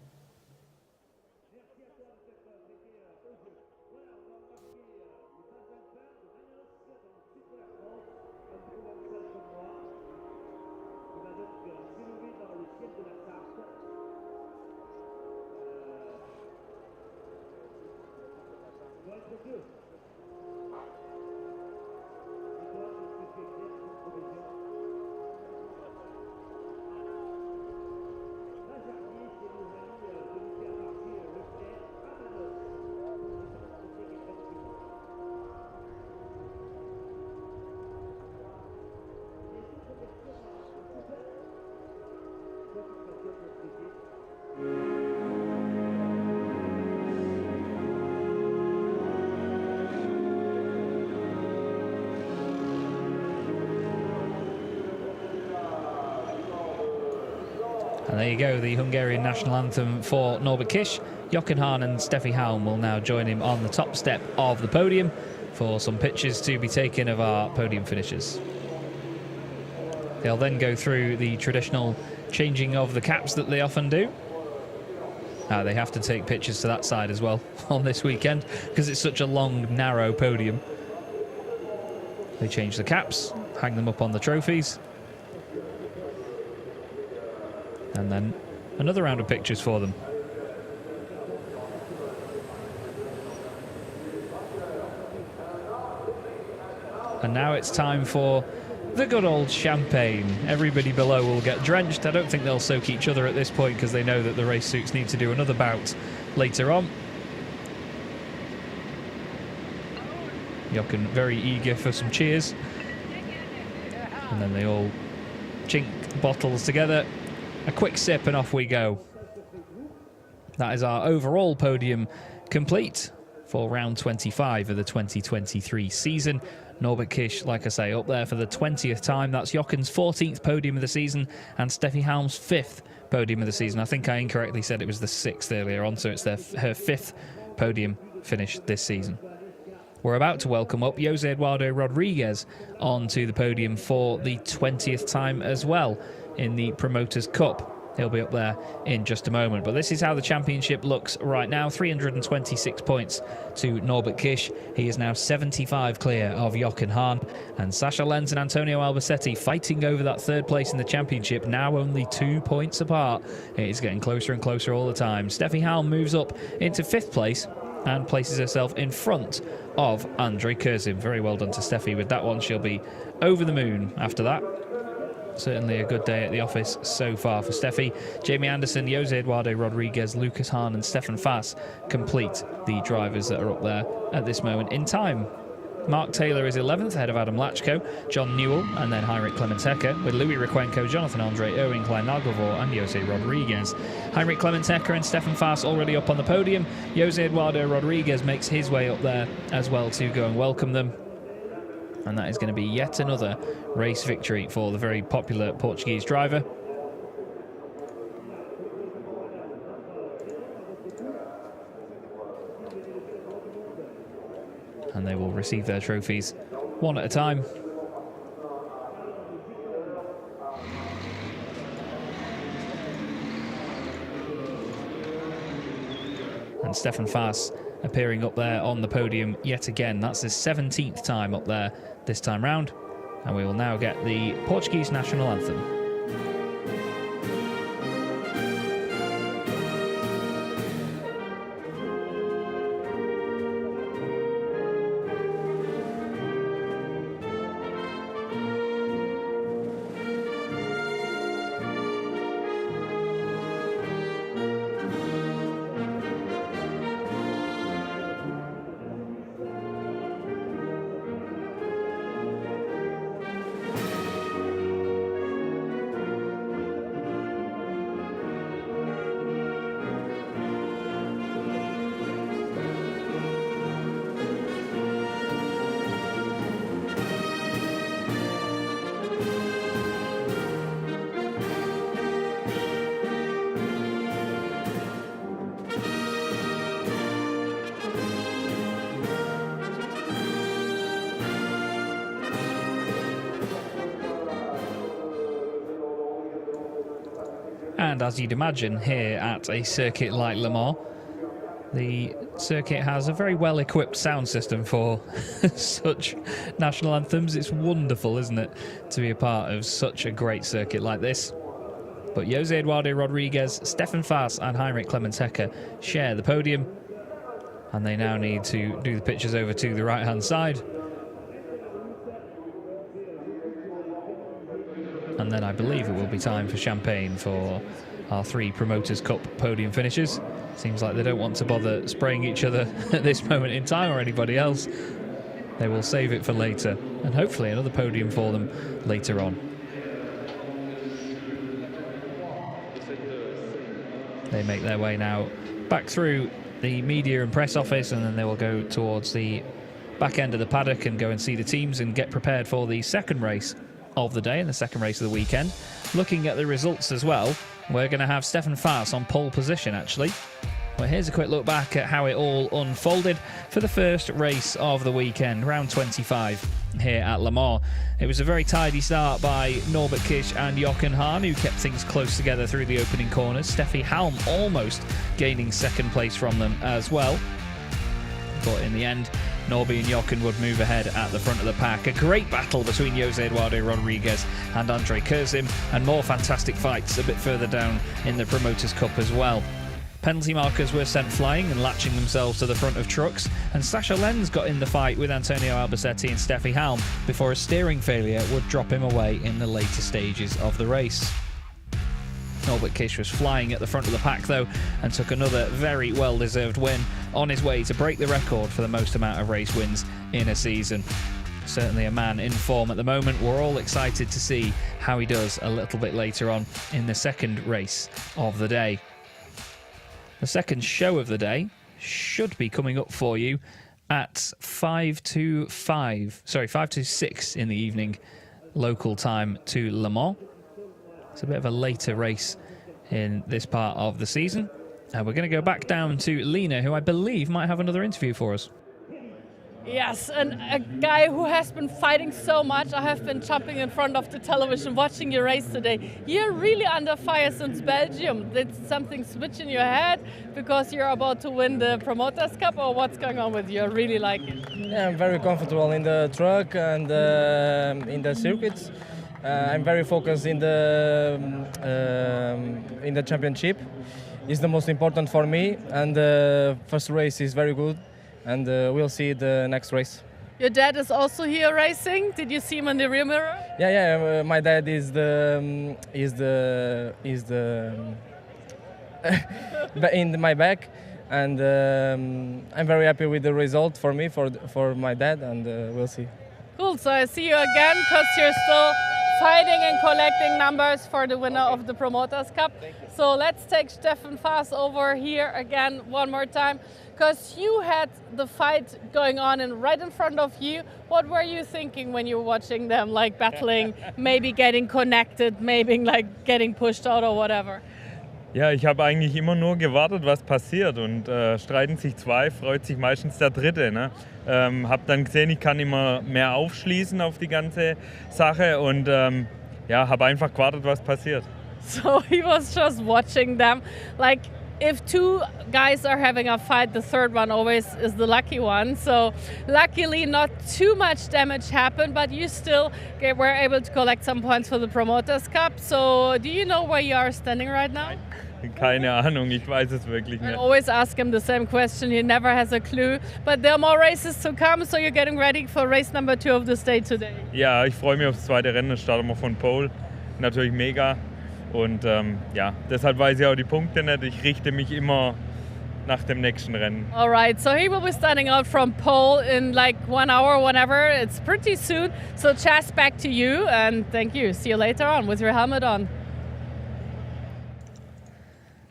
And there you go, the Hungarian national anthem for Norbert Kiss. Jochen Hahn and Steffi Halm will now join him on the top step of the podium for some pictures to be taken of our podium finishers. They'll then go through the traditional changing of the caps that they often do. They have to take pictures to that side as well on this weekend because it's such a long, narrow podium. They change the caps, hang them up on the trophies. And then another round of pictures for them. And now it's time for the good old champagne. Everybody below will get drenched. I don't think they'll soak each other at this point because they know that the race suits need to do another bout later on. Jochen very eager for some cheers. And then they all chink bottles together. A quick sip and off we go. That is our overall podium complete for round 25 of the 2023 season. Norbert Kiss, like I say, up there for the 20th time. That's Jochen's 14th podium of the season and Steffi Halm's 5th podium of the season. I think I incorrectly said it was the 6th earlier on, so it's her 5th podium finish this season. We're about to welcome up Jose Eduardo Rodriguez onto the podium for the 20th time as well in the Promoters' Cup. He'll be up there in just a moment. But this is how the championship looks right now. 326 points to Norbert Kiss. He is now 75 clear of Jochen Hahn. And Sasha Lenz and Antonio Albacetti fighting over that third place in the championship, now only 2 points apart. It is getting closer and closer all the time. Steffi Halm moves up into 5th place and places herself in front of Andre Kurzim. Very well done to Steffi with that one. She'll be over the moon after that. Certainly a good day at the office so far for Steffi. Jamie Anderson, Jose Eduardo Rodriguez, Lucas Hahn and Stefan Fass complete the drivers that are up there at this moment in time. Mark Taylor is 11th ahead of Adam Lachko, John Newell and then Heinrich Clemens-Hecker with Louis Requenco, Jonathan Andre, Erwin Klein-Nagelvor and Jose Rodriguez. Heinrich Clemens-Hecker and Stefan Fass already up on the podium. Jose Eduardo Rodriguez makes his way up there as well to go and welcome them. And that is going to be yet another race victory for the very popular Portuguese driver. And they will receive their trophies one at a time. And Stefan Fass appearing up there on the podium yet again. That's his 17th time up there this time round. And we will now get the Portuguese national anthem. And as you'd imagine here at a circuit like Le Mans, the circuit has a very well-equipped sound system for such national anthems. It's wonderful, isn't it, to be a part of such a great circuit like this. But Jose Eduardo Rodriguez, Stefan Fass and Heinrich Clemens-Hecker share the podium. And they now need to do the pictures over to the right-hand side. And then I believe it will be time for champagne for our 3 Promoters' Cup podium finishers. Seems like they don't want to bother spraying each other at this moment in time, or anybody else. They will save it for later, and hopefully another podium for them later on. They make their way now back through the media and press office, and then they will go towards the back end of the paddock and go and see the teams and get prepared for the second race of the day and the second race of the weekend. Looking at the results as well, we're going to have Stefan Faas on pole position, actually. Well, here's a quick look back at how it all unfolded for the first race of the weekend, round 25 here at Le Mans. It was a very tidy start by Norbert Kisch and Jochen Hahn, who kept things close together through the opening corners. Steffi Halm almost gaining second place from them as well. But in the end, Norby and Jochen would move ahead at the front of the pack. A great battle between Jose Eduardo Rodriguez and Andre Kurzim, and more fantastic fights a bit further down in the Promoters' Cup as well. Penalty markers were sent flying and latching themselves to the front of trucks, and Sascha Lenz got in the fight with Antonio Albacete and Steffi Halm before a steering failure would drop him away in the later stages of the race. Norbert Kisch was flying at the front of the pack though, and took another very well-deserved win on his way to break the record for the most amount of race wins in a season. Certainly a man in form at the moment. We're all excited to see how he does a little bit later on in the second race of the day. The second show of the day should be coming up for you at 5 to 6 in the evening local time to Le Mans. It's a bit of a later race in this part of the season. And we're going to go back down to Lena, who I believe might have another interview for us. Yes, and a guy who has been fighting so much. I have been jumping in front of the television watching your race today. You're really under fire since Belgium. Did something switch in your head because you're about to win the Promoters' Cup, or what's going on with you? I really like it. Yeah, I'm very comfortable in the truck and in the circuits. I'm very focused in the championship. It's the most important for me, and the first race is very good. And we'll see the next race. Your dad is also here racing. Did you see him in the rear mirror? Yeah. My dad is in my back, and I'm very happy with the result for me, for my dad, and we'll see. Cool. So I see you again because you're still fighting and collecting numbers for the winner of the Promoters' Cup. So let's take Stefan Faas over here again one more time, because you had the fight going on and right in front of you. What were you thinking when you were watching them, like battling, maybe getting connected, maybe like getting pushed out or whatever? Ja, ich habe eigentlich immer nur gewartet, was passiert, und streiten sich zwei, freut sich meistens der Dritte. Ne? Habe dann gesehen, ich kann immer mehr aufschließen auf die ganze Sache, und ja, habe einfach gewartet, was passiert. So he was just watching them. Like, if two guys are having a fight, the third one always is the lucky one. So luckily not too much damage happened, but you still were able to collect some points for the Promoters' Cup. So do you know where you are standing right now? Keine Ahnung, ich weiß es wirklich nicht. I always ask him the same question, he never has a clue. But there are more races to come, so you're getting ready for race number 2 of the day today. Ja, ich freue mich aufs zweite Rennen, starten wir von Pole. Natürlich mega. Und ja, deshalb weiß ich auch die Punkte nicht. Ich richte mich immer nach dem nächsten Rennen. All right, so he will be starting out from pole in like 1 hour, whenever. It's pretty soon. So Chas, back to you, and thank you. See you later on with your helmet on.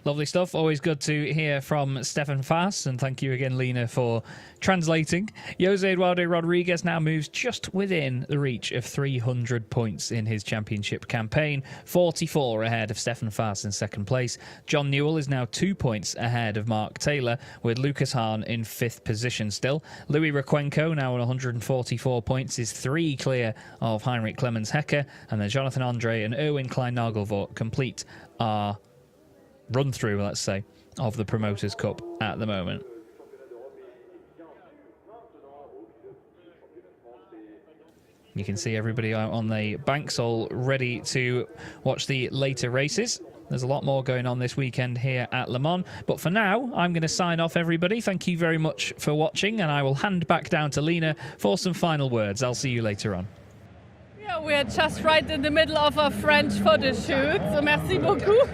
Lovely stuff. Always good to hear from Stefan Faas, and thank you again, Lena, for translating. Jose Eduardo Rodriguez now moves just within the reach of 300 points in his championship campaign, 44 ahead of Stefan Faas in second place. John Newell is now 2 points ahead of Mark Taylor, with Lucas Hahn in 5th position still. Louis Requenco, now on 144 points, is 3 clear of Heinrich Clemens Hecker, and then Jonathan Andre and Erwin Klein-Nagelvoort complete our run through, let's say, of the Promoters' Cup at the moment. You can see everybody out on the banks all ready to watch the later races. There's a lot more going on this weekend here at Le Mans. But for now, I'm going to sign off, everybody. Thank you very much for watching, and I will hand back down to Lena for some final words. I'll see you later on. Yeah, we are just right in the middle of a French photo shoot, so merci beaucoup.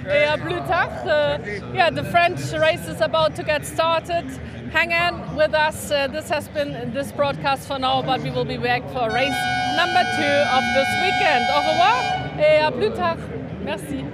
Et à plus tard. Yeah, the French race is about to get started. Hang on with us. This has been this broadcast for now, but we will be back for race number 2 of this weekend. Au revoir et à plus tard. Merci.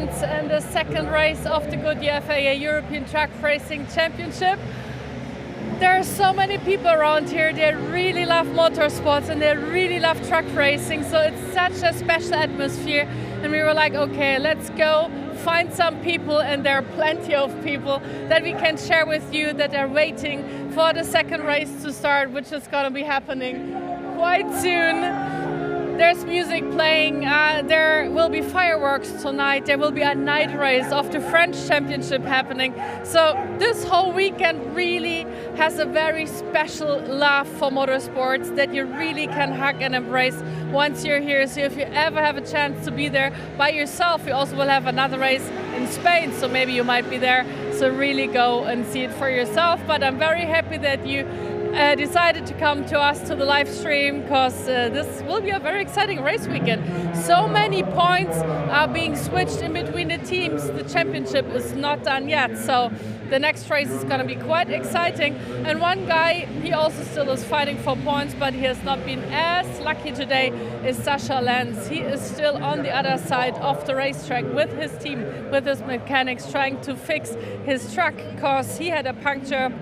France and the second race of the Goodyear FIA European Truck Racing Championship. There are so many people around here. They really love motorsports and they really love truck racing, so it's such a special atmosphere. And we were like, okay, let's go find some people, and there are plenty of people that we can share with you that are waiting for the second race to start, which is going to be happening quite soon. There's music playing, there will be fireworks tonight, there will be a night race of the French Championship happening. So this whole weekend really has a very special love for motorsports that you really can hug and embrace once you're here. So if you ever have a chance to be there by yourself, we also will have another race in Spain, so maybe you might be there. So really go and see it for yourself. But I'm very happy that you decided to come to us to the live stream, because this will be a very exciting race weekend. So many points are being switched in between the teams. The championship is not done yet, so the next race is going to be quite exciting. And one guy, he also still is fighting for points, but he has not been as lucky today, is Sascha Lenz. He is still on the other side of the racetrack with his team, with his mechanics, trying to fix his truck, because he had a puncture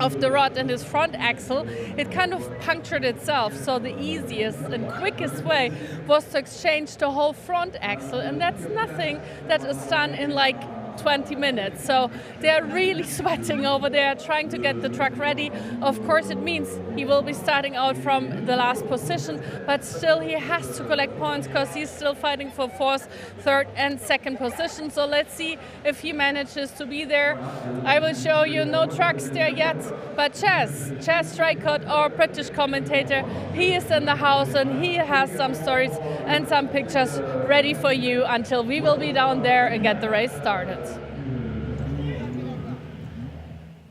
of the rod in his front axle. It kind of punctured itself, so the easiest and quickest way was to exchange the whole front axle, and that's nothing that is done in like 20 minutes. So they're really sweating over there trying to get the truck ready. Of course, it means he will be starting out from the last position, but still he has to collect points because he's still fighting for fourth, third and second position. So let's see if he manages to be there. I will show you no trucks there yet, but Chaz Strykott, our British commentator, he is in the house and he has some stories and some pictures ready for you until we will be down there and get the race started.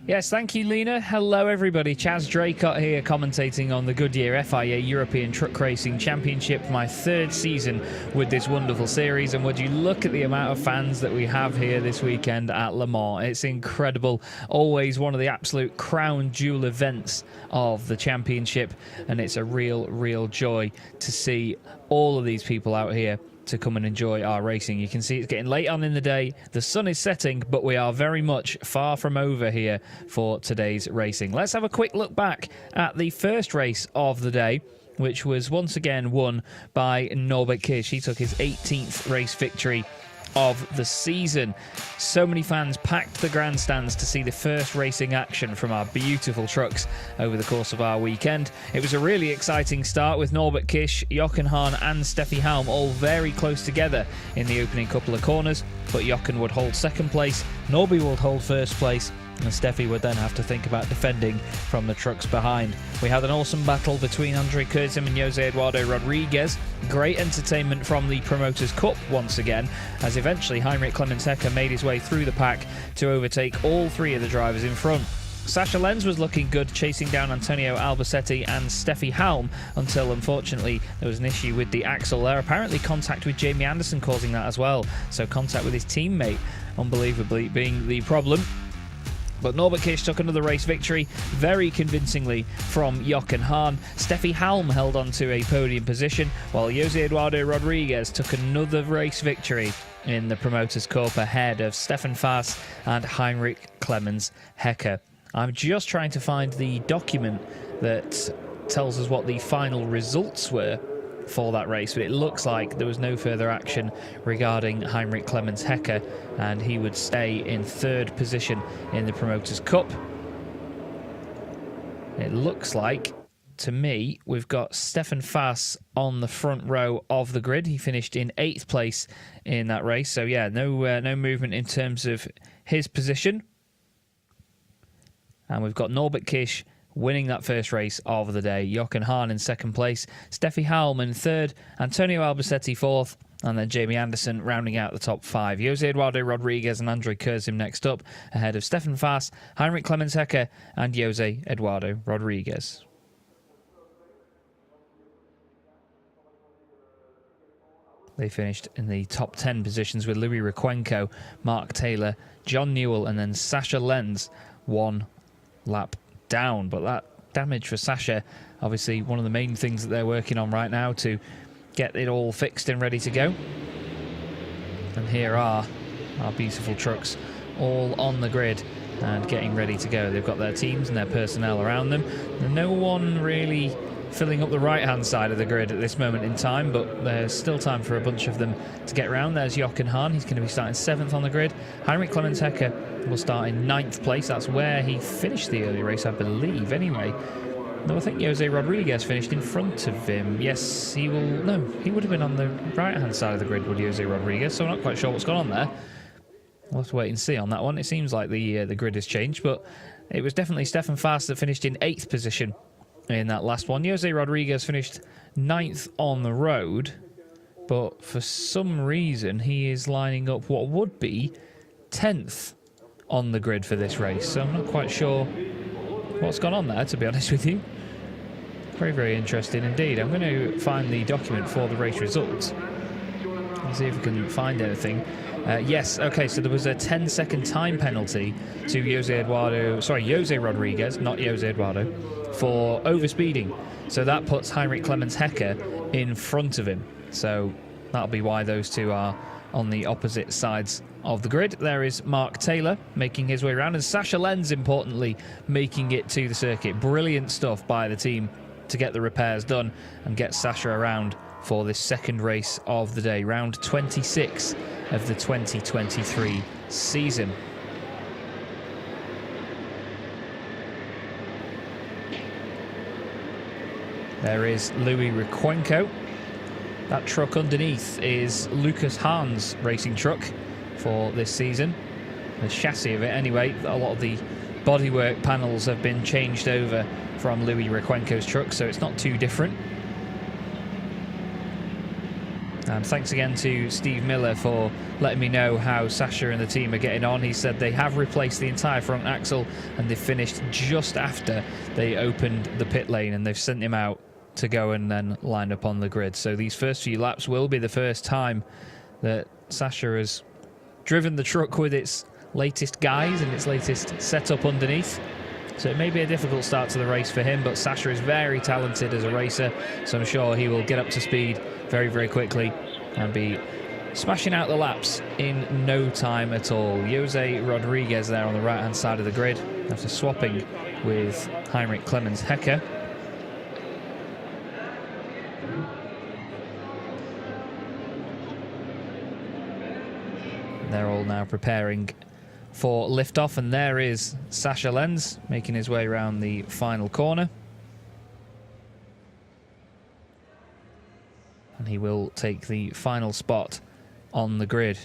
Yes, thank you, Lena. Hello, everybody. Chaz Strykott here, commentating on the Goodyear FIA European Truck Racing Championship, my third season with this wonderful series. And would you look at the amount of fans that we have here this weekend at Le Mans? It's incredible. Always one of the absolute crown jewel events of the championship. And it's a real joy to see all of these people out here to come and enjoy our racing. You can see it's getting late on in the day, the sun is setting, but we are very much far from over here for today's racing. Let's have a quick look back at the first race of the day, which was once again won by Norbert Kish. He took his 18th race victory of the season. So many fans packed the grandstands to see the first racing action from our beautiful trucks over the course of our weekend. It was a really exciting start with Norbert Kish, Jochen Hahn and Steffi Halm all very close together in the opening couple of corners, but Jochen would hold second place, Norby would hold first place, and Steffi would then have to think about defending from the trucks behind. We had an awesome battle between Andre Kurzem and Jose Eduardo Rodriguez. Great entertainment from the Promoters' Cup once again, as eventually Heinrich Clemens Hecker made his way through the pack to overtake all three of the drivers in front. Sascha Lenz was looking good, chasing down Antonio Albacete and Steffi Halm, until unfortunately there was an issue with the axle there. Apparently contact with Jamie Anderson causing that as well, so contact with his teammate unbelievably being the problem. But Norbert Kish took another race victory very convincingly from Jochen Hahn. Steffi Halm held on to a podium position, while Jose Eduardo Rodriguez took another race victory in the Promoters' Cup ahead of Stefan Faas and Heinrich Clemens Hecker. I'm just trying to find the document that tells us what the final results were for that race, but it looks like there was no further action regarding Heinrich Clemens Hecker, and he would stay in third position in the Promoters' Cup. It looks like, to me, we've got Stefan Faas on the front row of the grid. He finished in 8th place in that race, so yeah, no movement in terms of his position. And we've got Norbert Kish winning that first race of the day. Jochen Hahn in second place, Steffi Halm in third, Antonio Albacete fourth, and then Jamie Anderson rounding out the top 5. Jose Eduardo Rodriguez and Andre Kurzem next up, ahead of Stefan Faas, Heinrich Clemens Hecker, and Jose Eduardo Rodriguez. They finished in the top 10 positions with Louis Requenco, Mark Taylor, John Newell, and then Sascha Lenz one lap down. But that damage for Sascha, obviously one of the main things that they're working on right now to get it all fixed and ready to go. And here are our beautiful trucks all on the grid and getting ready to go. They've got their teams and their personnel around them. No one really filling up the right-hand side of the grid at this moment in time, but there's still time for a bunch of them to get around. There's Jochen Hahn. He's going to be starting 7th on the grid. Heinrich Clemens Hecker will start in 9th place. That's where he finished the early race, I believe, anyway. No, I think Jose Rodriguez finished in front of him. Yes, he will... No, he would have been on the right-hand side of the grid, would Jose Rodriguez, so I'm not quite sure what's gone on there. We'll have to wait and see on that one. It seems like the grid has changed, but it was definitely Stefan Faast that finished in 8th position in that last one. Jose Rodriguez finished 9th on the road, but for some reason he is lining up what would be 10th on the grid for this race, so I'm not quite sure what's gone on there, to be honest with you. Very, very interesting indeed. I'm going to find the document for the race results and see if we can find anything. Yes, okay, so there was a 10-second time penalty to Jose Rodriguez, not Jose Eduardo, for overspeeding. So that puts Heinrich Clemens Hecker in front of him. So that'll be why those two are on the opposite sides of the grid. There is Mark Taylor making his way around, and Sasha Lenz, importantly, making it to the circuit. Brilliant stuff by the team to get the repairs done and get Sasha around for this second race of the day, round 26 of the 2023 season. There is Louis Requenco. That truck underneath is Lucas Hahn's racing truck for this season. The chassis of it, anyway. A lot of the bodywork panels have been changed over from Louis Requenco's truck, so it's not too different. And thanks again to Steve Miller for letting me know how Sasha and the team are getting on. He said they have replaced the entire front axle and they finished just after they opened the pit lane, and they've sent him out to go and then line up on the grid. So these first few laps will be the first time that Sasha has driven the truck with its latest guys and its latest setup underneath. So it may be a difficult start to the race for him, but Sasha is very talented as a racer, so I'm sure he will get up to speed very, very quickly and be smashing out the laps in no time at all. Jose Rodriguez there on the right-hand side of the grid after swapping with Heinrich Clemens Hecker. They're all now preparing for liftoff, and there is Sasha Lenz making his way around the final corner. And he will take the final spot on the grid.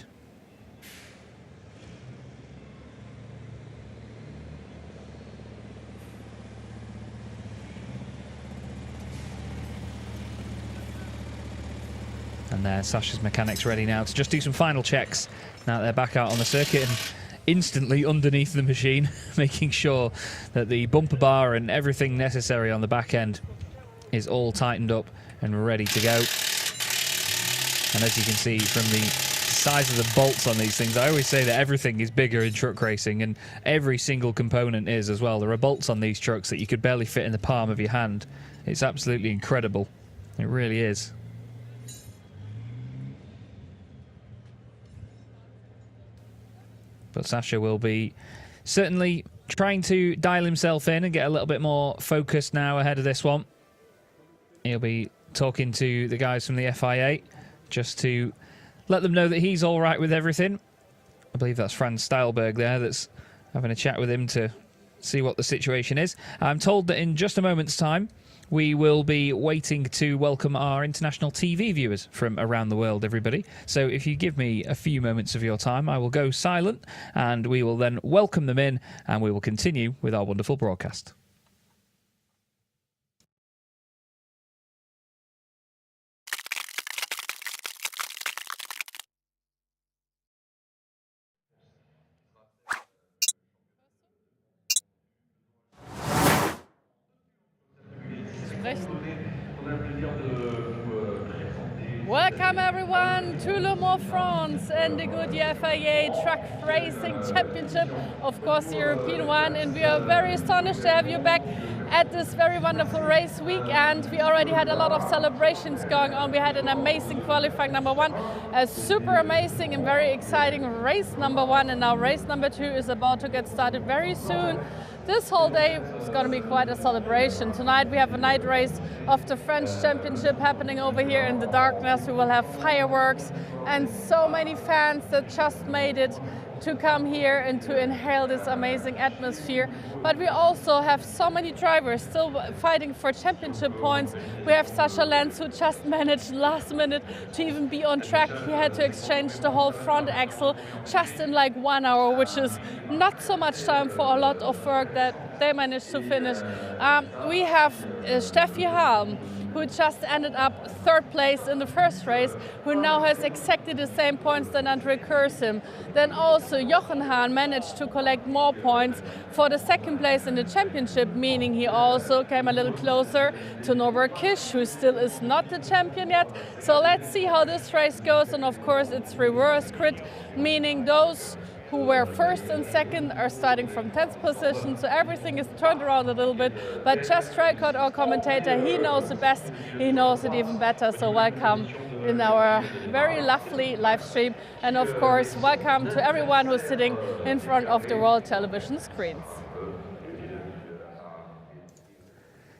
And there, Sasha's mechanics ready now to just do some final checks. Now they're back out on the circuit and instantly underneath the machine, making sure that the bumper bar and everything necessary on the back end is all tightened up and ready to go. And as you can see from the size of the bolts on these things, I always say that everything is bigger in truck racing, and every single component is as well. There are bolts on these trucks that you could barely fit in the palm of your hand. It's absolutely incredible. It really is. But Sasha will be certainly trying to dial himself in and get a little bit more focused now ahead of this one. He'll be talking to the guys from the FIA just to let them know that he's all right with everything. I believe that's Franz Steilberg there that's having a chat with him to see what the situation is. I'm told that in just a moment's time we will be waiting to welcome our international TV viewers from around the world, everybody. So if you give me a few moments of your time, I will go silent and we will then welcome them in and we will continue with our wonderful broadcast. Welcome everyone to Le Mans France and the Goodyear FIA Truck Racing Championship, of course the European one, and we are very astonished to have you back. at this very wonderful race weekend. We already had a lot of celebrations going on. We had an amazing qualifying number one, a super amazing and very exciting race number one, and now race number two is about to get started very soon. This whole day is going to be quite a celebration. Tonight we have a night race of the French Championship happening over here in the darkness. We will have fireworks and so many fans that just made it to come here and to inhale this amazing atmosphere. But we also have so many drivers still fighting for championship points. We have Sascha Lenz, who just managed last minute to even be on track. He had to exchange the whole front axle just in like 1 hour, which is not so much time for a lot of work that they managed to finish. We have Steffi Halm, who just ended up third place in the first race, who now has exactly the same points than Andre Kursim. Then also Jochen Hahn managed to collect more points for the second place in the championship, meaning he also came a little closer to Norbert Kisch, who still is not the champion yet. So let's see how this race goes, and of course it's reverse grid, meaning those who were first and second are starting from 10th position, so everything is turned around a little bit. But Jess Tricott, our commentator, he knows it best, he knows it even better, so welcome in our very lovely live stream. And of course, welcome to everyone who's sitting in front of the world television screens.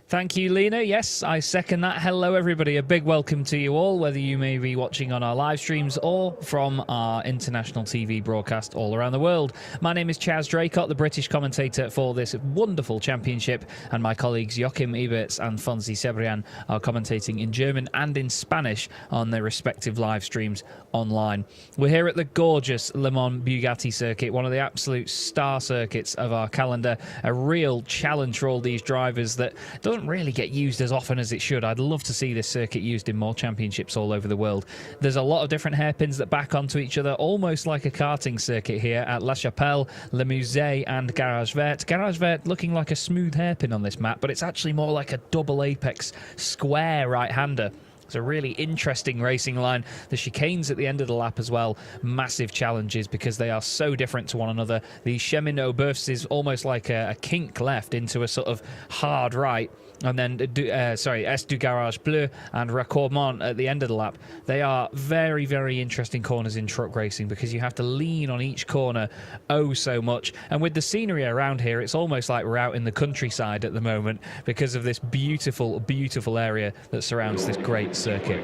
Thank you, Lena. Yes, I second that. Hello, everybody. A big welcome to you all, whether you may be watching on our live streams or from our international TV broadcast all around the world. My name is Chaz Draycott, the British commentator for this wonderful championship, and my colleagues Joachim Eberts and Fonzie Cebrian are commentating in German and in Spanish on their respective live streams online. We're here at the gorgeous Le Mans Bugatti circuit, one of the absolute star circuits of our calendar, a real challenge for all these drivers that doesn't really get used as often as it should. I'd love to see this circuit used in more championships all over the world. There's a lot of different hairpins that back onto each other, almost like a karting circuit here at La Chapelle, Le Musée and Garage Vert. Garage Vert looking like a smooth hairpin on this map, but it's actually more like a double apex square right-hander. It's a really interesting racing line. The chicanes at the end of the lap as well, massive challenges because they are so different to one another. The Cheminot bursts is almost like a kink left into a sort of hard right. And then, S du Garage Bleu and Raccordement at the end of the lap. They are very, very interesting corners in truck racing because you have to lean on each corner oh so much. And with the scenery around here, it's almost like we're out in the countryside at the moment because of this beautiful, beautiful area that surrounds this great circuit.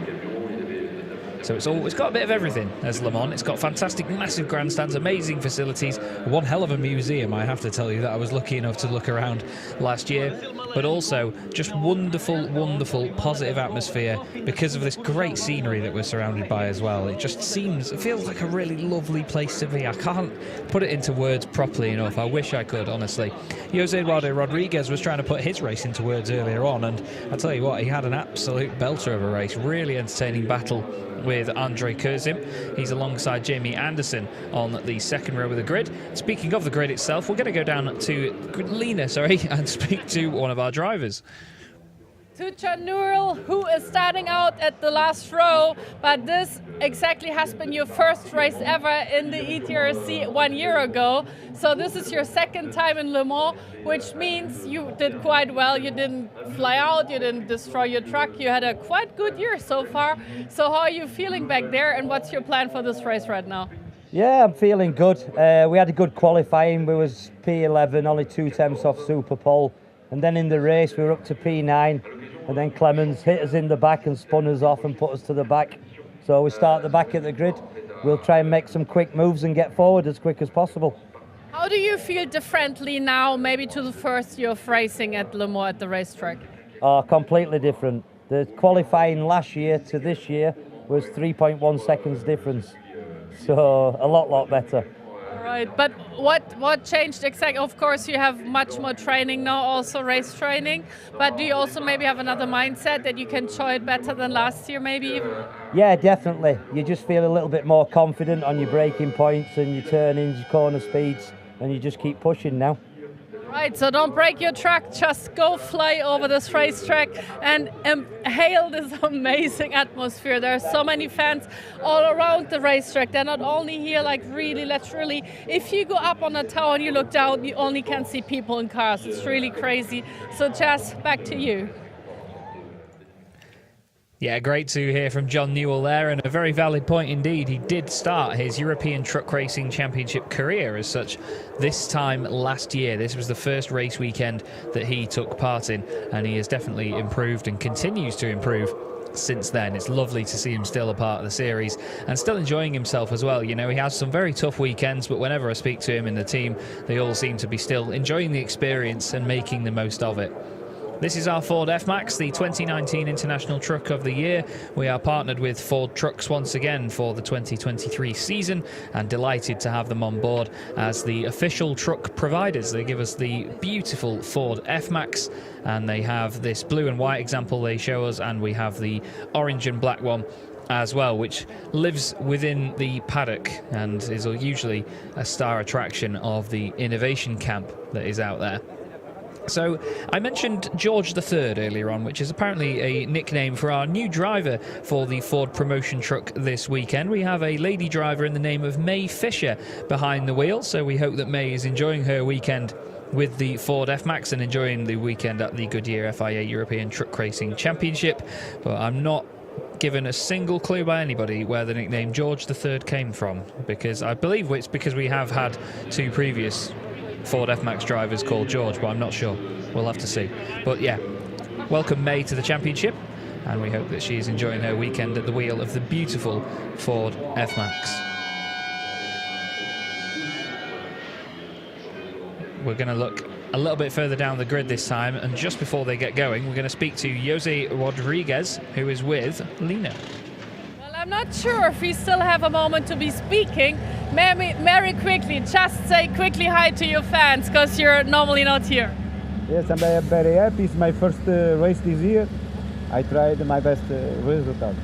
So it's got a bit of everything as Le Mans. It's got fantastic, massive grandstands, amazing facilities, one hell of a museum, I have to tell you, that I was lucky enough to look around last year. But also just wonderful, wonderful, positive atmosphere because of this great scenery that we're surrounded by as well. It feels like a really lovely place to be. I can't put it into words properly enough. I wish I could, honestly. Jose Eduardo Rodriguez was trying to put his race into words earlier on, and I tell you what, he had an absolute belter of a race. Really entertaining battle with Andre Kursim. He's alongside Jamie Anderson on the second row of the grid. Speaking of the grid itself, we're going to go down to Lena, and speak to one of our drivers. Tucha Nurul, who is starting out at the last row, but this exactly has been your first race ever in the ETRC 1 year ago. So this is your second time in Le Mans, which means you did quite well. You didn't fly out, you didn't destroy your truck. You had a quite good year so far. So how are you feeling back there, and what's your plan for this race right now? Yeah, I'm feeling good. We had a good qualifying. We was P11, only 2 tenths off Super Pole. And then in the race, we were up to P9. And then Clemens hit us in the back and spun us off and put us to the back. So we start the back at the grid. We'll try and make some quick moves and get forward as quick as possible. How do you feel differently now, maybe to the first year of racing at Le Mans at the racetrack? Oh, completely different. The qualifying last year to this year was 3.1 seconds difference. So a lot better. Right, but what changed exactly? Of course, you have much more training now, also race training. But do you also maybe have another mindset that you can enjoy it better than last year, maybe even? Yeah, definitely. You just feel a little bit more confident on your braking points and your turn-ins, your corner speeds, and you just keep pushing now. Right, so don't break your truck, just go fly over this racetrack and inhale this amazing atmosphere. There are so many fans all around the racetrack. They're not only here, like really literally. If you go up on a tower and you look down, you only can see people in cars. It's really crazy. So Jess, back to you. Yeah, great to hear from John Newell there, and a very valid point indeed. He did start his European Truck Racing Championship career as such this time last year. This was the first race weekend that he took part in, and he has definitely improved and continues to improve since then. It's lovely to see him still a part of the series and still enjoying himself as well. You know, he has some very tough weekends, but whenever I speak to him in the team, they all seem to be still enjoying the experience and making the most of it. This is our Ford F-Max, the 2019 International Truck of the Year. We are partnered with Ford Trucks once again for the 2023 season, and delighted to have them on board as the official truck providers. They give us the beautiful Ford F-Max, and they have this blue and white example they show us, and we have the orange and black one as well, which lives within the paddock and is usually a star attraction of the innovation camp that is out there. So I mentioned George III earlier on, which is apparently a nickname for our new driver for the Ford promotion truck this weekend. We have a lady driver in the name of May Fisher behind the wheel, so we hope that May is enjoying her weekend with the Ford F-Max and enjoying the weekend at the Goodyear FIA European Truck Racing Championship. But I'm not given a single clue by anybody where the nickname George III came from, because I believe it's because we have had two previous Ford F-Max drivers called George, but I'm not sure. We'll have to see. But yeah, welcome May to the championship, and we hope that she's enjoying her weekend at the wheel of the beautiful Ford F-Max. We're going to look a little bit further down the grid this time, and just before they get going, we're going to speak to Jose Rodriguez, who is with Lena. I'm not sure if we still have a moment to be speaking. Very quickly, just say quickly hi to your fans, because you're normally not here. Yes, I'm very happy. It's my first race this year. I tried my best result.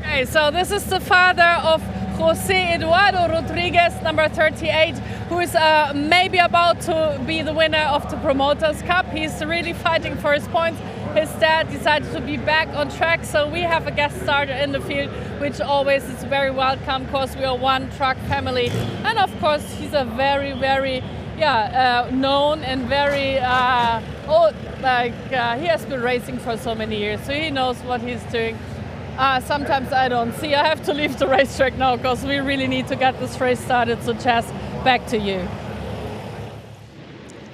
Okay, so this is the father of Jose Eduardo Rodriguez, number 38, who is maybe about to be the winner of the Promoters Cup. He's really fighting for his points. His dad decided to be back on track, so we have a guest starter in the field, which always is very welcome, because we are one truck family. And of course, he's a very, very known and very old, he has been racing for so many years, so he knows what he's doing. Sometimes I don't see. I have to leave the racetrack now, because we really need to get this race started. So Chas, back to you.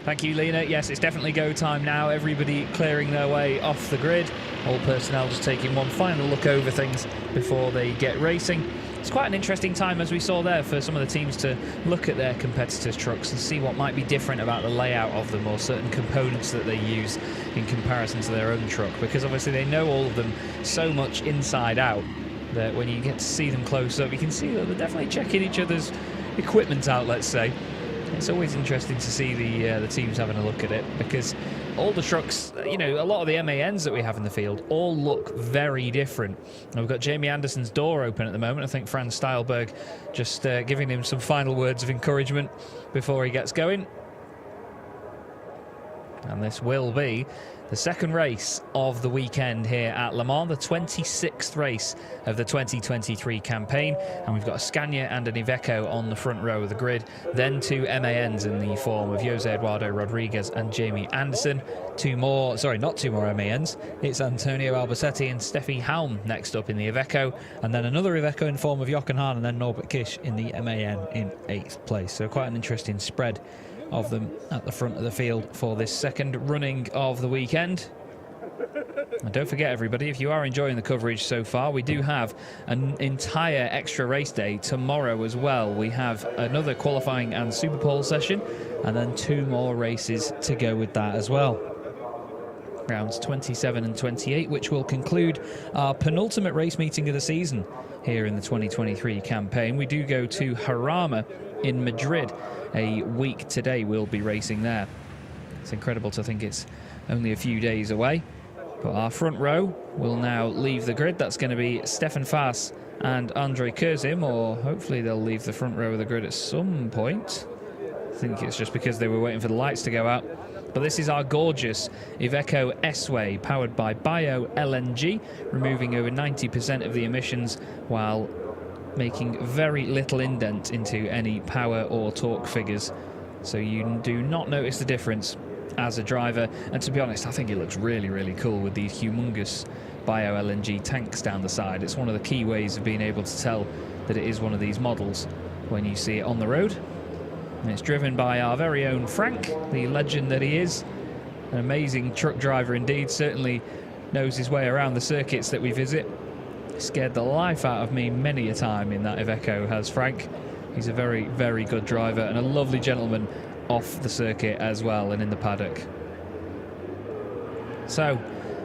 Thank you, Lena. Yes, it's definitely go time now. Everybody clearing their way off the grid. All personnel just taking one final look over things before they get racing. It's quite an interesting time, as we saw there, for some of the teams to look at their competitors' trucks and see what might be different about the layout of them, or certain components that they use in comparison to their own truck, because obviously they know all of them so much inside out that when you get to see them close up, you can see that they're definitely checking each other's equipment out, let's say. It's always interesting to see the teams having a look at it, because all the trucks, you know, a lot of the MANs that we have in the field all look very different. And we've got Jamie Anderson's door open at the moment. I think Franz Steilberg just giving him some final words of encouragement before he gets going. And this will be the second race of the weekend here at Le Mans, the 26th race of the 2023 campaign. And we've got a Scania and an Iveco on the front row of the grid. Then two MANs in the form of Jose Eduardo Rodriguez and Jamie Anderson. Not two more MANs. It's Antonio Albacetti and Steffi Halm next up in the Iveco. And then another Iveco in form of Jochen Hahn, and then Norbert Kisch in the MAN in 8th place. So quite an interesting spread of them at the front of the field for this second running of the weekend. And don't forget, everybody, if you are enjoying the coverage so far, we do have an entire extra race day tomorrow as well. We have another qualifying and Super Pole session, and then two more races to go with that as well. Rounds 27 and 28, which will conclude our penultimate race meeting of the season here in the 2023 campaign. We do go to Jarama in Madrid a week today. We'll be racing there. It's incredible to think it's only a few days away. But our front row will now leave the grid. That's going to be Stefan Faas and Andre Kurzim, or hopefully they'll leave the front row of the grid at some point. I think it's just because they were waiting for the lights to go out. But this is our gorgeous Iveco S-Way, powered by bio-LNG, removing over 90% of the emissions while making very little indent into any power or torque figures. So you do not notice the difference as a driver. And to be honest, I think it looks really, really cool with these humongous bio-LNG tanks down the side. It's one of the key ways of being able to tell that it is one of these models when you see it on the road. And it's driven by our very own Frank, the legend that he is. An amazing truck driver indeed, certainly knows his way around the circuits that we visit. Scared the life out of me many a time in that Iveco, has Frank. He's a very, very good driver and a lovely gentleman off the circuit as well and in the paddock. So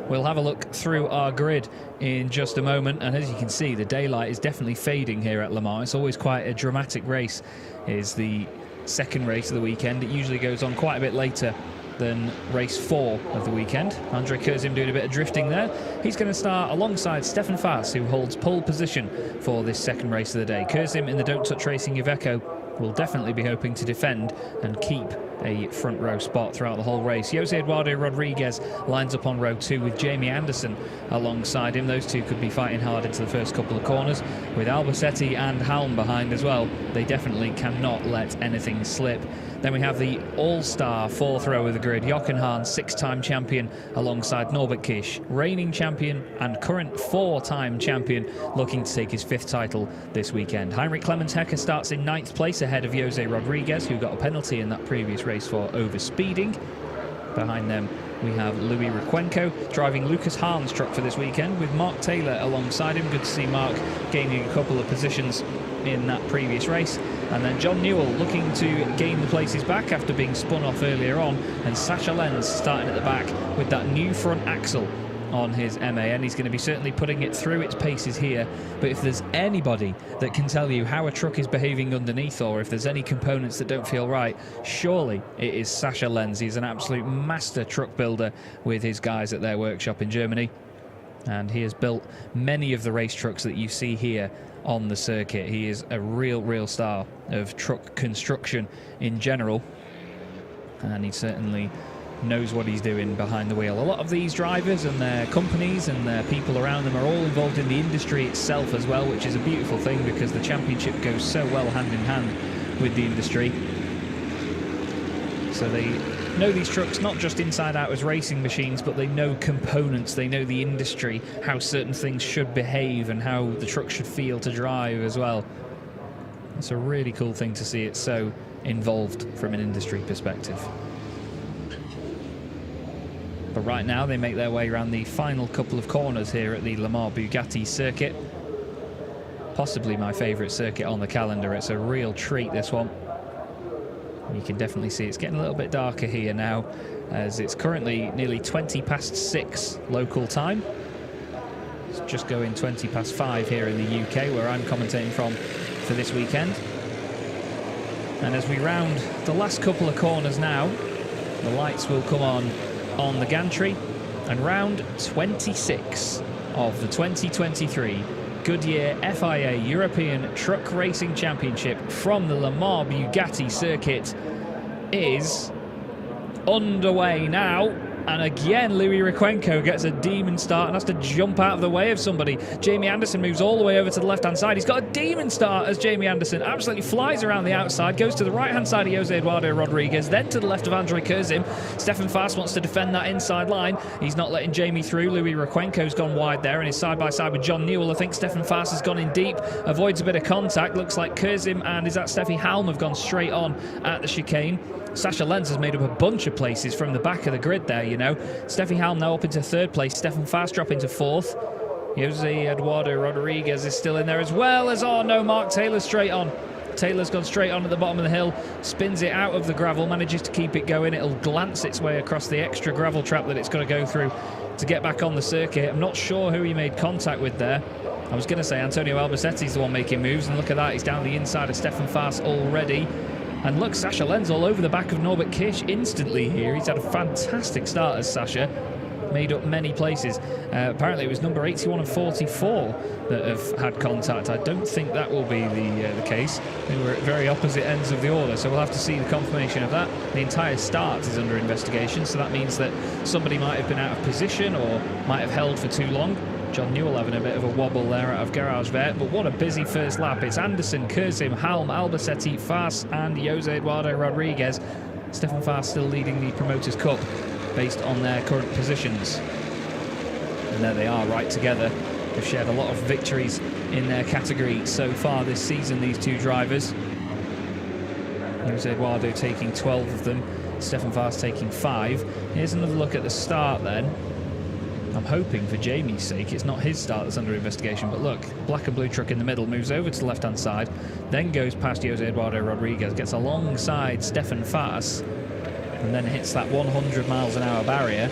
we'll have a look through our grid in just a moment, and as you can see, the daylight is definitely fading here at Le Mans. It's always quite a dramatic race. Is the second race of the weekend. It usually goes on quite a bit later than race 4 of the weekend. Andre Kurzim doing a bit of drifting there. He's going to start alongside Stefan Faas, who holds pole position for this second race of the day. Kurzim in the Don't Touch Racing Iveco will definitely be hoping to defend and keep a front row spot throughout the whole race. Jose Eduardo Rodriguez lines up on row 2 with Jamie Anderson alongside him. Those two could be fighting hard into the first couple of corners, with Albacete and Halm behind as well. They definitely cannot let anything slip. Then we have the all-star 4th row of the grid, Jochen Hahn, 6-time champion, alongside Norbert Kisch, reigning champion and current 4-time champion, looking to take his 5th title this weekend. Heinrich Clemens Hecker starts in 9th place ahead of Jose Rodriguez, who got a penalty in that previous race for overspeeding. Behind them we have Louis Requenco driving Lucas Hahn's truck for this weekend, with Mark Taylor alongside him. Good to see Mark gaining a couple of positions in that previous race. And then John Newell looking to gain the places back after being spun off earlier on, and Sasha Lenz starting at the back with that new front axle on his MAN. He's going to be certainly putting it through its paces here, but if there's anybody that can tell you how a truck is behaving underneath, or if there's any components that don't feel right, surely it is Sasha Lenz. He's an absolute master truck builder with his guys at their workshop in Germany, and he has built many of the race trucks that you see here on the circuit. He is a real star of truck construction in general, and he certainly knows what he's doing behind the wheel. A lot of these drivers and their companies and their people around them are all involved in the industry itself as well, which is a beautiful thing, because the championship goes so well hand in hand with the industry. So they know these trucks not just inside out as racing machines, but they know components, they know the industry, how certain things should behave and how the truck should feel to drive as well. It's a really cool thing to see it so involved from an industry perspective. But right now they make their way around the final couple of corners here at the Le Mans Bugatti circuit. Possibly my favourite circuit on the calendar. It's a real treat, this one. You can definitely see it's getting a little bit darker here now, as it's currently nearly 20 past 6 local time. It's just going 20 past 5 here in the UK, where I'm commentating from for this weekend. And as we round the last couple of corners now, the lights will come on the gantry, and round 26 of the 2023 Goodyear FIA European Truck Racing Championship from the Le Mans Bugatti circuit is underway now. And again, Louis Requenco gets a demon start and has to jump out of the way of somebody. Jamie Anderson moves all the way over to the left-hand side. He's got a demon start as Jamie Anderson absolutely flies around the outside, goes to the right-hand side of Jose Eduardo Rodriguez, then to the left of Andre Kurzim. Stefan Faas wants to defend that inside line. He's not letting Jamie through. Louis Requenco's gone wide there and is side-by-side with John Newell. I think Stefan Faas has gone in deep, avoids a bit of contact. Looks like Kurzim and is that Steffi Halm have gone straight on at the chicane. Sasha Lenz has made up a bunch of places from the back of the grid there, you know. Steffi Halm now up into 3rd place. Stefan Faas drop into 4th. Jose Eduardo Rodriguez is still in there, as well as, oh no, Mark Taylor straight on. Taylor's gone straight on at the bottom of the hill, spins it out of the gravel, manages to keep it going. It'll glance its way across the extra gravel trap that it's got to go through to get back on the circuit. I'm not sure who he made contact with there. I was going to say Antonio Albacete's the one making moves, and look at that, he's down the inside of Stefan Faas already. And look, Sasha Lenz all over the back of Norbert Kisch instantly here. He's had a fantastic start as Sasha. made up many places. Apparently it was number 81 and 44 that have had contact. I don't think that will be the case. They were at very opposite ends of the order, so we'll have to see the confirmation of that. The entire start is under investigation, so that means that somebody might have been out of position or might have held for too long. John Newell having a bit of a wobble there out of Garage Vert, but what a busy first lap. It's Anderson, Kurzim, Halm, Albacete, Faas and Jose Eduardo Rodriguez. Stefan Faas still leading the Promoters' Cup based on their current positions. And there they are right together. They've shared a lot of victories in their category so far this season, these two drivers. Jose Eduardo taking 12 of them, Stefan Faas taking 5. Here's another look at the start then. I'm hoping for Jamie's sake it's not his start that's under investigation, but look, black and blue truck in the middle, moves over to the left-hand side, then goes past Jose Eduardo Rodriguez, gets alongside Stefan Faas, and then hits that 100 miles an hour barrier.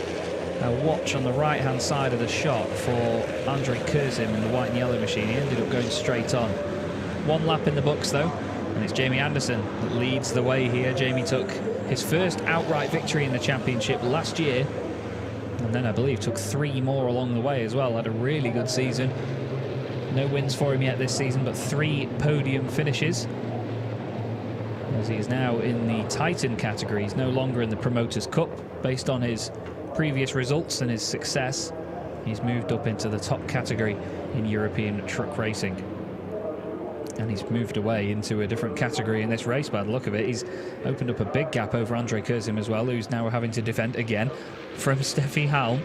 Now watch on the right-hand side of the shot for Andre Kurzim in the white and yellow machine. He ended up going straight on. One lap in the books though, and it's Jamie Anderson that leads the way here. Jamie took his first outright victory in the championship last year, and then I believe took 3 more along the way as well. Had a really good season. No wins for him yet this season, but 3 podium finishes. As he is now in the Titan category. He's no longer in the Promoters' Cup. Based on his previous results and his success, he's moved up into the top category in European truck racing. And he's moved away into a different category in this race by the look of it. He's opened up a big gap over Andre Kurzim as well, who's now having to defend again from Steffi Halm,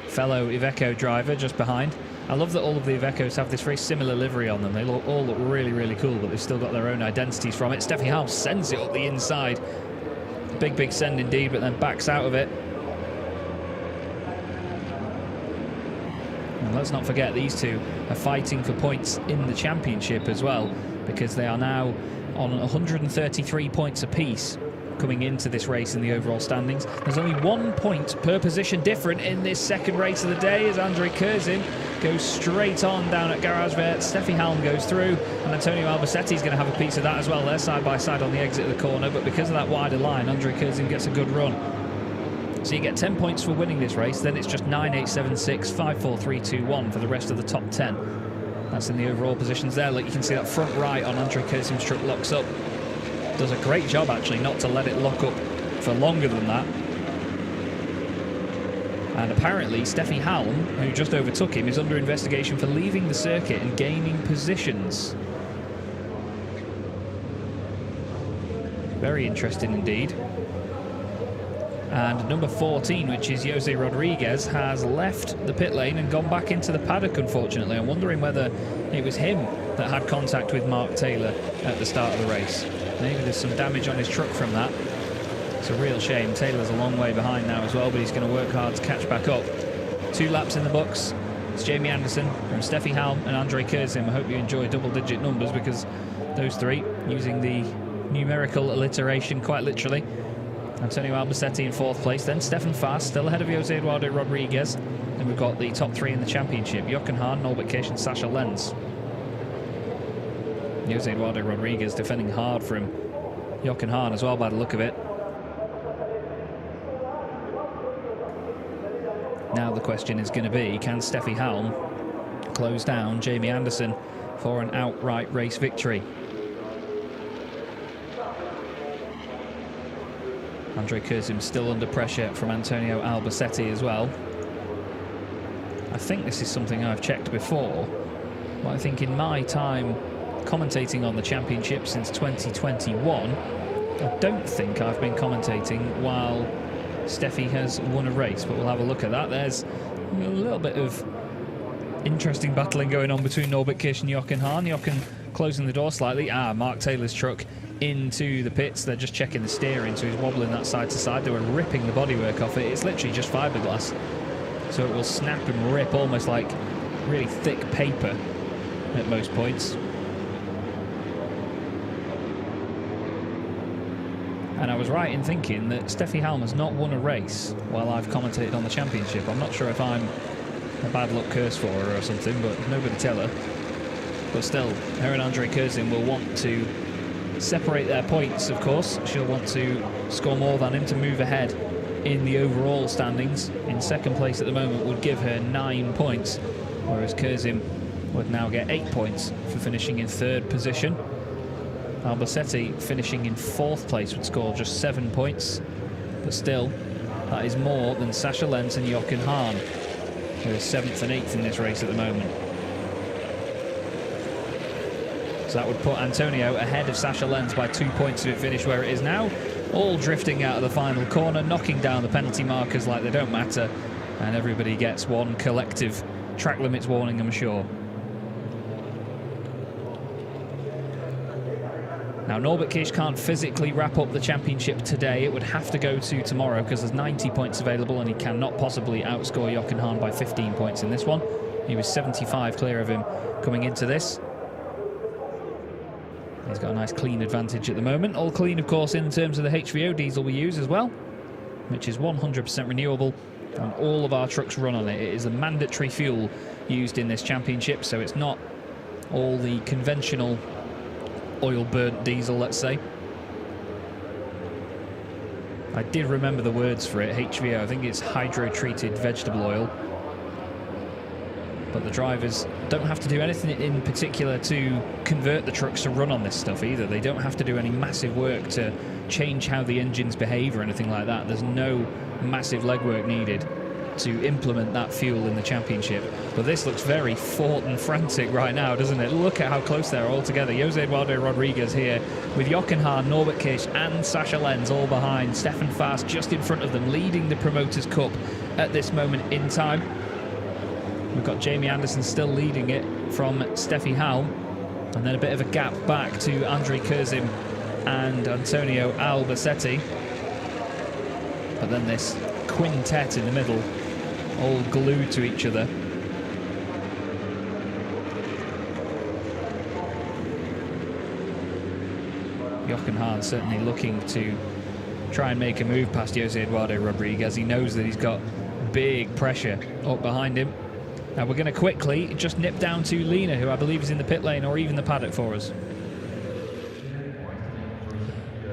fellow Iveco driver just behind. I love that all of the Ivecos have this very similar livery on them. They all look really, really cool, but they've still got their own identities from it. Steffi Halm sends it up the inside. Big send indeed, but then backs out of it. And let's not forget, these two are fighting for points in the championship as well, because they are now on 133 points apiece coming into this race in the overall standings. There's only 1 point per position different in this second race of the day as Andre Kurzim goes straight on down at Garage Vert. Steffi Halm goes through, and Antonio Albacete is going to have a piece of that as well. They're side by side on the exit of the corner, but because of that wider line, Andre Kurzim gets a good run. So you get 10 points for winning this race, then it's just 9, 8, 7, 6, 5, 4, 3, 2, 1 for the rest of the top 10. That's in the overall positions there. Look, you can see that front right on Andre Kurzim's truck locks up. Does a great job actually not to let it lock up for longer than that. And apparently Steffi Halm, who just overtook him, is under investigation for leaving the circuit and gaining positions. Very interesting indeed. And number 14, which is Jose Rodriguez, has left the pit lane and gone back into the paddock, unfortunately. I'm wondering whether it was him that had contact with Mark Taylor at the start of the race. Maybe there's some damage on his truck from that. It's a real shame. Taylor's a long way behind now as well, but he's going to work hard to catch back up. 2 laps in the books. It's Jamie Anderson from Steffi Halm and Andre Kurzim. I hope you enjoy double-digit numbers, because those 3, using the numerical alliteration quite literally. Antonio Albacete in 4th place, then Stefan Faas, still ahead of Jose Eduardo Rodriguez. Then we've got the top 3 in the championship, Jochen Hahn, Norbert Kish and Sascha Lenz. Jose Eduardo Rodriguez defending hard from Jochen Hahn as well by the look of it. Now the question is going to be, can Steffi Halm close down Jamie Anderson for an outright race victory? Andre Kurzim still under pressure from Antonio Albacete as well. I think this is something I've checked before, but I think in my time commentating on the championship since 2021, I don't think I've been commentating while Steffi has won a race, but we'll have a look at that. There's a little bit of interesting battling going on between Norbert Kish and Jochen Hahn. Jochen closing the door slightly. Mark Taylor's truck into the pits. They're just checking the steering, so he's wobbling that side to side. They were ripping the bodywork off it. It's literally just fiberglass, so it will snap and rip almost like really thick paper at most points. And I was right in thinking that Steffi Halm has not won a race while I've commentated on the championship. I'm not sure if I'm a bad luck curse for her or something, but nobody tell her. But still, her and Andre Kurzim will want to separate their points, of course. She'll want to score more than him to move ahead in the overall standings. In second place at the moment would give her 9 points, whereas Kurzim would now get 8 points for finishing in third position. Albacete finishing in fourth place would score just 7 points, but still, that is more than Sasha Lenz and Jochen Hahn, who are 7th and 8th in this race at the moment. So that would put Antonio ahead of Sasha Lenz by 2 points if it finished where it is now. All drifting out of the final corner, knocking down the penalty markers like they don't matter, and everybody gets one collective track limits warning, I'm sure. Now, Norbert Kish can't physically wrap up the championship today. It would have to go to tomorrow because there's 90 points available and he cannot possibly outscore Jochen Hahn by 15 points in this one. He was 75 clear of him coming into this. He's got a nice clean advantage at the moment. All clean, of course, in terms of the HVO diesel we use as well, which is 100% renewable, and all of our trucks run on it. It is a mandatory fuel used in this championship, so it's not all the conventional oil-burnt diesel, let's say. I did remember the words for it, HVO. I think it's hydro-treated vegetable oil. But the drivers don't have to do anything in particular to convert the trucks to run on this stuff either. They don't have to do any massive work to change how the engines behave or anything like that. There's no massive legwork needed to implement that fuel in the championship. But this looks very fought and frantic right now, doesn't it? Look at how close they're all together. Jose Eduardo Rodriguez here with Jochen Hahn, Norbert Kish and Sasha Lenz all behind. Stefan Fast just in front of them, leading the Promoters' Cup at this moment in time. We've got Jamie Anderson still leading it from Steffi Halm, and then a bit of a gap back to Andre Kurzim and Antonio Albacete. But then this quintet in the middle, all glued to each other. Jochen Hahn certainly looking to try and make a move past Jose Eduardo Rodriguez. He knows that he's got big pressure up behind him. Now we're going to quickly just nip down to Lena, who I believe is in the pit lane or even the paddock for us.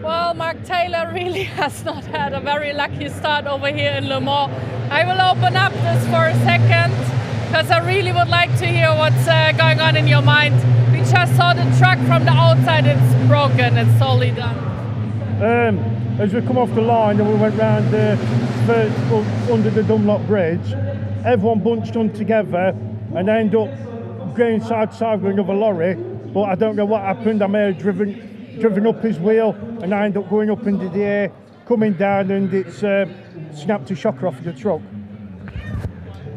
Well, Mark Taylor really has not had a very lucky start over here in Le Mans. I will open up this for a second because I really would like to hear what's going on in your mind. We just saw the truck from the outside. It's broken. It's totally done. As we come off the line and we went round under the Dunlop Bridge, everyone bunched on together and I ended up going side to side with another lorry, but I don't know what happened. I may have driven up his wheel and I ended up going up into the air, coming down, and it's snapped a shocker off the truck.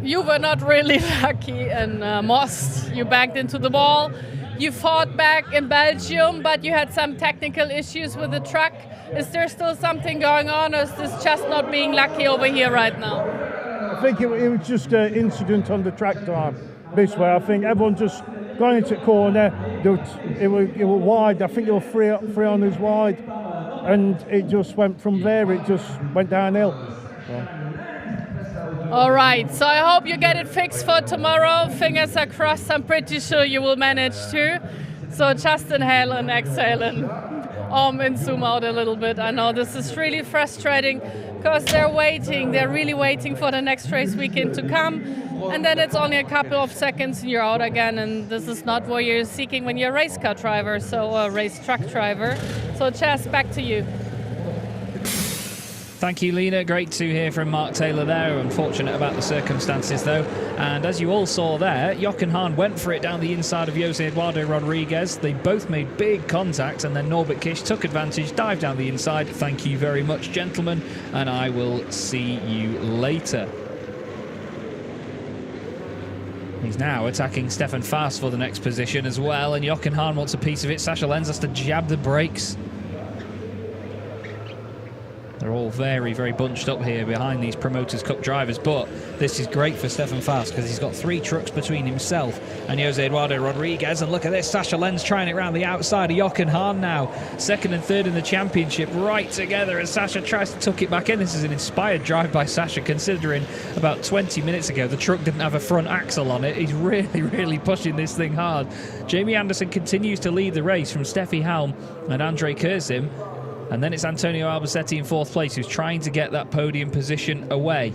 You were not really lucky in Most. You backed into the wall. You fought back in Belgium, but you had some technical issues with the truck. Is there still something going on, or is this just not being lucky over here right now? I think it was just an incident on the track time. This way, I think everyone just going into the corner. It was wide. I think there were three on us wide, and it just went from there. It just went downhill. All right. So I hope you get it fixed for tomorrow. Fingers are crossed. I'm pretty sure you will manage to. So just inhale and exhale and zoom out a little bit. I know this is really frustrating because they're waiting. They're really waiting for the next race weekend to come. And then it's only a couple of seconds and you're out again. And this is not what you're seeking when you're a race car driver, so a race truck driver. So Chas, back to you. Thank you, Lena. Great to hear from Mark Taylor there. Unfortunate about the circumstances, though. And as you all saw there, Jochen Hahn went for it down the inside of Jose Eduardo Rodriguez. They both made big contact, and then Norbert Kish took advantage, dived down the inside. Thank you very much, gentlemen, and I will see you later. He's now attacking Stefan Fast for the next position as well, and Jochen Hahn wants a piece of it. Sasha Lenz has to jab the brakes. They're all very, very bunched up here behind these Promoters' Cup drivers, but this is great for Stefan Fast because he's got 3 trucks between himself and Jose Eduardo Rodriguez. And look at this, Sasha Lenz trying it around the outside of Jochen Hahn now. 2nd and 3rd in the championship right together as Sasha tries to tuck it back in. This is an inspired drive by Sasha, considering about 20 minutes ago the truck didn't have a front axle on it. He's really, really pushing this thing hard. Jamie Anderson continues to lead the race from Steffi Halm and Andre Kurzim. And then it's Antonio Albacete in 4th place, who's trying to get that podium position away.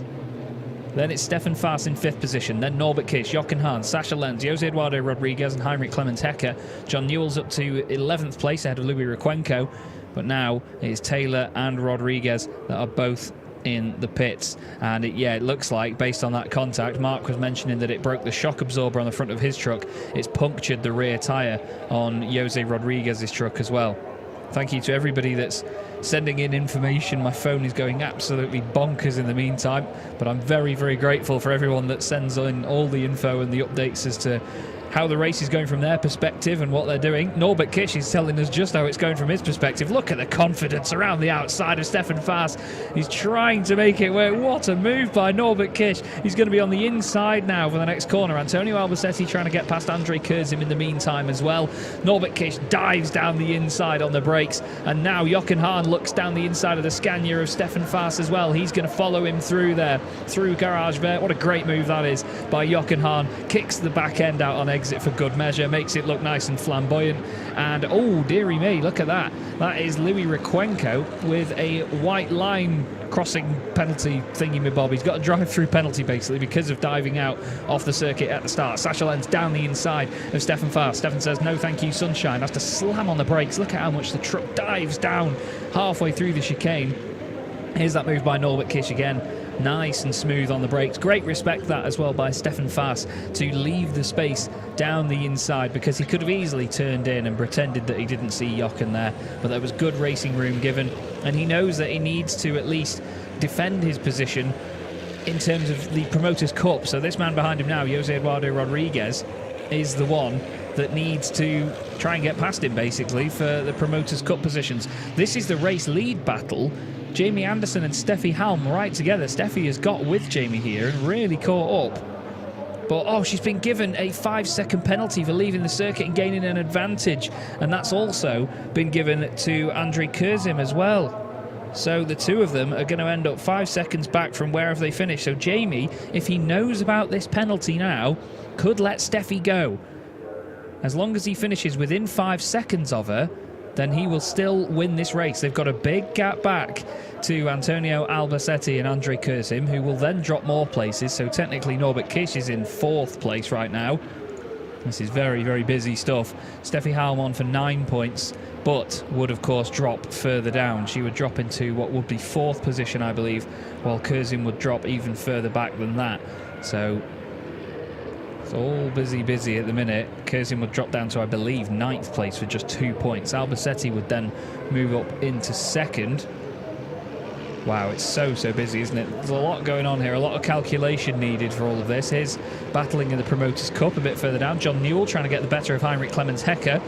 Then it's Stefan Faas in 5th position. Then Norbert Kish, Jochen Hahn, Sasha Lenz, Jose Eduardo Rodriguez and Heinrich Clemens Hecker. John Newell's up to 11th place ahead of Louis Requenco. But now it's Taylor and Rodriguez that are both in the pits. And it looks like, based on that contact, Mark was mentioning that it broke the shock absorber on the front of his truck. It's punctured the rear tyre on Jose Rodriguez's truck as well. Thank you to everybody that's sending in information. My phone is going absolutely bonkers in the meantime, but I'm very, very grateful for everyone that sends in all the info and the updates as to how the race is going from their perspective and what they're doing. Norbert Kish is telling us just how it's going from his perspective. Look at the confidence around the outside of Stefan Faas. He's trying to make it work. What a move by Norbert Kish. He's going to be on the inside now for the next corner. Antonio Albacete trying to get past Andre Kurzim in the meantime as well. Norbert Kish dives down the inside on the brakes, and now Jochen Hahn looks down the inside of the Scania of Stefan Faas as well. He's going to follow him through there, through Garage Vert. What a great move that is by Jochen Hahn. Kicks the back end out on exit for good measure, makes it look nice and flamboyant. And oh dearie me, look at that. That is Louis Requenco with a white line crossing penalty thingy-my-bob. He's got a drive-through penalty basically because of diving out off the circuit at the start. Sasha Lenz down the inside of Stefan Faas. Stefan says no thank you sunshine, has to slam on the brakes. Look at how much the truck dives down halfway through the chicane. Here's that move by Norbert Kish again. Nice and smooth on the brakes. Great respect that as well by Stefan Faas to leave the space down the inside, because he could have easily turned in and pretended that he didn't see Jochen there, but there was good racing room given, and he knows that he needs to at least defend his position in terms of the Promoters' Cup. So this man behind him now, Jose Eduardo Rodriguez, is the one that needs to try and get past him basically for the Promoters' Cup positions. This is the race lead battle. Jamie Anderson and Steffi Halm right together. Steffi has got with Jamie here and really caught up. But she's been given a 5-second penalty for leaving the circuit and gaining an advantage. And that's also been given to Andre Kurzim as well. So the two of them are going to end up 5 seconds back from wherever they finish. So Jamie, if he knows about this penalty now, could let Steffi go. As long as he finishes within 5 seconds of her, then he will still win this race. They've got a big gap back to Antonio Albacete and Andre Kurzim, who will then drop more places. So technically Norbert Kish is in 4th place right now. This is very, very busy stuff. Steffi Halm on for 9 points, but would of course drop further down. She would drop into what would be 4th position, I believe, while Kurzim would drop even further back than that. So it's all busy at the minute. Kurzim would drop down to, I believe, 9th place for just 2 points. Albacete would then move up into 2nd. Wow, it's so busy, isn't it? There's a lot going on here, a lot of calculation needed for all of this. Here's battling in the Promoters' Cup a bit further down. John Newell trying to get the better of Heinrich Clemens Hecker.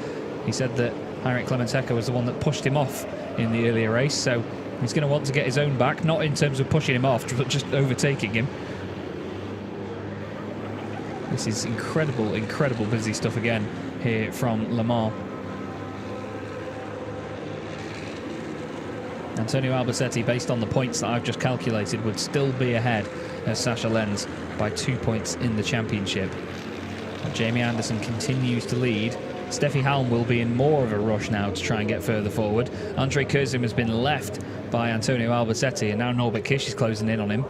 He said that Heinrich Clemens Hecker was the one that pushed him off in the earlier race, so he's going to want to get his own back, not in terms of pushing him off, but just overtaking him. This is incredible busy stuff again here from Le Mans. Antonio Albacete, based on the points that I've just calculated, would still be ahead of Sasha Lenz by 2 points in the championship. And Jamie Anderson continues to lead. Steffi Halm will be in more of a rush now to try and get further forward. Andre Kurzim has been left by Antonio Albacete, and now Norbert Kish is closing in on him.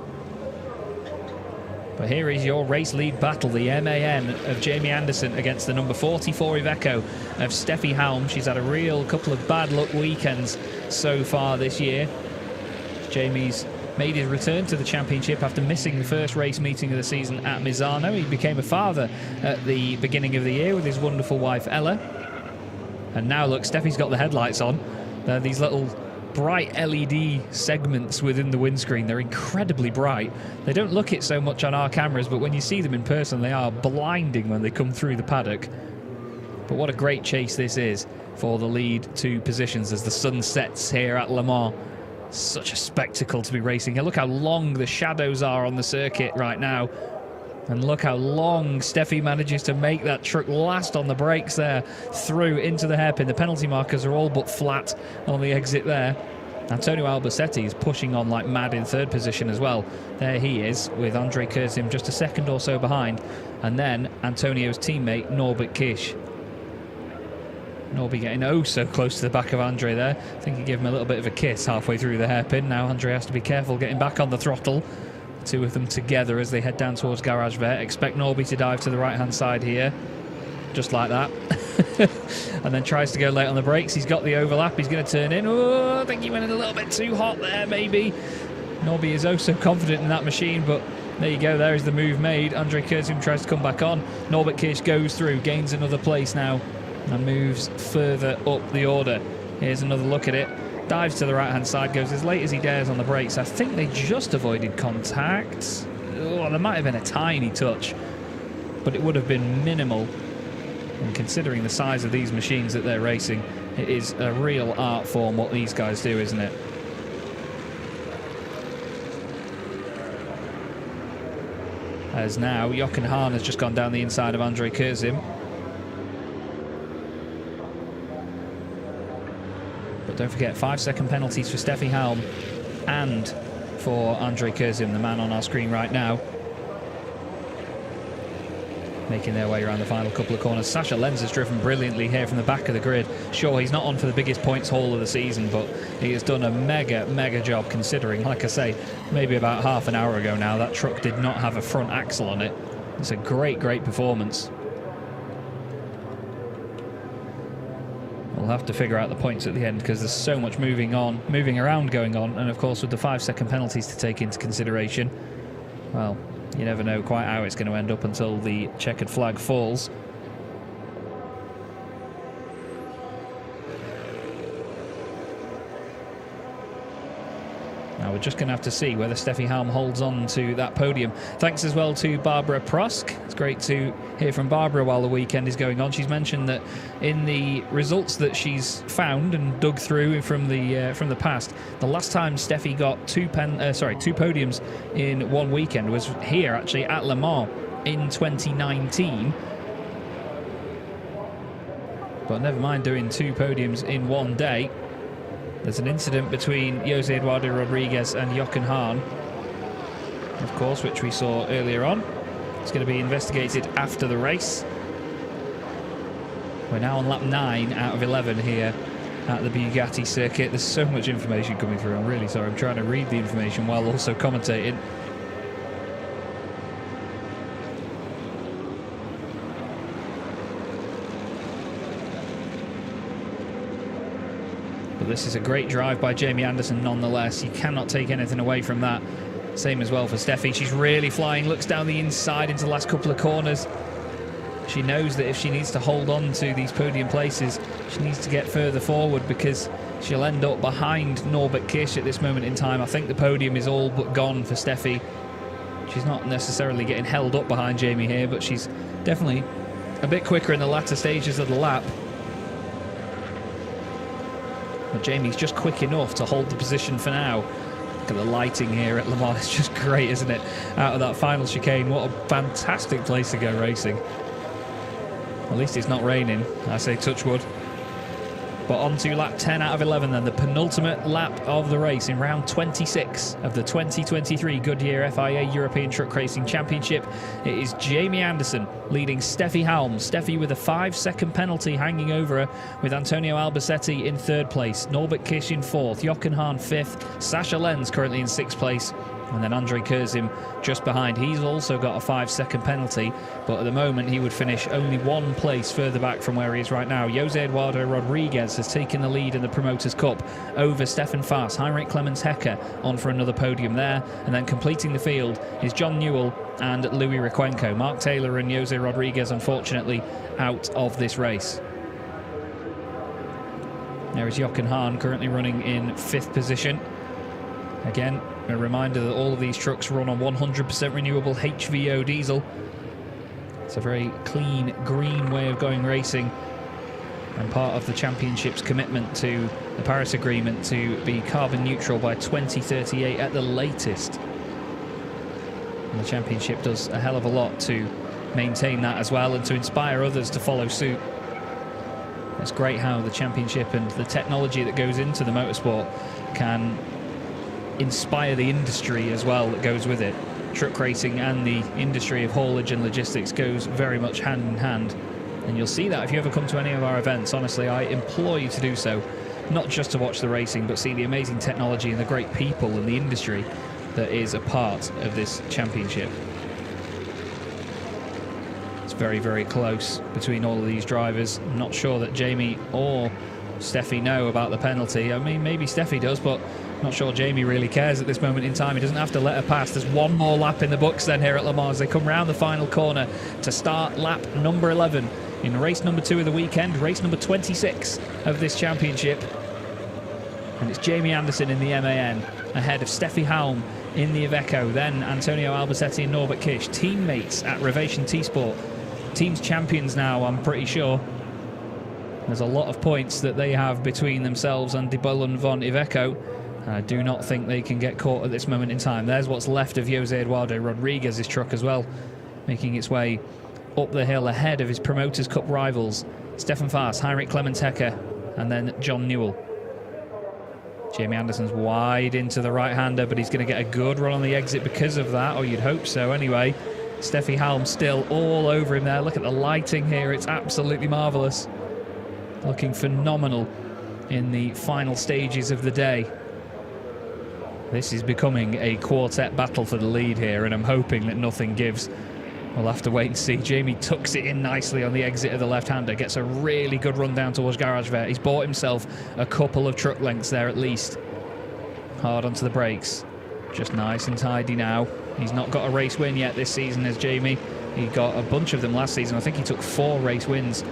But here is your race lead battle, the MAN of Jamie Anderson against the number 44 Iveco of Steffi Halm. She's had a real couple of bad luck weekends so far this year. Jamie's made his return to the championship after missing the first race meeting of the season at Misano. He became a father at the beginning of the year with his wonderful wife Ella. And now look, Steffi's got the headlights on. These little bright LED segments within the windscreen. They're incredibly bright. They don't look it so much on our cameras, but when you see them in person, they are blinding when they come through the paddock. But what a great chase this is for the lead 2 positions as the sun sets here at Le Mans. Such a spectacle to be racing here. Look how long the shadows are on the circuit right now. And look how long Steffi manages to make that truck last on the brakes there through into the hairpin. The penalty markers are all but flat on the exit there. Antonio Albacete is pushing on like mad in 3rd position as well. There he is with Andre Kurzim just a second or so behind. And then Antonio's teammate Norbert Kish. Norby getting oh so close to the back of Andre there. I think he gave him a little bit of a kiss halfway through the hairpin. Now Andre has to be careful getting back on the throttle. Two of them together as they head down towards Garage Vet. Expect Norby to dive to the right-hand side here. Just like that. And then tries to go late on the brakes. He's got the overlap. He's going to turn in. Oh, I think he went in a little bit too hot there, maybe. Norby is oh so confident in that machine, but there you go. There is the move made. Andre Kurzum tries to come back on. Norbert Kirsch goes through, gains another place now, and moves further up the order. Here's another look at it. Dives to the right-hand side, goes as late as he dares on the brakes. I think they just avoided contact. Oh, there might have been a tiny touch, but it would have been minimal. And considering the size of these machines that they're racing, it is a real art form what these guys do, isn't it? As now, Jochen Hahn has just gone down the inside of Andre Kurzum. But don't forget, 5-second penalties for Steffi Halm and for Andre Kurzum, the man on our screen right now. Making their way around the final couple of corners. Sasha Lenz has driven brilliantly here from the back of the grid. Sure, he's not on for the biggest points haul of the season, but he has done a mega job considering, like I say, maybe about half an hour ago now, that truck did not have a front axle on it. It's a great performance. We'll have to figure out the points at the end because there's so much moving around going on, and of course with the 5-second penalties to take into consideration, well, you never know quite how it's going to end up until the checkered flag falls. Now we're just going to have to see whether Steffi Halm holds on to that podium. Thanks as well to Barbara Prosk. It's great to hear from Barbara while the weekend is going on. She's mentioned that in the results that she's found and dug through from the past, the last time Steffi got two podiums in one weekend was here actually at Le Mans in 2019. But never mind doing 2 podiums in one day. There's an incident between Jose Eduardo Rodriguez and Jochen Hahn, of course, which we saw earlier on. It's going to be investigated after the race. We're now on lap 9 out of 11 here at the Bugatti circuit. There's so much information coming through. I'm really sorry. I'm trying to read the information while also commentating. But this is a great drive by Jamie Anderson nonetheless. You cannot take anything away from that. Same as well for Steffi. She's really flying, looks down the inside into the last couple of corners. She knows that if she needs to hold on to these podium places, she needs to get further forward because she'll end up behind Norbert Kirsch at this moment in time. I think the podium is all but gone for Steffi. She's not necessarily getting held up behind Jamie here, but she's definitely a bit quicker in the latter stages of the lap. But Jamie's just quick enough to hold the position for now. Look at the lighting here at Le Mans. It's just great, isn't it? Out of that final chicane. What a fantastic place to go racing. At least it's not raining. I say touch wood. But on to lap 10 out of 11 then. The penultimate lap of the race in round 26 of the 2023 Goodyear FIA European Truck Racing Championship. It is Jamie Anderson leading Steffi Halm. Steffi with a 5-second penalty hanging over her, with Antonio Albacete in 3rd place, Norbert Kirsch in 4th, Jochen Hahn 5th, Sasha Lenz currently in 6th place, and then Andre Kurzum just behind. He's also got a 5-second penalty, but at the moment he would finish only 1 place further back from where he is right now. Jose Eduardo Rodriguez has taken the lead in the Promoters' Cup over Stefan Faas. Heinrich Clemens Hecker on for another podium there, and then completing the field is John Newell and Louis Requenco. Mark Taylor and Jose Rodriguez unfortunately out of this race. There is Jochen Hahn currently running in 5th position. Again, a reminder that all of these trucks run on 100% renewable HVO diesel. It's a very clean, green way of going racing, and part of the championship's commitment to the Paris Agreement to be carbon neutral by 2038 at the latest. And the championship does a hell of a lot to maintain that as well and to inspire others to follow suit. It's great how the championship and the technology that goes into the motorsport can inspire the industry as well that goes with it. Truck racing and the industry of haulage and logistics goes very much hand in hand. And you'll see that if you ever come to any of our events. Honestly, I implore you to do so, not just to watch the racing, but see the amazing technology and the great people and the industry that is a part of this championship. It's very, very close between all of these drivers. I'm not sure that Jamie or Steffi know about the penalty. I mean, maybe Steffi does, but I'm not sure Jamie really cares at this moment in time. He doesn't have to let her pass. There's one more lap in the books then here at Le Mans. They come round the final corner to start lap number 11 in race number 2 of the weekend, race number 26 of this championship. And it's Jamie Anderson in the MAN ahead of Steffi Halm in the Iveco, then Antonio Albacetti and Norbert Kish, teammates at Revation T-Sport. Teams champions now, I'm pretty sure. There's a lot of points that they have between themselves and De Bolen von Iveco. I do not think they can get caught at this moment in time. There's what's left of Jose Eduardo Rodriguez's truck as well, making its way up the hill ahead of his Promoters Cup rivals, Stefan Faas, Heinrich Clemens Hecker, and then John Newell. Jamie Anderson's wide into the right-hander, but he's going to get a good run on the exit because of that, or you'd hope so anyway. Steffi Halm still all over him there. Look at the lighting here. It's absolutely marvellous. Looking phenomenal in the final stages of the day. This is becoming a quartet battle for the lead here, and I'm hoping that nothing gives. We'll have to wait and see. Jamie tucks it in nicely on the exit of the left-hander, gets a really good run down towards Garage Vert. He's bought himself a couple of truck lengths there at least. Hard onto the brakes. Just nice and tidy now. He's not got a race win yet this season as Jamie. He got a bunch of them last season. I think he took 4 race wins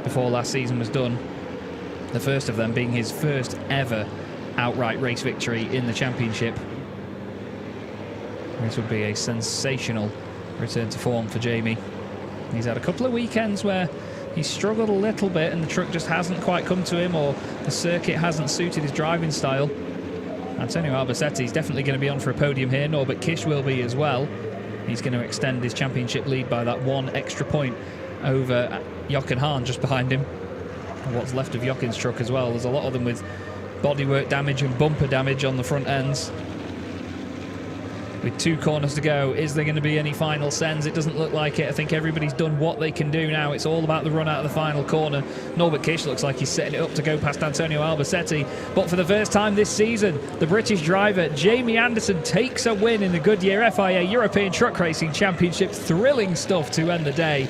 before last season was done. The first of them being his first ever outright race victory in the championship. This would be a sensational return to form for Jamie. He's had a couple of weekends where he's struggled a little bit and the truck just hasn't quite come to him, or the circuit hasn't suited his driving style. Antonio Albacetti is definitely going to be on for a podium here. Norbert Kish will be as well. He's going to extend his championship lead by that 1 extra point over Jochen Hahn just behind him. And what's left of Jochen's truck as well. There's a lot of them with bodywork damage and bumper damage on the front ends. With 2 corners to go, is there going to be any final sends? It doesn't look like it. I think everybody's done what they can do now. It's all about the run out of the final corner. Norbert Kish looks like he's setting it up to go past Antonio Albacetti. But for the first time this season, the British driver Jamie Anderson takes a win in the Goodyear FIA European Truck Racing Championship. Thrilling stuff to end the day.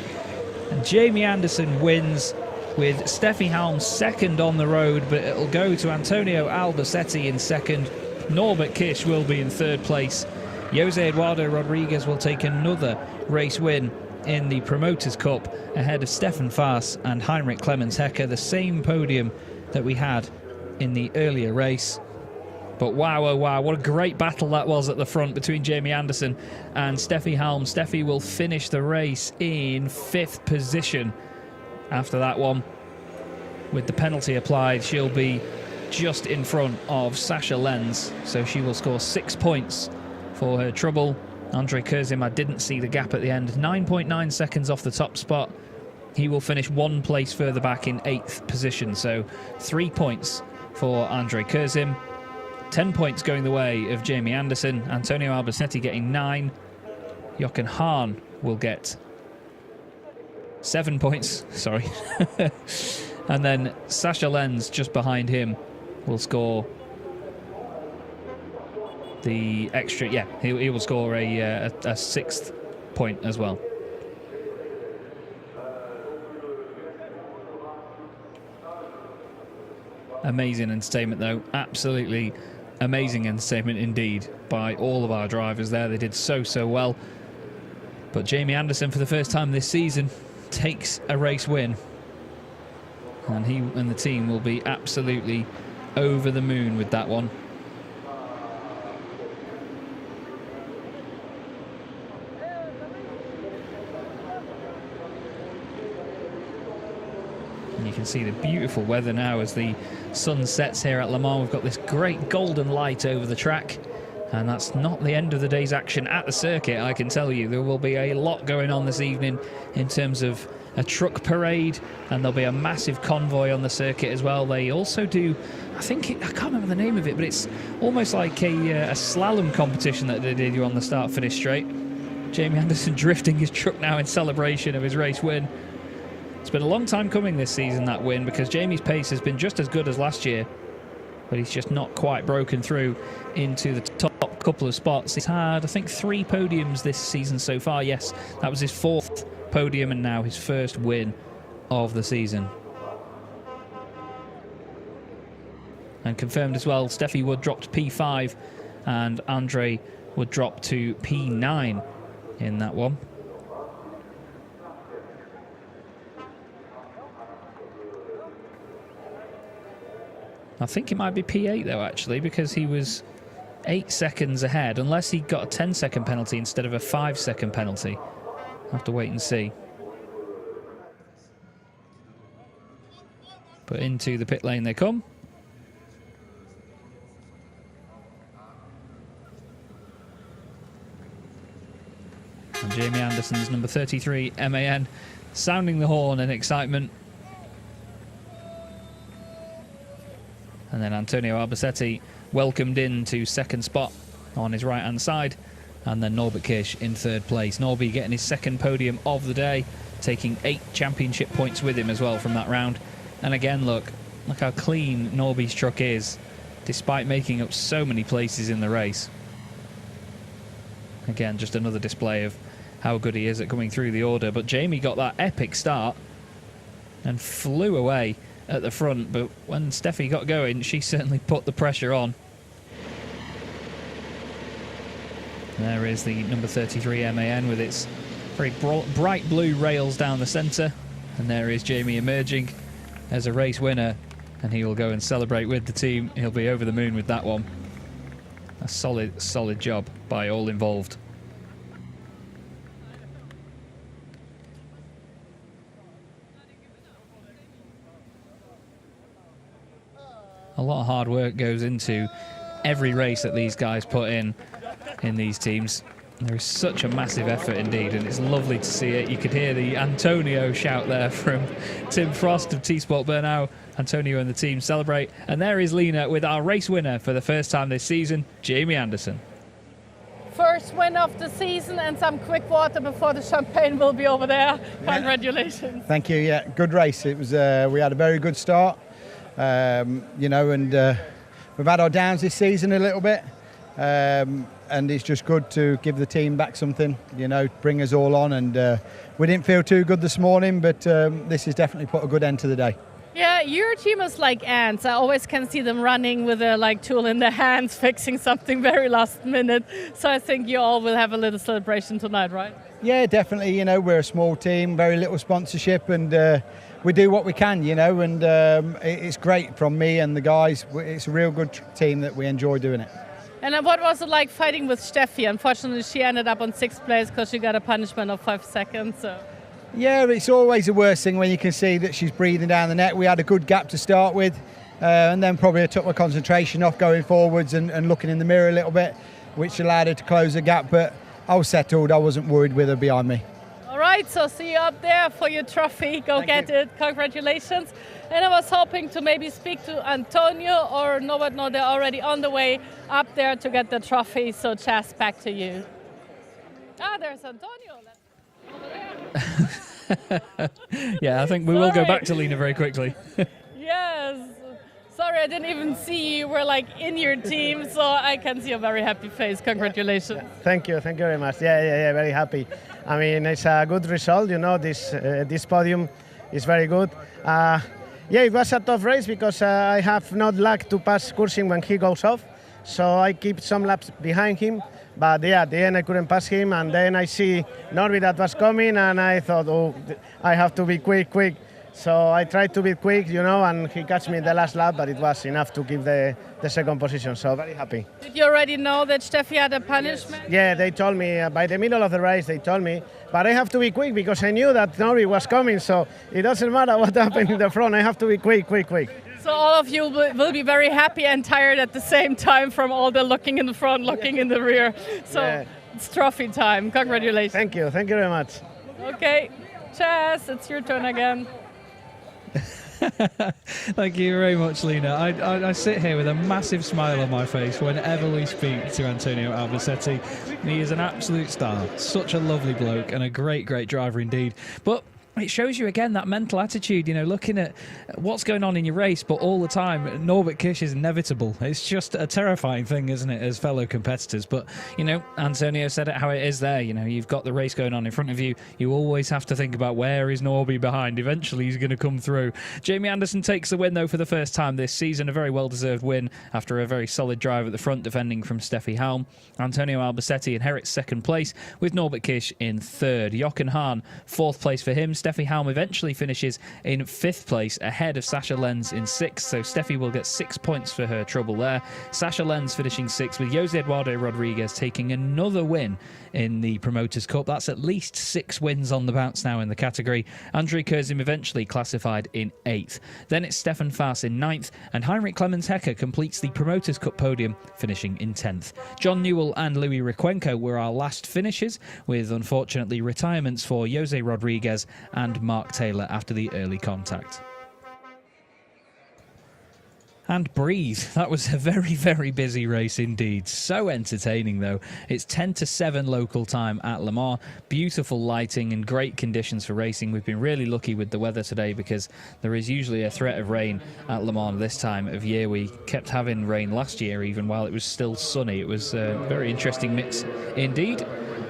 And Jamie Anderson wins with Steffi Halm second on the road, but it'll go to Antonio Albacetti in second. Norbert Kish will be in third place. Jose Eduardo Rodriguez will take another race win in the Promoters Cup ahead of Stefan Faas and Heinrich Clemens Hecker, the same podium that we had in the earlier race. But wow, oh wow, what a great battle that was at the front between Jamie Anderson and Steffi Halm. Steffi will finish the race in 5th position after that one. With the penalty applied, she'll be just in front of Sasha Lenz, so she will score 6 points for her trouble. Andre Kurzim, I didn't see the gap at the end. 9.9 seconds off the top spot. He will finish 1 place further back in 8th position. So 3 points for Andre Kurzim. 10 points going the way of Jamie Anderson. Antonio Albacetti getting 9. Jochen Hahn will get 7 points. Sorry. And then Sasha Lenz just behind him will score the extra, he will score a 6th point as well. Amazing entertainment though, absolutely amazing entertainment indeed by all of our drivers there. They did so well. But Jamie Anderson, for the first time this season, takes a race win, and he and the team will be absolutely over the moon with that one. And you can see the beautiful weather now as the sun sets here at Le Mans. We've got this great golden light over the track, and that's not the end of the day's action at the circuit, I can tell you. There will be a lot going on this evening in terms of a truck parade, and there'll be a massive convoy on the circuit as well. They also do, I can't remember the name of it, but it's almost like a slalom competition that they do on the start-finish straight. Jamie Anderson drifting his truck now in celebration of his race win. It's been a long time coming this season, that win, because Jamie's pace has been just as good as last year, but he's just not quite broken through into the top couple of spots. He's had, I think, 3 podiums this season so far. Yes, that was his 4th podium and now his first win of the season. And confirmed as well, Steffi Wood dropped P5 and Andre would drop to P9 in that one. I think it might be P8 though, actually, because he was 8 seconds ahead, unless he got a 10-second penalty instead of a 5-second penalty. I'll have to wait and see. But into the pit lane they come. And Jamie Anderson's number 33 MAN sounding the horn in excitement. And then Antonio Albacete welcomed in to 2nd spot on his right-hand side. And then Norbert Kirsch in 3rd place. Norby getting his 2nd podium of the day, taking 8 championship points with him as well from that round. And again, look how clean Norby's truck is, despite making up so many places in the race. Again, just another display of how good he is at coming through the order. But Jamie got that epic start and flew away at the front, but when Steffi got going, she certainly put the pressure on. There is the number 33 MAN with its very bright blue rails down the centre, and there is Jamie emerging as a race winner, and he will go and celebrate with the team. He'll be over the moon with that one. A solid job by all involved. A lot of hard work goes into every race that these guys put in these teams. There is such a massive effort indeed, and it's lovely to see it. You could hear the Antonio shout there from Tim Frost of T-Sport Bernau. Antonio and the team celebrate. And there is Lena with our race winner for the first time this season, Jamie Anderson. First win of the season, and some quick water before the champagne will be over there. Congratulations. Thank you. Yeah, good race. It was. We had a very good start. You know, and we've had our downs this season a little bit, and it's just good to give the team back something, you know, bring us all on. And we didn't feel too good this morning, but this has definitely put a good end to the day. Yeah, your team is like ants. I always can see them running with a tool in their hands, fixing something very last minute. So I think you all will have a little celebration tonight, right? Yeah, definitely. You know, we're a small team, very little sponsorship, and we do what we can, you know, and it's great from me and the guys. It's a real good team that we enjoy doing it. And what was it like fighting with Steffi? Unfortunately, she ended up on 6th place because she got a punishment of 5 seconds. So. Yeah, it's always the worst thing when you can see that she's breathing down the neck. We had a good gap to start with, and then probably I took my concentration off going forwards and looking in the mirror a little bit, which allowed her to close the gap. But I was settled. I wasn't worried with her behind me. All right, so see you up there for your trophy. Go get it. Congratulations. And I was hoping to maybe speak to Antonio or Norbert. No, they're already on the way up there to get the trophy. So Chas, back to you. Ah, there's Antonio. Yeah, I think we will go back to Lena very quickly. Yes. Sorry, I didn't even see you were in your team, so I can see a very happy face. Congratulations. Thank you very much. Yeah, very happy. I mean, it's a good result, you know, this podium is very good. Yeah, it was a tough race because I have not luck to pass Cursing when he goes off, so I keep some laps behind him. But yeah, at the end I couldn't pass him, and then I see Norby that was coming, and I thought, oh, I have to be quick. So I tried to be quick, you know, and he catch me in the last lap, but it was enough to keep the 2nd position, so very happy. Did you already know that Steffi had a punishment? Yes. Yeah, they told me, by the middle of the race, they told me, but I have to be quick because I knew that Norby was coming, so it doesn't matter what happened in the front, I have to be quick. So all of you will be very happy and tired at the same time from all the looking in the front, looking in the rear. So It's trophy time. Congratulations. Thank you very much. Okay, Chas, it's your turn again. Thank you very much, Lena. I sit here with a massive smile on my face whenever we speak to Antonio Albacete. He is an absolute star, such a lovely bloke and a great driver indeed. But it shows you again that mental attitude, you know, looking at what's going on in your race, but all the time, Norbert Kish is inevitable. It's just a terrifying thing, isn't it, as fellow competitors? But, you know, Antonio said it how it is there. You know, you've got the race going on in front of you. You always have to think about where is Norby behind. Eventually, he's going to come through. Jamie Anderson takes the win, though, for the first time this season. A very well-deserved win after a very solid drive at the front, defending from Steffi Halm. Antonio Albacetti inherits second place, with Norbert Kish in third. Jochen Hahn, fourth place for him. Steffi Halm eventually finishes in fifth place, ahead of Sasha Lenz in sixth, so Steffi will get 6 points for her trouble there. Sasha Lenz finishing sixth, with Jose Eduardo Rodriguez taking another win in the Promoters' Cup. That's at least 6 wins on the bounce now in the category. Andrei Kurzim eventually classified in 8th. Then it's Stefan Faas in 9th, and Heinrich Clemens-Hecker completes the Promoters' Cup podium, finishing in 10th. John Newell and Louis Requenco were our last finishes, with unfortunately retirements for Jose Rodriguez and Mark Taylor after the early contact. And breathe. That was a very, very busy race indeed. So entertaining, though. It's 10 to 7 local time at Le Mans. Beautiful lighting and great conditions for racing. We've been really lucky with the weather today because there is usually a threat of rain at Le Mans this time of year. We kept having rain last year, even while it was still sunny. It was a very interesting mix indeed.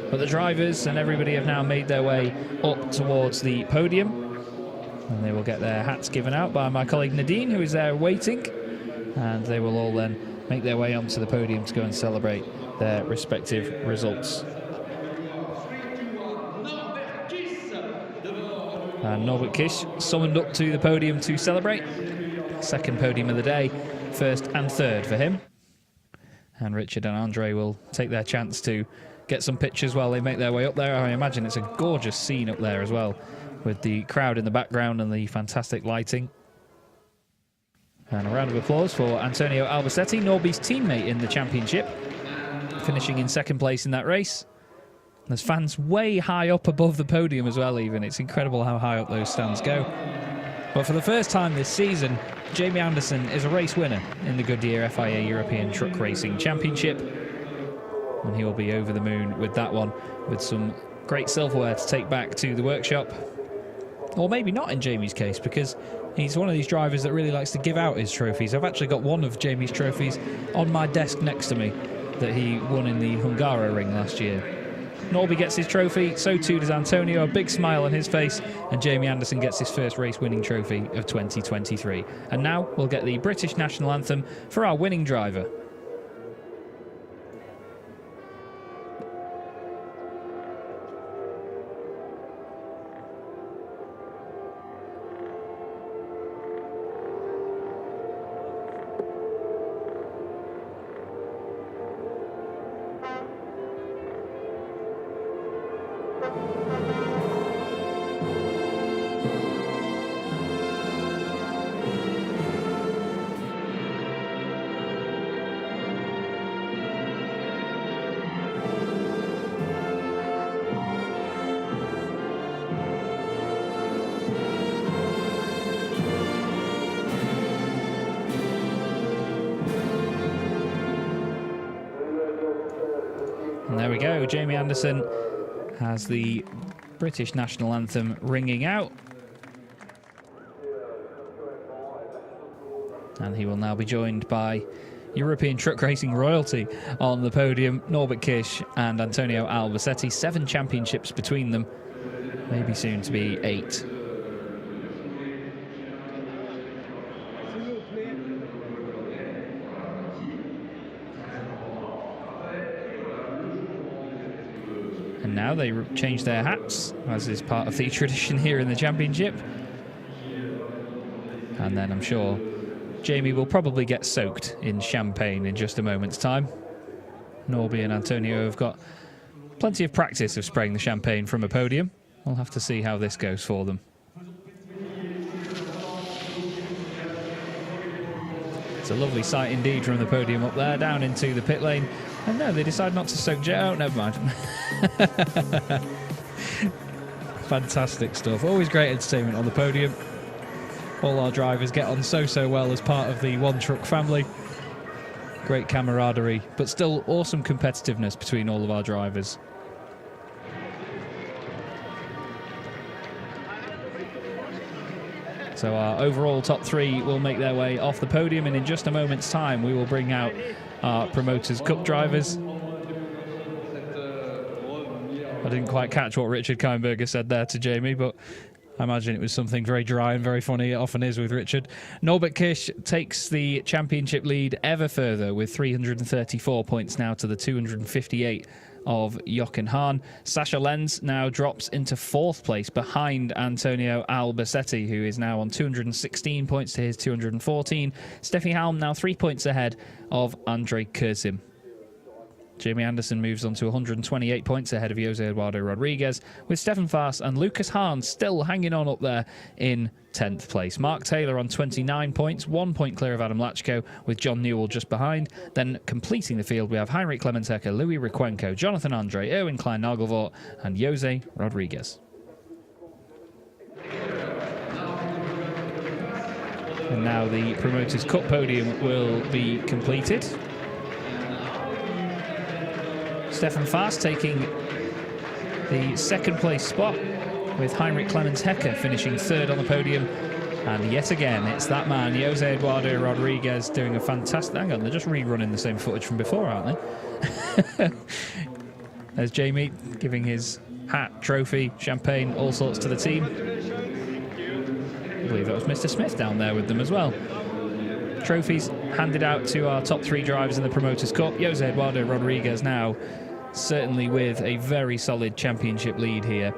But the drivers and everybody have now made their way up towards the podium. And they will get their hats given out by my colleague Nadine, who is there waiting. And they will all then make their way onto the podium to go and celebrate their respective results. And Norbert Kish summoned up to the podium to celebrate. Second podium of the day, first and third for him. And Richard and Andre will take their chance to get some pictures while they make their way up there. I imagine it's a gorgeous scene up there as well, with the crowd in the background and the fantastic lighting. And a round of applause for Antonio Albacetti, Norby's teammate in the championship, finishing in second place in that race. There's fans way high up above the podium as well, even. It's incredible how high up those stands go. But for the first time this season, Jamie Anderson is a race winner in the Goodyear FIA European Truck Racing Championship. And he will be over the moon with that one, with some great silverware to take back to the workshop. Or maybe not in Jamie's case, because he's one of these drivers that really likes to give out his trophies. I've actually got one of Jamie's trophies on my desk next to me that he won in the Hungaroring last year. Norby gets his trophy, so too does Antonio, a big smile on his face, and Jamie Anderson gets his first race-winning trophy of 2023. And now we'll get the British national anthem for our winning driver. And there we go, Jamie Anderson has the British national anthem ringing out. And he will now be joined by European truck racing royalty on the podium, Norbert Kish and Antonio Albacetti. 7 championships between them, maybe soon to be 8. And now they change their hats, as is part of the tradition here in the championship. And then I'm sure Jamie will probably get soaked in champagne in just a moment's time. Norby and Antonio have got plenty of practice of spraying the champagne from a podium. We'll have to see how this goes for them. It's a lovely sight indeed from the podium up there, down into the pit lane. And no, they decide not to soak Jet out. Never mind. Fantastic stuff. Always great entertainment on the podium. All our drivers get on so well as part of the One Truck family. Great camaraderie, but still awesome competitiveness between all of our drivers. So our overall top 3 will make their way off the podium, and in just a moment's time we will bring out our Promoters Cup drivers. I didn't quite catch what Richard Keinberger said there to Jamie, but I imagine it was something very dry and very funny. It often is with Richard. Norbert Kisch takes the championship lead ever further with 334 points now to the 258 of Jochen Hahn. Sascha Lenz now drops into 4th place behind Antonio Albacete, who is now on 216 points to his 214. Steffi Halm now 3 points ahead of Andre Kurzim. Jamie Anderson moves on to 128 points ahead of Jose Eduardo Rodriguez, with Stefan Faas and Lucas Hahn still hanging on up there in 10th place. Mark Taylor on 29 points, 1 point clear of Adam Lachko, with John Newell just behind. Then completing the field, we have Heinrich Clemens-Hecker, Louis Requenco, Jonathan Andre, Erwin Klein-Nagelvort, and Jose Rodriguez. And now the Promoters Cup podium will be completed. Stefan Faas taking the 2nd place spot, with Heinrich Clemens-Hecker finishing 3rd on the podium. And yet again, it's that man, Jose Eduardo Rodriguez, doing a fantastic... Hang on, they're just rerunning the same footage from before, aren't they? There's Jamie giving his hat, trophy, champagne, all sorts to the team. I believe that was Mr. Smith down there with them as well. Trophies handed out to our top 3 drivers in the Promoters Cup. Jose Eduardo Rodriguez now certainly with a very solid championship lead here.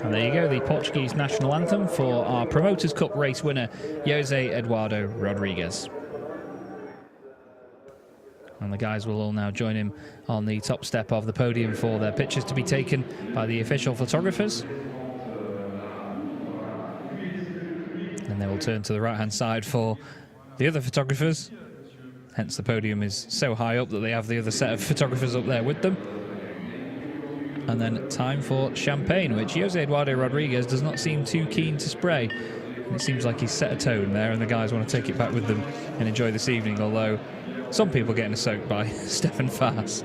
And there you go, the Portuguese national anthem for our Promoters Cup race winner, Jose Eduardo Rodriguez. And the guys will all now join him on the top step of the podium for their pictures to be taken by the official photographers. And they will turn to the right-hand side for the other photographers. Hence the podium is so high up that they have the other set of photographers up there with them. And then time for champagne, which Jose Eduardo Rodriguez does not seem too keen to spray. And it seems like he's set a tone there, and the guys want to take it back with them and enjoy this evening, although some people getting soaked by Stefan Faas.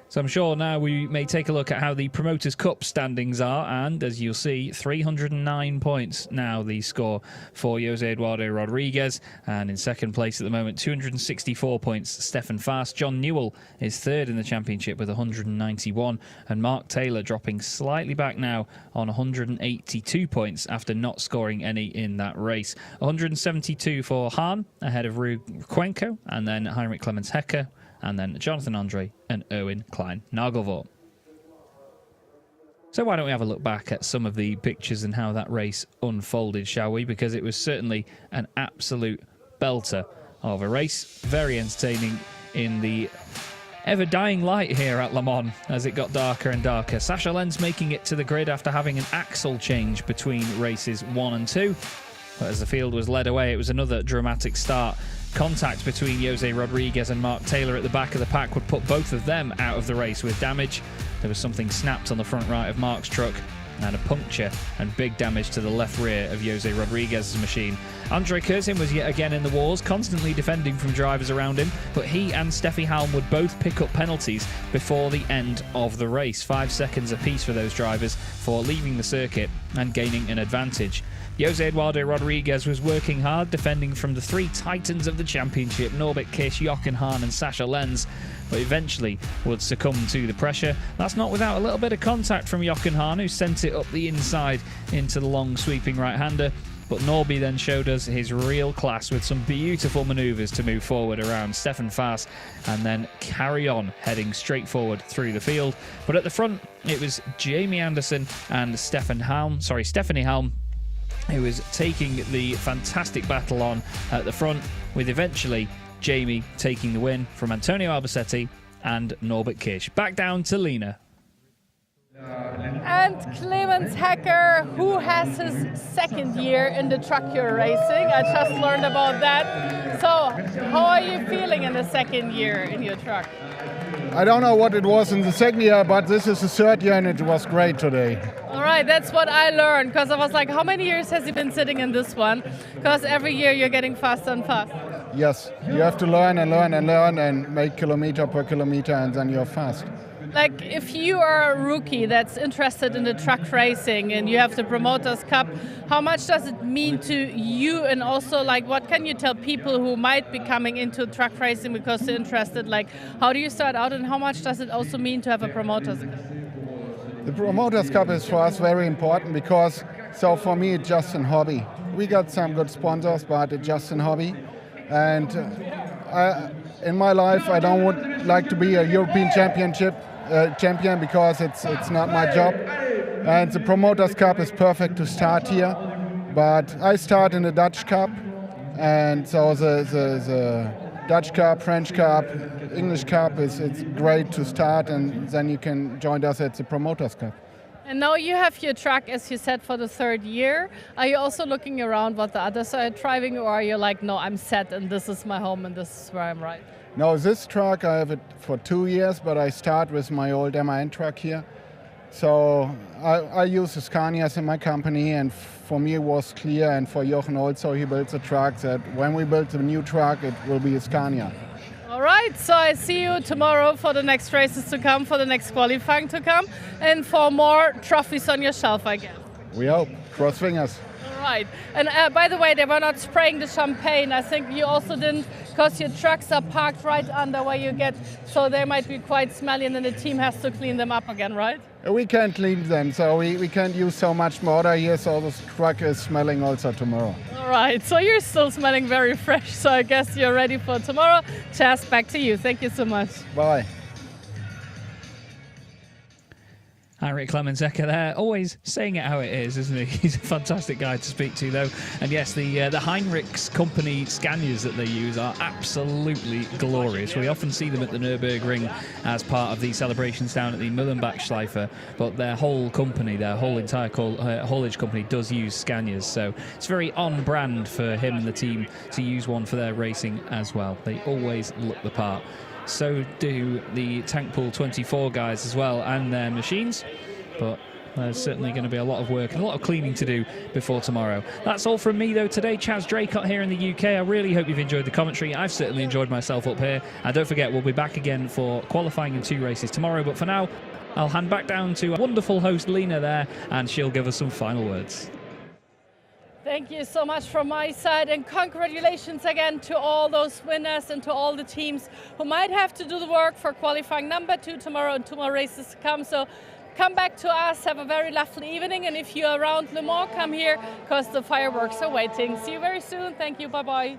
So I'm sure now we may take a look at how the Promoters Cup standings are, and as you'll see, 309 points now the score for Jose Eduardo Rodriguez, and in 2nd place at the moment, 264 points, Stefan Faas. John Newell is 3rd in the championship with 191, and Mark Taylor dropping slightly back now on 182 points after not scoring any in that race. 172 for Hahn, ahead of Ruquenko, and then Heinrich Clemens-Hecker, and then Jonathan Andre and Erwin Klein-Nagelvort. So why don't we have a look back at some of the pictures and how that race unfolded, shall we? Because it was certainly an absolute belter of a race. Very entertaining in the ever-dying light here at Le Mans as it got darker and darker. Sascha Lenz making it to the grid after having an axle change between races 1 and 2. But as the field was led away, it was another dramatic start. Contact between Jose Rodriguez and Mark Taylor at the back of the pack would put both of them out of the race with damage. There was something snapped on the front right of Mark's truck, and a puncture and big damage to the left rear of Jose Rodriguez's machine. Andre Kurzim was yet again in the wars, constantly defending from drivers around him, but he and Steffi Halm would both pick up penalties before the end of the race. 5 seconds apiece for those drivers for leaving the circuit and gaining an advantage. Jose Eduardo Rodriguez was working hard, defending from the 3 titans of the championship, Norbert Kisch, Jochen Hahn and Sascha Lenz. but eventually would succumb to the pressure. That's not without a little bit of contact from Jochen Hahn, who sent it up the inside into the long sweeping right-hander. But Norby then showed us his real class with some beautiful manoeuvres to move forward around Stefan Faas and then carry on heading straight forward through the field. But at the front, it was Jamie Anderson and Stephanie Halm, who was taking the fantastic battle on at the front, with eventually Jamie taking the win from Antonio Albacete and Norbert Kisch. Back down to Lena. And Clemens Hecker, who has his second year in the truck you're racing. I just learned about that. So, how are you feeling in the second year in your truck? I don't know what it was in the second year, but this is the third year and it was great today. All right, that's what I learned, because I was like, how many years has he been sitting in this one? Because every year you're getting faster and faster. Yes, you have to learn and learn and learn and make kilometer per kilometer, and then you're fast. Like, if you are a rookie that's interested in the truck racing and you have the Promoters Cup, how much does it mean to you? And also, like, what can you tell people who might be coming into truck racing because they're interested? Like, how do you start out, and how much does it also mean to have a Promoters Cup? The Promoters Cup is for us very important because, so for me, it's just a hobby. We got some good sponsors, but it's just a hobby. And in my life, I don't like to be a European champion because it's not my job. And the Promoters Cup is perfect to start here. But I start in the Dutch Cup, and so the Dutch Cup, French Cup, English Cup it's great to start, and then you can join us at the Promoters Cup. And now you have your truck, as you said, for the third year. Are you also looking around what the others are driving, or are you like, no, I'm set and this is my home and this is where I'm right? No, this truck, I have it for 2 years, but I start with my old MAN truck here. So I use the Scanias in my company, and for me it was clear, and for Jochen also, he built the truck, that when we build the new truck, it will be a Scania. All right, so I see you tomorrow for the next races to come, for the next qualifying to come, and for more trophies on your shelf, I guess. We hope. Cross fingers. All right. And by the way, they were not spraying the champagne. I think you also didn't, because your trucks are parked right under where you get, so they might be quite smelly, and then the team has to clean them up again, right? We can't clean them, so we can't use so much water here, so the truck is smelling also tomorrow. All right, so you're still smelling very fresh, so I guess you're ready for tomorrow. Chas, back to you. Thank you so much. Bye. Henrik Clemens Hecker there, always saying it how it is, isn't he? He's a fantastic guy to speak to, though. And yes, the Heinrichs company Scanias that they use are absolutely glorious. We often see them at the Nürburgring as part of the celebrations down at the Mullenbachschleife, but their whole company, their whole entire haulage company does use Scanias. So it's very on brand for him and the team to use one for their racing as well. They always look the part. So do the Tank Pool 24 guys as well, and their machines. But there's certainly going to be a lot of work and a lot of cleaning to do before tomorrow. That's all from me, though, today. Chas Draycott here in the UK. I really hope you've enjoyed the commentary. I've certainly enjoyed myself up here. And don't forget, we'll be back again for qualifying in 2 races tomorrow. But for now, I'll hand back down to our wonderful host, Lena, there, and she'll give us some final words. Thank you so much from my side, and congratulations again to all those winners and to all the teams who might have to do the work for qualifying number 2 tomorrow and 2 more races to come. So come back to us, have a very lovely evening, and if you're around Le Mans, come here because the fireworks are waiting. See you very soon. Thank you. Bye-bye.